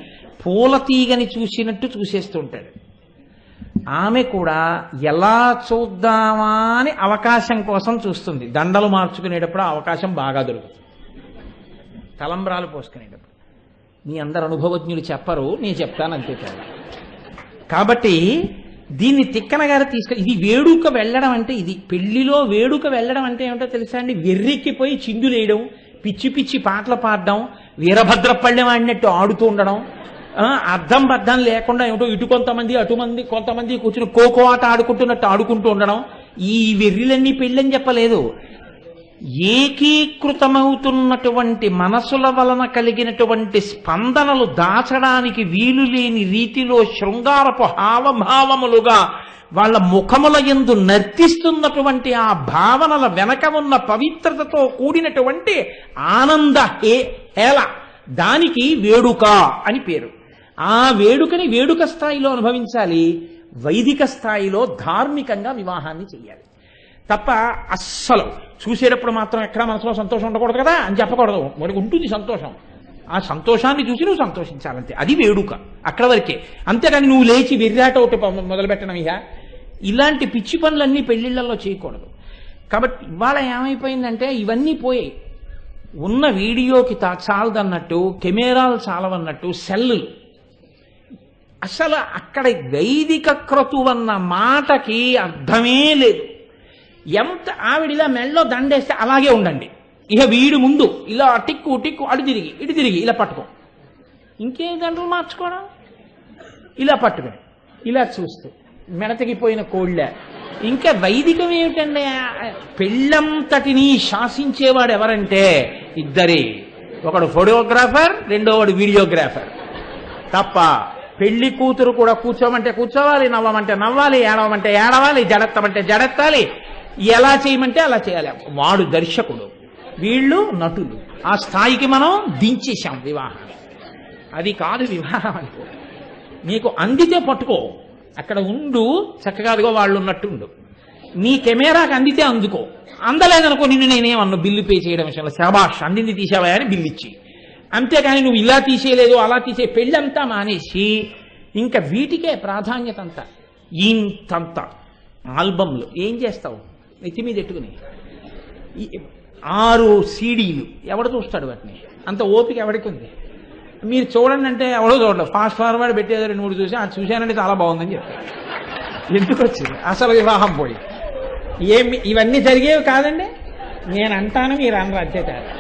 పూల తీగని చూసినట్టు చూసేస్తుంటాడు. ఆమె కూడా ఎలా చూద్దామా అని అవకాశం కోసం చూస్తుంది. దండలు మార్చుకునేటప్పుడు అవకాశం బాగా దొరుకుతుంది, తలంబ్రాలు పోసుకునేటప్పుడు. మీ అందరు అనుభవజ్ఞులు చెప్పరు, నేను చెప్తాను అంతే కాదు. కాబట్టి దీన్ని తిక్కన గారు ఇది వేడుక వెళ్ళడం అంటే ఇది. పెళ్లిలో వేడుక వెళ్ళడం అంటే ఏమిటో తెలుసా అండి? వెర్రెక్కిపోయి చిందులేయడం, పిచ్చి పిచ్చి పాటలు పాడడం, వీరభద్రపళ్ళెం ఆడినట్టు ఆడుతూ ఉండడం, అర్థం బద్దం లేకుండా ఏమిటో ఇటు కొంతమంది కొంతమంది కూర్చుని ఖోఖో ఆట ఆడుకుంటున్నట్టు ఆడుకుంటూ ఉండడం. ఈ వెర్రిలన్నీ పెళ్ళని చెప్పలేదు. ఏకీకృతమవుతున్నటువంటి మనసుల వలన కలిగినటువంటి స్పందనలు దాచడానికి వీలు లేని రీతిలో శృంగారపు హావభావములుగా వాళ్ళ ముఖముల యందు నర్తిస్తున్నటువంటి ఆ భావనల వెనక ఉన్న పవిత్రతతో కూడినటువంటి ఆనంద హేళ, దానికి వేడుక అని పేరు. ఆ వేడుకని వేడుక స్థాయిలో అనుభవించాలి, వైదిక స్థాయిలో ధార్మికంగా వివాహాన్ని చెయ్యాలి తప్ప అస్సలు చూసేటప్పుడు మాత్రం ఎక్కడా మనసులో సంతోషం ఉండకూడదు కదా అని చెప్పకూడదు. మనకు ఉంటుంది సంతోషం, ఆ సంతోషాన్ని చూసి నువ్వు సంతోషించాలంతే, అది వేడుక, అక్కడ వరకే. అంతేగాని నువ్వు లేచి వెర్రాట ఒకటి మొదలుపెట్టడం ఇలాంటి పిచ్చి పనులన్నీ పెళ్లిళ్లలో చేయకూడదు. కాబట్టి ఇవాళ ఏమైపోయిందంటే ఇవన్నీ పోయాయి. ఉన్న వీడియోకి చాలదన్నట్టు, కెమెరాలు చాలవన్నట్టు సెల్లులు. అసలు అక్కడ వైదిక క్రతువన్న మాటకి అర్థమే లేదు. ఎంత ఆవిడిలా మెళ్ళో దండేస్తే అలాగే ఉండండి, ఇక వీడి ముందు ఇలా టిక్కు టిక్కు అటు తిరిగి ఇటు తిరిగి ఇలా పట్టుకో, ఇంకే దండలు మార్చుకోవడం, ఇలా పట్టుకుని ఇలా చూస్తూ మెడతగిపోయిన కోళ్ళ. ఇంకా వైదికం ఏమిటండి? పెళ్ళంతటినీ శాసించేవాడు ఎవరంటే ఇద్దరే, ఒకడు ఫోటోగ్రాఫర్, రెండోవాడు వీడియోగ్రాఫర్. తప్ప పెళ్లి కూతురు కూడా కూర్చోమంటే కూర్చోవాలి, నవ్వమంటే నవ్వాలి, ఏడవమంటే ఏడవాలి, జడెత్తమంటే జడెత్తాలి, ఎలా చేయమంటే అలా చేయాలి. వాడు దర్శకుడు, వీళ్ళు నటులు. ఆ స్థాయికి మనం దించేశాం వివాహం. అది కాదు వివాహం అంటే. నీకు అందితే పట్టుకో, అక్కడ ఉండు, చక్కగా అదిగో వాళ్ళు ఉన్నట్టుండు. నీ కెమెరాకి అందితే అందుకో, అందలేదనుకో నిన్ను నేనేమన్నా బిల్లు పే చేయడం విషయంలో శబాష్ అందింది తీసావా అని బిల్లు ఇచ్చి. అంతేకాని నువ్వు ఇలా తీసేయలేదు అలా తీసే పెళ్ళంతా మానేసి ఇంకా వీటికే ప్రాధాన్యత అంతా. ఇంతంత ఆల్బమ్లు ఏం చేస్తావు? నెత్తి మీద ఎట్టుకుని 6 సీడీలు ఎవడు చూస్తాడు? వాటిని అంత ఓపిక ఎవరికి ఉంది? మీరు చూడండి అంటే ఎవడో చూడలేదు, ఫాస్ట్ ఫార్వర్డ్ పెట్టేదో 2-3 చూసి అది చూశానంటే చాలా బాగుందని చెప్తారు. ఎందుకు వచ్చింది అసలు వివాహం పోయి? ఇవన్నీ జరిగేవి కాదండి, నేను అంటాను, మీరు అనరు, అంతే తేడా.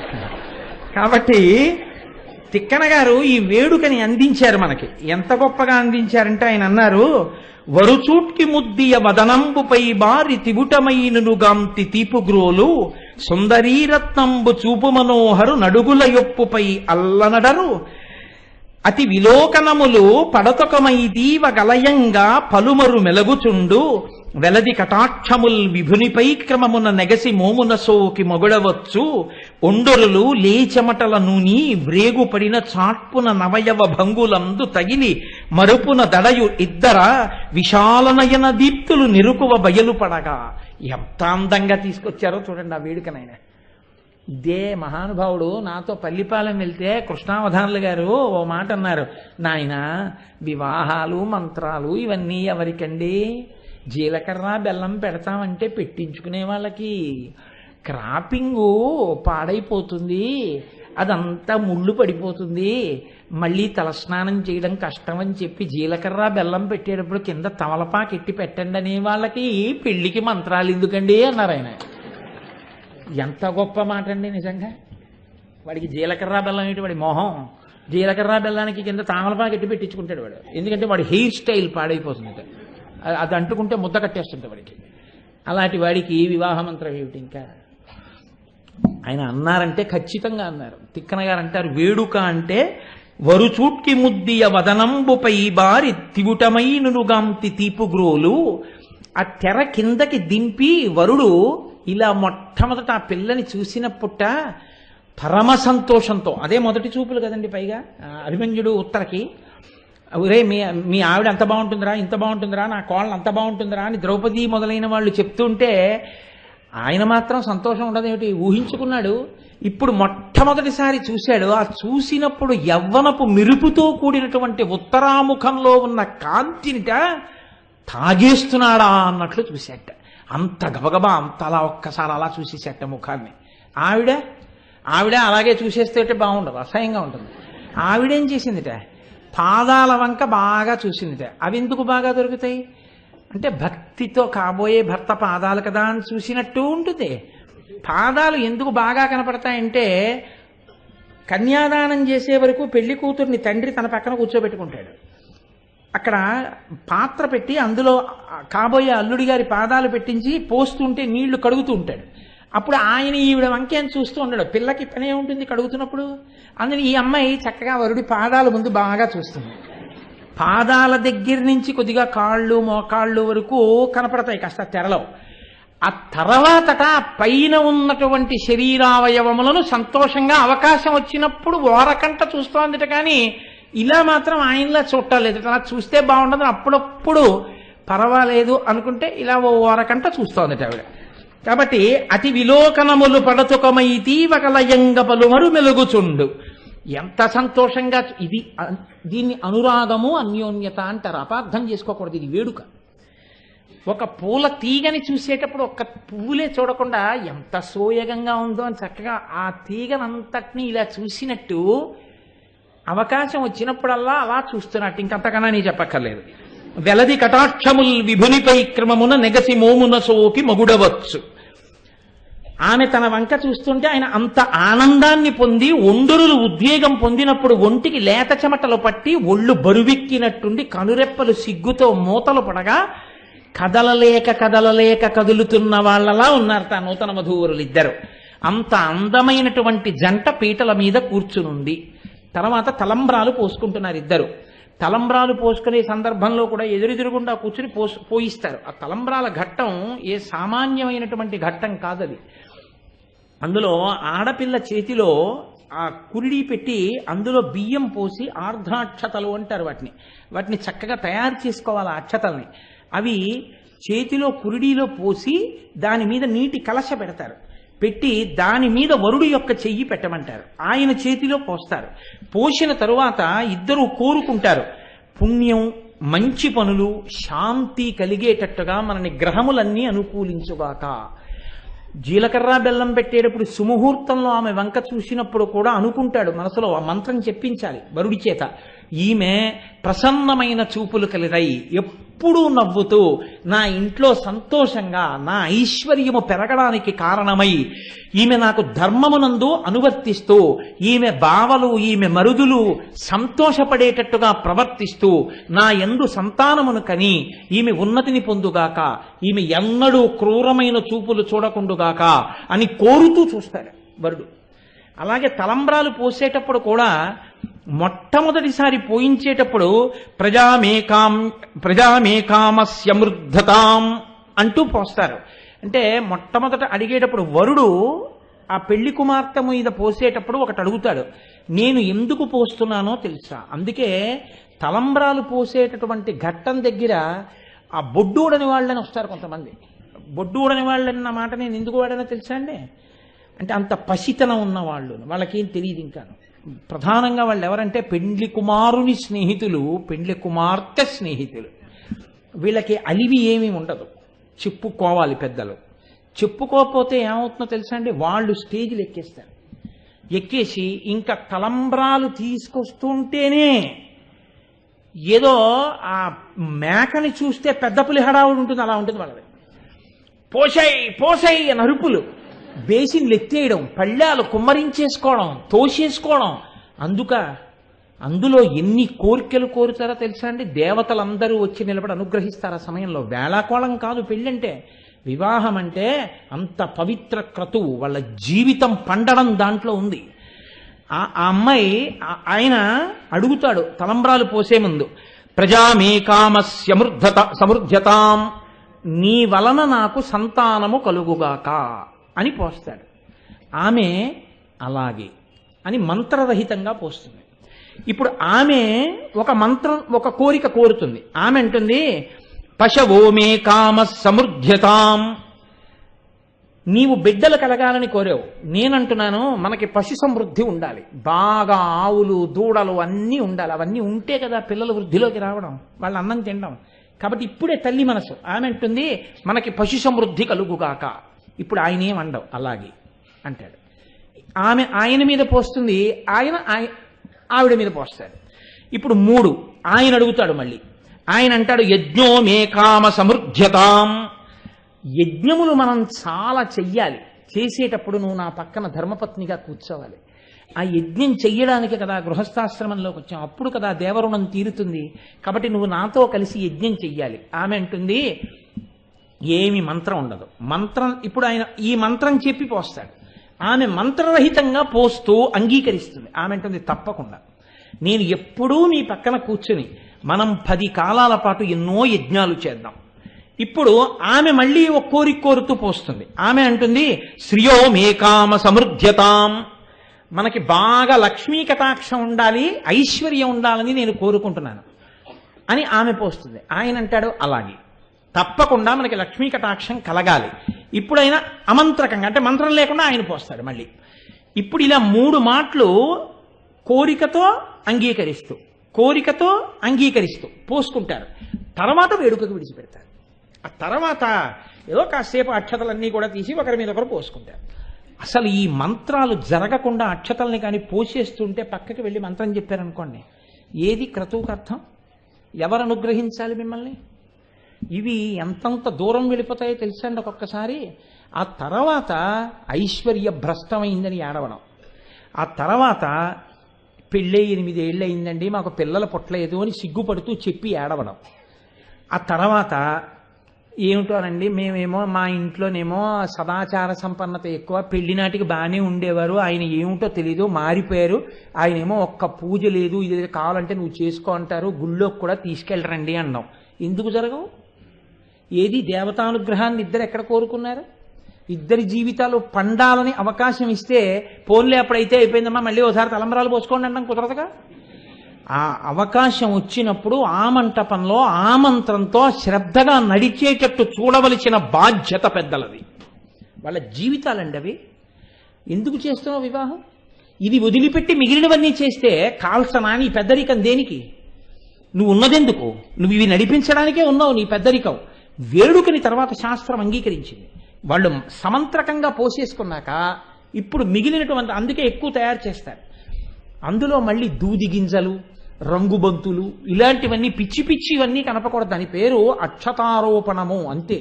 కాబట్టి తిక్కన గారు ఈ వేడుకని అందించారు మనకి. ఎంత గొప్పగా అందించారంటే ఆయన అన్నారు, వరుచూట్కి ముద్దియ వదనంబుపై బారి తిబుటమైననుగాంతి తీపుగ్రోలు సుందరీరత్నంబు చూపు మనోహరు నడుగుల యొప్పుపై అల్లనడరు అతి విలోకనములు పడతొకమైదీవ గలయంగా పలుమరు మెలగుచుండు వెలది కటాక్షముల్ విభునిపై క్రమమున నెగసి మోమున సోకి మొగుడవచ్చు ఒండొరులు లేచమటల నూని వ్రేగుపడిన చాట్పున నవయవ భంగులందు తగిలి మరుపున దడయు ఇద్దర విశాలనయన దీప్తులు నిరుకువ బయలుపడగా. ఎంత అందంగా తీసుకొచ్చారో చూడండి ఆ వేడుకనైనా. ఇదే మహానుభావుడు నాతో పల్లిపాలెం వెళ్తే కృష్ణావధానులు గారు ఓ మాట అన్నారు, నాయన వివాహాలు మంత్రాలు ఇవన్నీ ఎవరికండి? జీలకర్ర బెల్లం పెడతామంటే పెట్టించుకునే వాళ్ళకి. క్రాపింగు పాడైపోతుంది, అదంతా ముళ్ళు పడిపోతుంది, మళ్ళీ తలస్నానం చేయడం కష్టం అని చెప్పి జీలకర్ర బెల్లం పెట్టేటప్పుడు కింద తమలపాకు ఎట్టి పెట్టండి అనే వాళ్ళకి పెళ్లికి మంత్రాలు ఎందుకండి అన్నారు ఆయన. ఎంత గొప్ప మాట అండి నిజంగా. వాడికి జీలకర్ర బెల్లం ఏంటి వాడి మొహం, జీలకర్ర బెల్లానికి కింద తామలపాకు ఎట్టి పెట్టించుకుంటాడు వాడు. ఎందుకంటే వాడి హెయిర్ స్టైల్ పాడైపోతుంది, అది అంటుకుంటే ముద్ద కట్టేస్తుంది వాడికి. అలాంటి వాడికి వివాహ మంత్రం ఏమిటి? ఇంకా ఆయన అన్నారంటే ఖచ్చితంగా అన్నారు. తిక్కన గారు అంటారు, వేడుక అంటే వరుచూట్కి ముద్దియ వదనంబుపై బారి తివుటమైనుగాంతి తీపుగ్రోలు. ఆ తెర కిందకి దింపి వరుడు ఇలా మొట్టమొదట ఆ పిల్లని చూసినప్పుట పరమ సంతోషంతో, అదే మొదటి చూపులు కదండి. పైగా అభిమన్యుడు ఉత్తరకి, ఒరే మీ ఆవిడ అంత బాగుంటుందిరా, ఇంత బాగుంటుందిరా, నా కోళ్ళ అంత బాగుంటుందిరా అని ద్రౌపది మొదలైన వాళ్ళు చెప్తుంటే ఆయన మాత్రం సంతోషం ఉండదేమిటి? ఊహించుకున్నాడు. ఇప్పుడు మొట్టమొదటిసారి చూశాడు. ఆ చూసినప్పుడు యవ్వనపు మెరుపుతో కూడినటువంటి ఉత్తరాముఖంలో ఉన్న కాంతినిట తాగేస్తున్నాడా అన్నట్లు చూశాట. అంత గబగబా అంత అలా ఒక్కసారి అలా చూసేసేట ముఖాన్ని. ఆవిడ అలాగే చూసేస్తే బాగుండదు, అసహ్యంగా ఉంటుంది. ఆవిడేం చేసిందిట, పాదాల వంక బాగా చూసిందిట. అవి ఎందుకు బాగా దొరుకుతాయి అంటే భక్తితో కాబోయే భర్త పాదాలు కదా అని చూసినట్టు ఉంటుంది. పాదాలు ఎందుకు బాగా కనపడతాయంటే కన్యాదానం చేసే వరకు పెళ్లి కూతుర్ని తండ్రి తన పక్కన కూర్చోబెట్టుకుంటాడు. అక్కడ పాత్ర పెట్టి అందులో కాబోయే అల్లుడి గారి పాదాలు పెట్టించి పోస్తుంటే నీళ్లు కడుగుతూ ఉంటాడు. అప్పుడు ఆయన ఈవిడ వంకేం చూస్తూ ఉండడు, పిల్లకి పనే ఉంటుంది కడుగుతున్నప్పుడు. అందుకని ఈ అమ్మాయి చక్కగా వరుడి పాదాల ముందు బాగా చూస్తుంది. పాదాల దగ్గర నుంచి కొద్దిగా కాళ్ళు మోకాళ్ళు వరకు కనపడతాయి కాస్త తెరలో. ఆ తర్వాతట పైన ఉన్నటువంటి శరీరావయవములను సంతోషంగా అవకాశం వచ్చినప్పుడు ఓరకంట చూస్తోందిట. కానీ ఇలా మాత్రం ఆయనలా చూడలేదు. అలా చూస్తే బాగుండదు, అప్పుడప్పుడు పర్వాలేదు అనుకుంటే ఇలా ఓ ఓరకంట చూస్తోందిట ఆవిడ. కాబట్టి అతి విలోకనములు పడతుకమైతీ ఒకలయంగ పలుమరు మెలుగుచుండు. ఎంత సంతోషంగా దీన్ని అనురాగము అన్యోన్యత అంటారు. అపార్థం చేసుకోకూడదు, ఇది వేడుక. ఒక పూల తీగని చూసేటప్పుడు ఒక్క పువ్వులే చూడకుండా ఎంత సోయగంగా ఉందో అని చక్కగా ఆ తీగనంతటినీ ఇలా చూసినట్టు అవకాశం వచ్చినప్పుడల్లా అలా చూస్తున్నట్టు. ఇంకంతకన్నా నీ చెప్పక్కర్లేదు. వెలది కటాక్షముల్ విభునిపై క్రమమున నెగసి మోమున సోకి మగుడవచ్చు. ఆమె తన వంక చూస్తుంటే ఆయన అంత ఆనందాన్ని పొంది ఒండురులు ఉద్వేగం పొందినప్పుడు ఒంటికి లేత చెమటలు పట్టి ఒళ్ళు బరువెక్కినట్టుండి కనురెప్పలు సిగ్గుతో మూతలు పడగా కదలలేక కదులుతున్న వాళ్ళలా ఉన్నారు తా నూతన వధూవరులు ఇద్దరు. అంత అందమైనటువంటి జంట పీటల మీద కూర్చునుంది. తర్వాత తలంబ్రాలు పోసుకుంటున్నారు ఇద్దరు. తలంబ్రాలు పోసుకునే సందర్భంలో కూడా ఎదురుకుండా కూర్చుని పోయిస్తారు. ఆ తలంబ్రాల ఘట్టం ఏ సామాన్యమైనటువంటి ఘట్టం కాదది. అందులో ఆడపిల్ల చేతిలో ఆ కురిడి పెట్టి అందులో బియ్యం పోసి ఆర్ధాక్షతలు అంటారు వాటిని చక్కగా తయారు చేసుకోవాలి. ఆ అక్షతల్ని అవి చేతిలో కురిడిలో పోసి దాని మీద నీటి కలశ పెడతారు. పెట్టి దాని మీద వరుడు యొక్క చెయ్యి పెట్టమంటారు. ఆయన చేతిలో పోస్తారు. పోసిన తరువాత ఇద్దరు కోరుకుంటారు, పుణ్యం, మంచి పనులు, శాంతి కలిగేటట్టుగా మనని గ్రహములన్నీ అనుకూలించుగాక. జీలకర్ర బెల్లం పెట్టేటప్పుడు సుముహూర్తంలో ఆమె వంక చూసినప్పుడు కూడా అనుకుంటాడు మనసులో, ఆ మంత్రం చెప్పించాలి వరుడి చేత. ఈమె ప్రసన్నమైన చూపులు కలిగై ఎప్పుడూ నవ్వుతూ నా ఇంట్లో సంతోషంగా నా ఐశ్వర్యము పెరగడానికి కారణమై ఈమె నాకు ధర్మమునందు అనువర్తిస్తూ ఈమె బావలు ఈమె మరుదులు సంతోషపడేటట్టుగా ప్రవర్తిస్తూ నా యందు సంతానమును కని ఈమె ఉన్నతిని పొందుగాక, ఈమె ఎన్నడూ క్రూరమైన చూపులు చూడకుండుగాక అని కోరుతూ చూస్తాడు వరుడు. అలాగే తలంబ్రాలు పోసేటప్పుడు కూడా మొట్టమొదటిసారి పోయించేటప్పుడు ప్రజామేకామస్యమృద్ధతాం అంటూ పోస్తారు. అంటే మొట్టమొదట అడిగేటప్పుడు వరుడు ఆ పెళ్లి కుమార్తె మీద పోసేటప్పుడు ఒకటి అడుగుతాడు, నేను ఎందుకు పోస్తున్నానో తెలుసా? అందుకే తలంబ్రాలు పోసేటటువంటి ఘట్టం దగ్గర ఆ బొడ్డూడని వాళ్ళని వస్తారు కొంతమంది. బొడ్డూడని వాళ్ళన్న మాట నేను ఎందుకు వాడానో తెలుసా అండి? అంటే అంత పసితనం ఉన్న వాళ్ళు, వాళ్ళకేం తెలియదు. ఇంకా ప్రధానంగా వాళ్ళు ఎవరంటే పెండ్లి కుమారుని స్నేహితులు, పెండ్లి కుమార్తె స్నేహితులు. వీళ్ళకి అలివి ఏమీ ఉండదు, చెప్పుకోవాలి పెద్దలు. చెప్పుకోకపోతే ఏమవుతుందో తెలుసా అండి? వాళ్ళు స్టేజ్లు ఎక్కేస్తారు. ఎక్కేసి ఇంకా తలంబ్రాలు తీసుకొస్తుంటేనే ఏదో ఆ మేకని చూస్తే పెద్ద పులి హడావుడు ఉంటుంది, అలా ఉంటుంది వాళ్ళది. పోసై పోసై అని అరుపులు. బేసిన్లు ఎత్తేయడం, పళ్ళాలు కుమ్మరించేసుకోవడం, తోసేసుకోవడం. అందులో ఎన్ని కోరికలు కోరుతారో తెలుసా అండి? దేవతలందరూ వచ్చి నిలబడి అనుగ్రహిస్తారు ఆ సమయంలో. వేళాకోళం కాదు పెళ్ళంటే. వివాహం అంటే అంత పవిత్ర క్రతువు, వాళ్ళ జీవితం పండడం దాంట్లో ఉంది. ఆ అమ్మాయి ఆయన అడుగుతాడు తలంబ్రాలు పోసే ముందు, ప్రజామేకామస్య సమృద్ధ్యతాం, నీ వలన నాకు సంతానము కలుగుగాక అని పోస్తాడు. ఆమె అలాగే అని మంత్రరహితంగా పోస్తుంది. ఇప్పుడు ఆమె ఒక కోరిక కోరుతుంది. ఆమె అంటుంది, పశవో మే కామ సమృద్ధ్యతాం, నీవు బిడ్డలు కలగాలని కోరావు. నేనంటున్నాను మనకి పశు సమృద్ధి ఉండాలి, బాగా ఆవులు దూడలు అన్నీ ఉండాలి. అవన్నీ ఉంటే కదా పిల్లలు వృద్ధిలోకి రావడం, వాళ్ళు అన్నం తినడం. కాబట్టి ఇప్పుడే తల్లి మనసు. ఆమె అంటుంది మనకి పశు సమృద్ధి కలుగుగాక. ఇప్పుడు ఆయన ఏమండవు, అలాగే అంటాడు. ఆయన మీద పోస్తుంది, ఆవిడ మీద పోస్తాడు. ఇప్పుడు 3 ఆయన అడుగుతాడు మళ్ళీ. ఆయన అంటాడు, యజ్ఞో మే కామ సమృద్ధ్యతాం, యజ్ఞములు మనం చాలా చెయ్యాలి. చేసేటప్పుడు నువ్వు నా పక్కన ధర్మపత్నిగా కూర్చోవాలి. ఆ యజ్ఞం చెయ్యడానికి కదా గృహస్థాశ్రమంలోకి వచ్చాం, అప్పుడు కదా దేవరుణం తీరుతుంది. కాబట్టి నువ్వు నాతో కలిసి యజ్ఞం చెయ్యాలి. ఆమె అంటుంది ఏమి మంత్రం ఉండదు. ఇప్పుడు ఆయన ఈ మంత్రం చెప్పి పోస్తాడు. ఆమె మంత్రరహితంగా పోస్తూ అంగీకరిస్తుంది. ఆమె అంటుంది తప్పకుండా నేను ఎప్పుడూ నీ పక్కన కూర్చుని మనం 10 కాలాల పాటు ఎన్నో యజ్ఞాలు చేద్దాం. ఇప్పుడు ఆమె మళ్ళీ ఒక కోరిక కోరుతూ పోస్తుంది. ఆమె అంటుంది శ్రియో మేకామ సమృద్ధ్యతాం, మనకి బాగా లక్ష్మీ కటాక్షం ఉండాలి, ఐశ్వర్యం ఉండాలని నేను కోరుకుంటున్నాను అని ఆమె పోస్తుంది. ఆయన అంటాడు అలాగే తప్పకుండా మనకి లక్ష్మీ కటాక్షం కలగాలి. ఇప్పుడైనా అమంత్రకంగా అంటే మంత్రం లేకుండా ఆయన పోస్తాడు మళ్ళీ. ఇప్పుడు ఇలా 3 మాటలు కోరికతో అంగీకరిస్తూ పోసుకుంటారు. తర్వాత వేడుకకు విడిచిపెడతారు. ఆ తర్వాత ఏదో కాసేపు అక్షతలన్నీ కూడా తీసి ఒకరి మీద ఒకరు పోసుకుంటారు. అసలు ఈ మంత్రాలు జరగకుండా అక్షతల్ని కానీ పోసేస్తుంటే పక్కకి వెళ్ళి మంత్రం చెప్పారనుకోండి, ఏది క్రతువుకు అర్థం? ఎవరు అనుగ్రహించాలి మిమ్మల్ని? ఇవి ఎంతంత దూరం వెళ్ళిపోతాయో తెలుసండి ఒక్కొక్కసారి. ఆ తర్వాత ఐశ్వర్య భ్రష్టమైందని ఏడవడం, ఆ తర్వాత పెళ్ళై 8 ఏళ్ళు అయిందండి మాకు పిల్లలు పుట్టలేదు అని సిగ్గుపడుతూ చెప్పి ఏడవడం, ఆ తర్వాత ఏమిటోనండి మేమేమో మా ఇంట్లోనేమో సదాచార సంపన్నత ఎక్కువ, పెళ్లి నాటికి బాగానే ఉండేవారు, ఆయన ఏమిటో తెలీదు మారిపోయారు, ఆయనేమో ఒక్క పూజ లేదు, ఇది కావాలంటే నువ్వు చేసుకో అంటారు, గుళ్ళోకి కూడా తీసుకెళ్ళరండి అన్నాం. ఎందుకు జరగవు? ఏది దేవతానుగ్రహాన్ని ఇద్దరు ఎక్కడ కోరుకున్నారు? ఇద్దరి జీవితాలు పండాలని అవకాశం ఇస్తే పోన్లే అప్పుడైతే అయిపోయిందమ్మా మళ్ళీ ఒకసారి తలంబరాలు పోసుకోండి అంటాం కుదరదుగా. ఆ అవకాశం వచ్చినప్పుడు ఆ మంటపంలో ఆ మంత్రంతో శ్రద్ధగా నడిచేటట్టు చూడవలసిన బాధ్యత పెద్దలది. వాళ్ళ జీవితాలండి అవి. ఎందుకు చేస్తున్నావు వివాహం? ఇది వదిలిపెట్టి మిగిలినవన్నీ చేస్తే కాల్సనా నీ పెద్దరికం దేనికి? నువ్వు ఉన్నదెందుకు? నువ్వు ఇవి నడిపించడానికే ఉన్నావు నీ పెద్దరికం. వేడుకని తర్వాత శాస్త్రం అంగీకరించింది. వాళ్ళు సమంత్రకంగా పోసేసుకున్నాక ఇప్పుడు మిగిలినటువంటి అందుకే ఎక్కువ తయారు చేస్తారు. అందులో మళ్ళీ దూది గింజలు, రంగుబంతులు ఇలాంటివన్నీ పిచ్చి పిచ్చివన్నీ కనపకూడదు. దాని పేరు అక్షతారోపణము అంతే.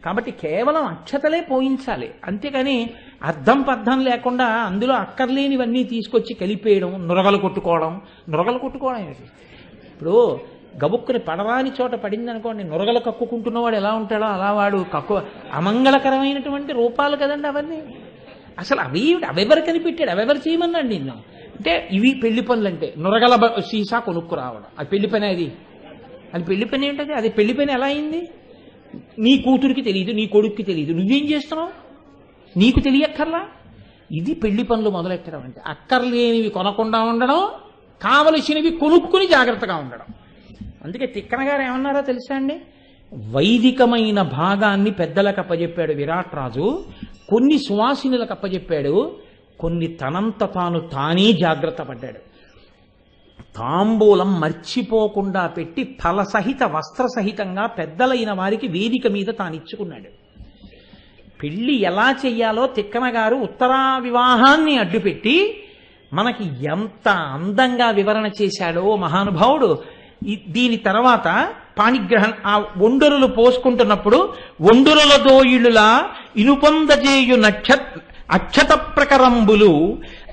కాబట్టి కేవలం అక్షతలే పోయించాలి, అంతేకాని అర్థం పర్థం లేకుండా అందులో అక్కర్లేనివన్నీ తీసుకొచ్చి కలిపేయడం, నురగలు కొట్టుకోవడం ఏంటి? ఇప్పుడు గబుక్కుని పడవాని చోట పడింది అనుకోండి, నురగలు కక్కుకుంటున్నవాడు ఎలా ఉంటాడో అలా వాడు అమంగళకరమైనటువంటి రూపాలు కదండి అవన్నీ. అసలు అవెవరు కనిపెట్టాడు? అవెవరు చేయమన్నాడు నిన్ను? అంటే ఇవి పెళ్లి పనులు అంటే నురగల సీసా కొనుక్కు రావడం, అది పెళ్లి పని. అది పెళ్లి పని ఏంటది? అది పెళ్లి పని ఎలా అయింది? నీ కూతురికి తెలియదు, నీ కొడుక్కి తెలియదు, నువ్వేం చేస్తున్నావు? నీకు తెలియక్కర్లా? ఇది పెళ్లి పనులు మొదలెట్టడం అంటే. అక్కర్లేనివి కొనకుండా ఉండడం, కావలసినవి కొనుక్కుని జాగ్రత్తగా ఉండడం. అందుకే తిక్కన గారు ఏమన్నారో తెలుసా అండి? వైదికమైన భాగాన్ని పెద్దలకు అప్పచెప్పాడు విరాట్ రాజు, కొన్ని సువాసినులకు అప్పచెప్పాడు, కొన్ని తనంత తానే జాగ్రత్త పడ్డాడు. తాంబూలం మర్చిపోకుండా పెట్టి ఫలసహిత వస్త్రసహితంగా పెద్దలైన వారికి వేదిక మీద తానిచ్చుకున్నాడు. పెళ్లి ఎలా చెయ్యాలో తిక్కన గారు ఉత్తరా వివాహాన్ని అడ్డుపెట్టి మనకి ఎంత అందంగా వివరణ చేశాడో మహానుభావుడు. దీని తర్వాత పాణిగ్రహణ ఆ ఒండురులు పోసుకుంటున్నప్పుడు ఒండురుల దోయిళ్ళులా ఇనుపొందజేయు అక్షత ప్రకరంబులు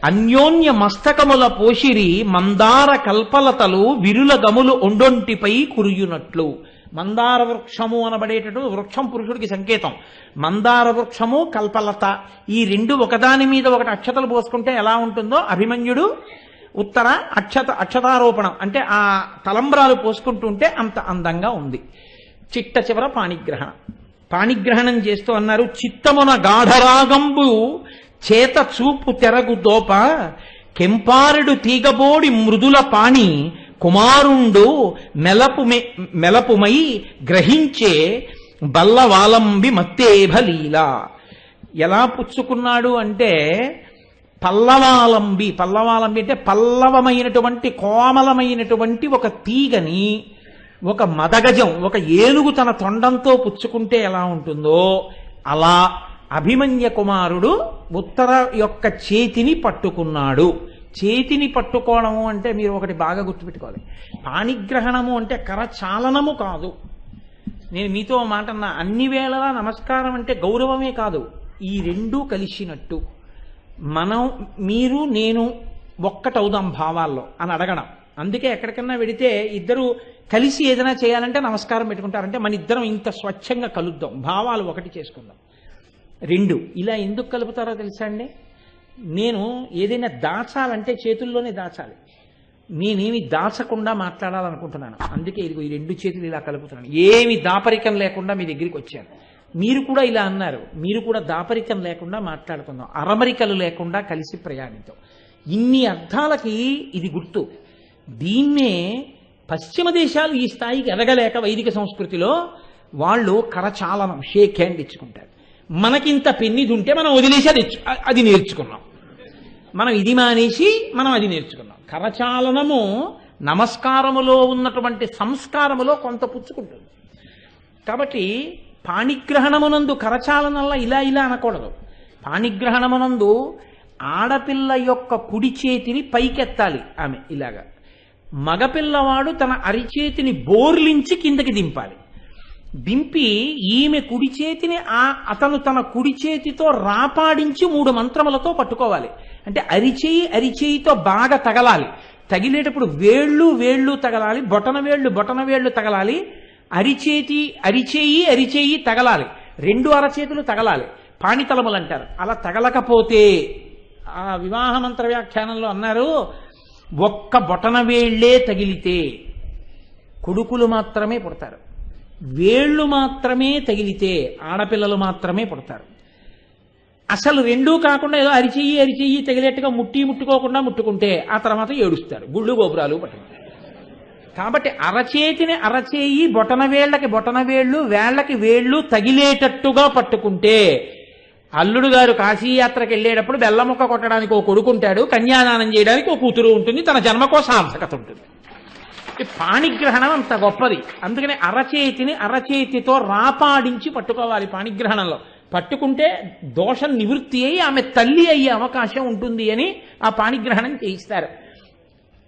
అన్యోన్య మస్తకముల పోషిరి మందార కల్పలతలు విరుల గములు ఒండొంటిపై కురియునట్లు. మందార వృక్షము అనబడేటటువంటి వృక్షం పురుషుడికి సంకేతం. మందార వృక్షము కల్పలత ఈ రెండు ఒకదాని మీద ఒకటి అక్షతలు పోసుకుంటే ఎలా ఉంటుందో అభిమన్యుడు ఉత్తర అక్షతారోపణం అంటే ఆ తలంబ్రాలు పోసుకుంటుంటే అంత అందంగా ఉంది. చిట్ట చివర పాణిగ్రహణం చేస్తూ అన్నారు, చిత్తమున గాఢరాగంబు చేత చూపు తెరగు దోప కెంపారుడు తీగబోడి మృదుల పాణి కుమారుండు మెలపుమై గ్రహించే బల్లవాలంబి మత్తేభలీల. ఎలా పుచ్చుకున్నాడు అంటే పల్లవాలంబి అంటే పల్లవమైనటువంటి కోమలమైనటువంటి ఒక తీగని ఒక మదగజం ఒక ఏనుగు తన తొండంతో పుచ్చుకుంటే ఎలా ఉంటుందో అలా అభిమన్య కుమారుడు ఉత్తర యొక్క చేతిని పట్టుకున్నాడు. చేతిని పట్టుకోవడము అంటే మీరు ఒకటి బాగా గుర్తుపెట్టుకోవాలి, పాణిగ్రహణము అంటే కరచాలనము కాదు. నేను మీతో మాట అన్నా, అన్ని వేళలా నమస్కారం అంటే గౌరవమే కాదు, ఈ రెండూ కలిసినట్టు మీరు నేను ఒక్కటవుదాం భావాల్లో అని అడగడం. అందుకే ఎక్కడికన్నా వెడితే ఇద్దరు కలిసి ఏదైనా చేయాలంటే నమస్కారం పెట్టుకుంటారంటే మన ఇద్దరం ఇంత స్వచ్ఛంగా కలుద్దాం, భావాలు ఒకటి చేసుకుందాం. రెండు ఇలా ఎందుకు కలుపుతారో తెలుసా అండి? నేను ఏదైనా దాచాలంటే చేతుల్లోనే దాచాలి, నేనేమి దాచకుండా మాట్లాడాలనుకుంటున్నాను. అందుకే ఇదిగో ఈ రెండు చేతులు ఇలా కలుపుతున్నాను, ఏమి దాపరికం లేకుండా మీ దగ్గరికి వచ్చాను. మీరు కూడా ఇలా అన్నారు, మీరు కూడా దాపరికం లేకుండా మాట్లాడుకుందాం, అరమరికలు లేకుండా కలిసి ప్రయాణిద్దాం. ఇన్ని అర్థాలకి ఇది గుర్తు. దీన్నే పశ్చిమ దేశాలు ఈ స్థాయికి ఎదగలేక వైదిక సంస్కృతిలో వాళ్ళు కరచాలనం షేక్ హ్యాండ్ ఇచ్చుకుంటారు. మనకింత పెన్నిది ఉంటే మనం వదిలేసి అది నేర్చుకున్నాం, మనం ఇది మానేసి మనం అది నేర్చుకున్నాం. కరచాలనము నమస్కారములో ఉన్నటువంటి సంస్కారములో కొంత పుచ్చుకుంటుంది. కాబట్టి పాణిగ్రహణమునందు కరచాలనంలా ఇలా ఇలా అనకూడదు. పాణిగ్రహణమునందు ఆడపిల్ల యొక్క కుడి చేతిని పైకెత్తాలి ఆమె ఇలాగా, మగపిల్లవాడు తన అరిచేతిని బోర్లించి కిందకి దింపాలి. దింపి ఈమె కుడి చేతిని అతను తన కుడి చేతితో రాపాడించి 3 మంత్రములతో పట్టుకోవాలి. అంటే అరిచేయితో బాగా తగలాలి. తగిలేటప్పుడు వేళ్ళు తగలాలి, బొటన వేళ్ళు తగలాలి, అరిచేయి తగలాలి, 2 అరచేతులు తగలాలి, పాణితలములు అంటారు. అలా తగలకపోతే ఆ వివాహ మంత్ర వ్యాఖ్యానంలో అన్నారు, ఒక్క బొటన వేళ్లే తగిలితే కొడుకులు మాత్రమే పుడతారు, వేళ్ళు మాత్రమే తగిలితే ఆడపిల్లలు మాత్రమే పుడతారు. అసలు రెండూ కాకుండా ఏదో అరిచెయ్యి తగిలేట్టుగా ముట్టుకోకుండా ముట్టుకుంటే ఆ తర్వాత ఏడుస్తారు, గుళ్ళు గోపురాలు పట్టుకుంటారు. కాబట్టి అరచేయి బొటన వేళ్ళు వేళ్లకి వేళ్ళు తగిలేటట్టుగా పట్టుకుంటే, అల్లుడు గారు కాశీయాత్రకు వెళ్ళేటప్పుడు బెల్లముక్క కొట్టడానికి ఓ కొడుకుంటాడు, కన్యాదానం చేయడానికి ఓ కూతురు ఉంటుంది, తన జన్మకో సార్థకత ఉంటుంది. పాణిగ్రహణం అంత గొప్పది. అందుకని అరచేతితో రాపాడించి పట్టుకోవాలి. పాణిగ్రహణంలో పట్టుకుంటే దోషం నివృత్తి అయి ఆమె తల్లి అయ్యే అవకాశం ఉంటుంది అని ఆ పాణిగ్రహణం చేయిస్తారు.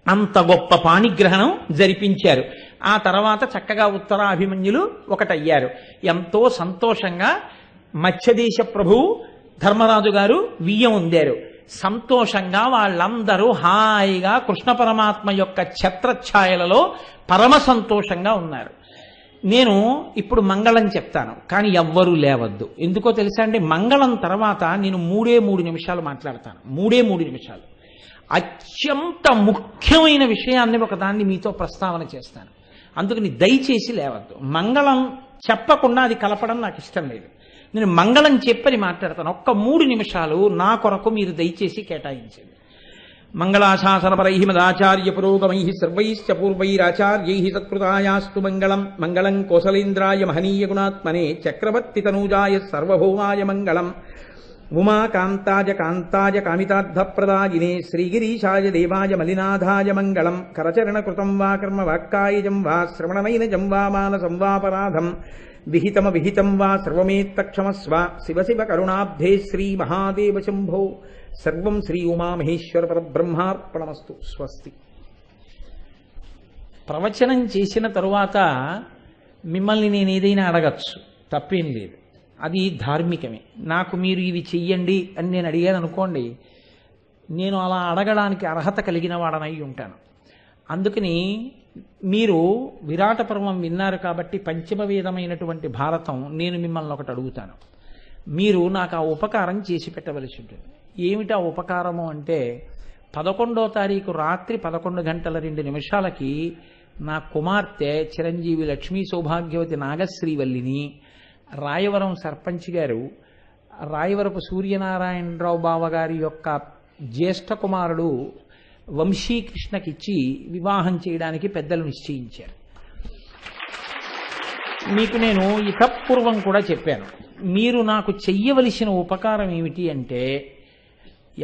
అంత గొప్ప పాణిగ్రహణం జరిపించారు. ఆ తర్వాత చక్కగా ఉత్తరాభిమన్యులు ఒకటయ్యారు. ఎంతో సంతోషంగా మత్స్యదేశ ప్రభువు ధర్మరాజు గారు వియ్యం ఉందారు. సంతోషంగా వాళ్ళందరూ హాయిగా కృష్ణ పరమాత్మ యొక్క ఛత్రఛాయలలో పరమ సంతోషంగా ఉన్నారు. నేను ఇప్పుడు మంగళం చెప్తాను, కానీ ఎవ్వరూ లేవద్దు. ఎందుకో తెలుసా అండి? మంగళం తర్వాత నేను 3 నిమిషాలు మాట్లాడతాను. 3 నిమిషాలు అత్యంత ముఖ్యమైన విషయాన్ని ఒకదాన్ని మీతో ప్రస్తావన చేస్తాను. అందుకని దయచేసి లేవద్దు. మంగళం చెప్పకుండా అది కలపడం నాకు ఇష్టం లేదు. నేను మంగళం చెప్పని మాట్లాడతాను. ఒక్క 3 నిమిషాలు నా కొరకు మీరు దయచేసి కేటాయించండి. మంగళాశాసనపరై మదాచార్య పురోగమై సర్వైశ్చ పూర్వైరాచార్యై సత్కృతాయాస్తు మంగళం. మంగళం కోసలేంద్రాయ మహనీయ గుణాత్మనే చక్రవర్తి తనూజాయ సర్వభౌమాయ మంగళం. ఉమాకాంతాయ కాంతాయ కామితార్థప్రదాయినే శ్రీగిరీశాయ దేవాయ మలినాథాయ మంగళం. కరచరణకృతం వా కర్మ వాక్కాయజం వా శ్రవణనైనజం వా మానసం వాపరాధం విహితం వా సర్వమేత్తక్షమస్వ. శివ కరుణాబ్ధే శ్రీ మహాదేవ శంభో. సర్వం శ్రీ ఉమామహేశ్వర పరబ్రహ్మార్పణమస్తు. స్వస్తి. ప్రవచనం చేసిన తరువాత మిమ్మల్ని నేను ఏదైనా అడగచ్చు, తప్పేం లేదు, అది ధార్మికమే. నాకు మీరు ఇవి చెయ్యండి అని నేను అడిగాను అనుకోండి, నేను అలా అడగడానికి అర్హత కలిగిన వాడనై ఉంటాను. అందుకని మీరు విరాట పర్వం విన్నారు కాబట్టి పంచమ వేదమైనటువంటి భారతం నేను మిమ్మల్ని ఒకటి అడుగుతాను. మీరు నాకు ఆ ఉపకారం చేసి పెట్టవలసి ఉంటుంది. ఏమిటి ఆ ఉపకారము అంటే, 11వ తారీఖు రాత్రి 11 గంటల 2 నిమిషాలకి నా కుమార్తె చిరంజీవి లక్ష్మీ సౌభాగ్యవతి నాగశ్రీవల్లిని రాయవరం సర్పంచ్ గారు రాయవరపు సూర్యనారాయణరావు బావగారి యొక్క జ్యేష్ఠ కుమారుడు వంశీకృష్ణకిచ్చి వివాహం చేయడానికి పెద్దలు నిశ్చయించారు. మీకు నేను ఇతపూర్వం కూడా చెప్పాను, మీరు నాకు చెయ్యవలసిన ఉపకారం ఏమిటి అంటే,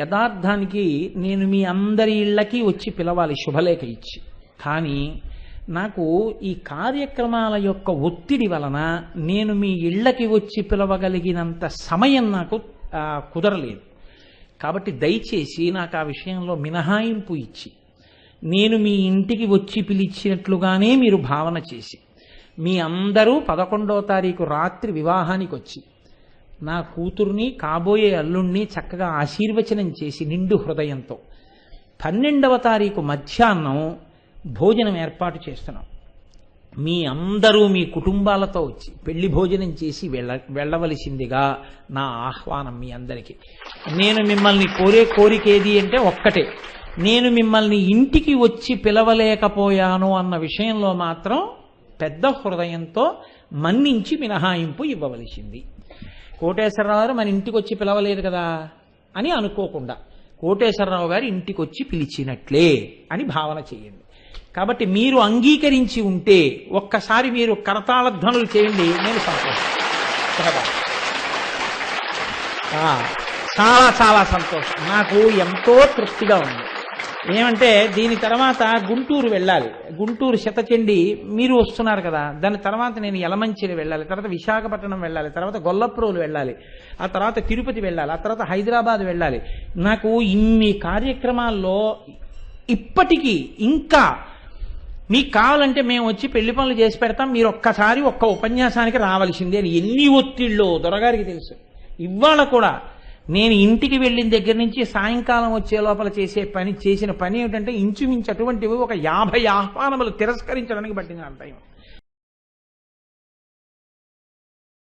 యథార్థానికి నేను మీ అందరి ఇళ్ళకి వచ్చి పిలవాలి శుభలేఖ ఇచ్చి, కానీ నాకు ఈ కార్యక్రమాల యొక్క ఒత్తిడి వలన నేను మీ ఇళ్ళకి వచ్చి పిలవగలిగినంత సమయం నాకు కుదరలేదు. కాబట్టి దయచేసి నాకు ఆ విషయంలో మినహాయింపు ఇచ్చి, నేను మీ ఇంటికి వచ్చి పిలిచినట్లుగానే మీరు భావన చేసి, మీ అందరూ 11వ తారీఖు రాత్రి వివాహానికి వచ్చి నా కూతుర్ని కాబోయే అల్లుణ్ణి చక్కగా ఆశీర్వచనం చేసి నిండు హృదయంతో 12వ తారీఖు మధ్యాహ్నం భోజనం ఏర్పాటు చేస్తున్నాం. మీ అందరూ మీ కుటుంబాలతో వచ్చి పెళ్లి భోజనం చేసి వెళ్ళవలసిందిగా నా ఆహ్వానం మీ అందరికీ. నేను మిమ్మల్ని కోరే కోరిక ఏది అంటే ఒక్కటే, నేను మిమ్మల్ని ఇంటికి వచ్చి పిలవలేకపోయాను అన్న విషయంలో మాత్రం పెద్ద హృదయంతో మన్నించి మినహాయింపు ఇవ్వవలసింది. కోటేశ్వరరావు గారు మన ఇంటికి వచ్చి పిలవలేదు కదా అని అనుకోకుండా, కోటేశ్వరరావు గారు ఇంటికి వచ్చి పిలిచినట్లే అని భావన చేయండి. కాబట్టి మీరు అంగీకరించి ఉంటే ఒక్కసారి మీరు కరతాళ ధ్వనులు చేయండి, నేను సంతోషం. చాలా చాలా సంతోషం, నాకు ఎంతో తృప్తిగా ఉంది. ఏమంటే దీని తర్వాత గుంటూరు వెళ్ళాలి, గుంటూరు శతచండి మీరు వస్తున్నారు కదా, దాని తర్వాత నేను యలమంచిలి వెళ్ళాలి, తర్వాత విశాఖపట్నం వెళ్ళాలి, తర్వాత గొల్లప్రోలు వెళ్ళాలి, ఆ తర్వాత తిరుపతి వెళ్ళాలి, ఆ తర్వాత హైదరాబాద్ వెళ్ళాలి. నాకు ఇన్ని కార్యక్రమాల్లో ఇప్పటికీ ఇంకా మీకు కావాలంటే మేము వచ్చి పెళ్లి పనులు చేసి పెడతాం, మీరు ఒక్కసారి ఒక్క ఉపన్యాసానికి రావాల్సిందే అని ఎన్ని ఒత్తిళ్ళో దొరగారికి తెలుసు. ఇవాళ కూడా నేను ఇంటికి వెళ్ళిన దగ్గర నుంచి సాయంకాలం వచ్చే లోపల చేసిన పని ఏమిటంటే ఇంచుమించు అటువంటివి ఒక 50 ఆహ్వానములు తిరస్కరించడానికి పట్టిన టైం.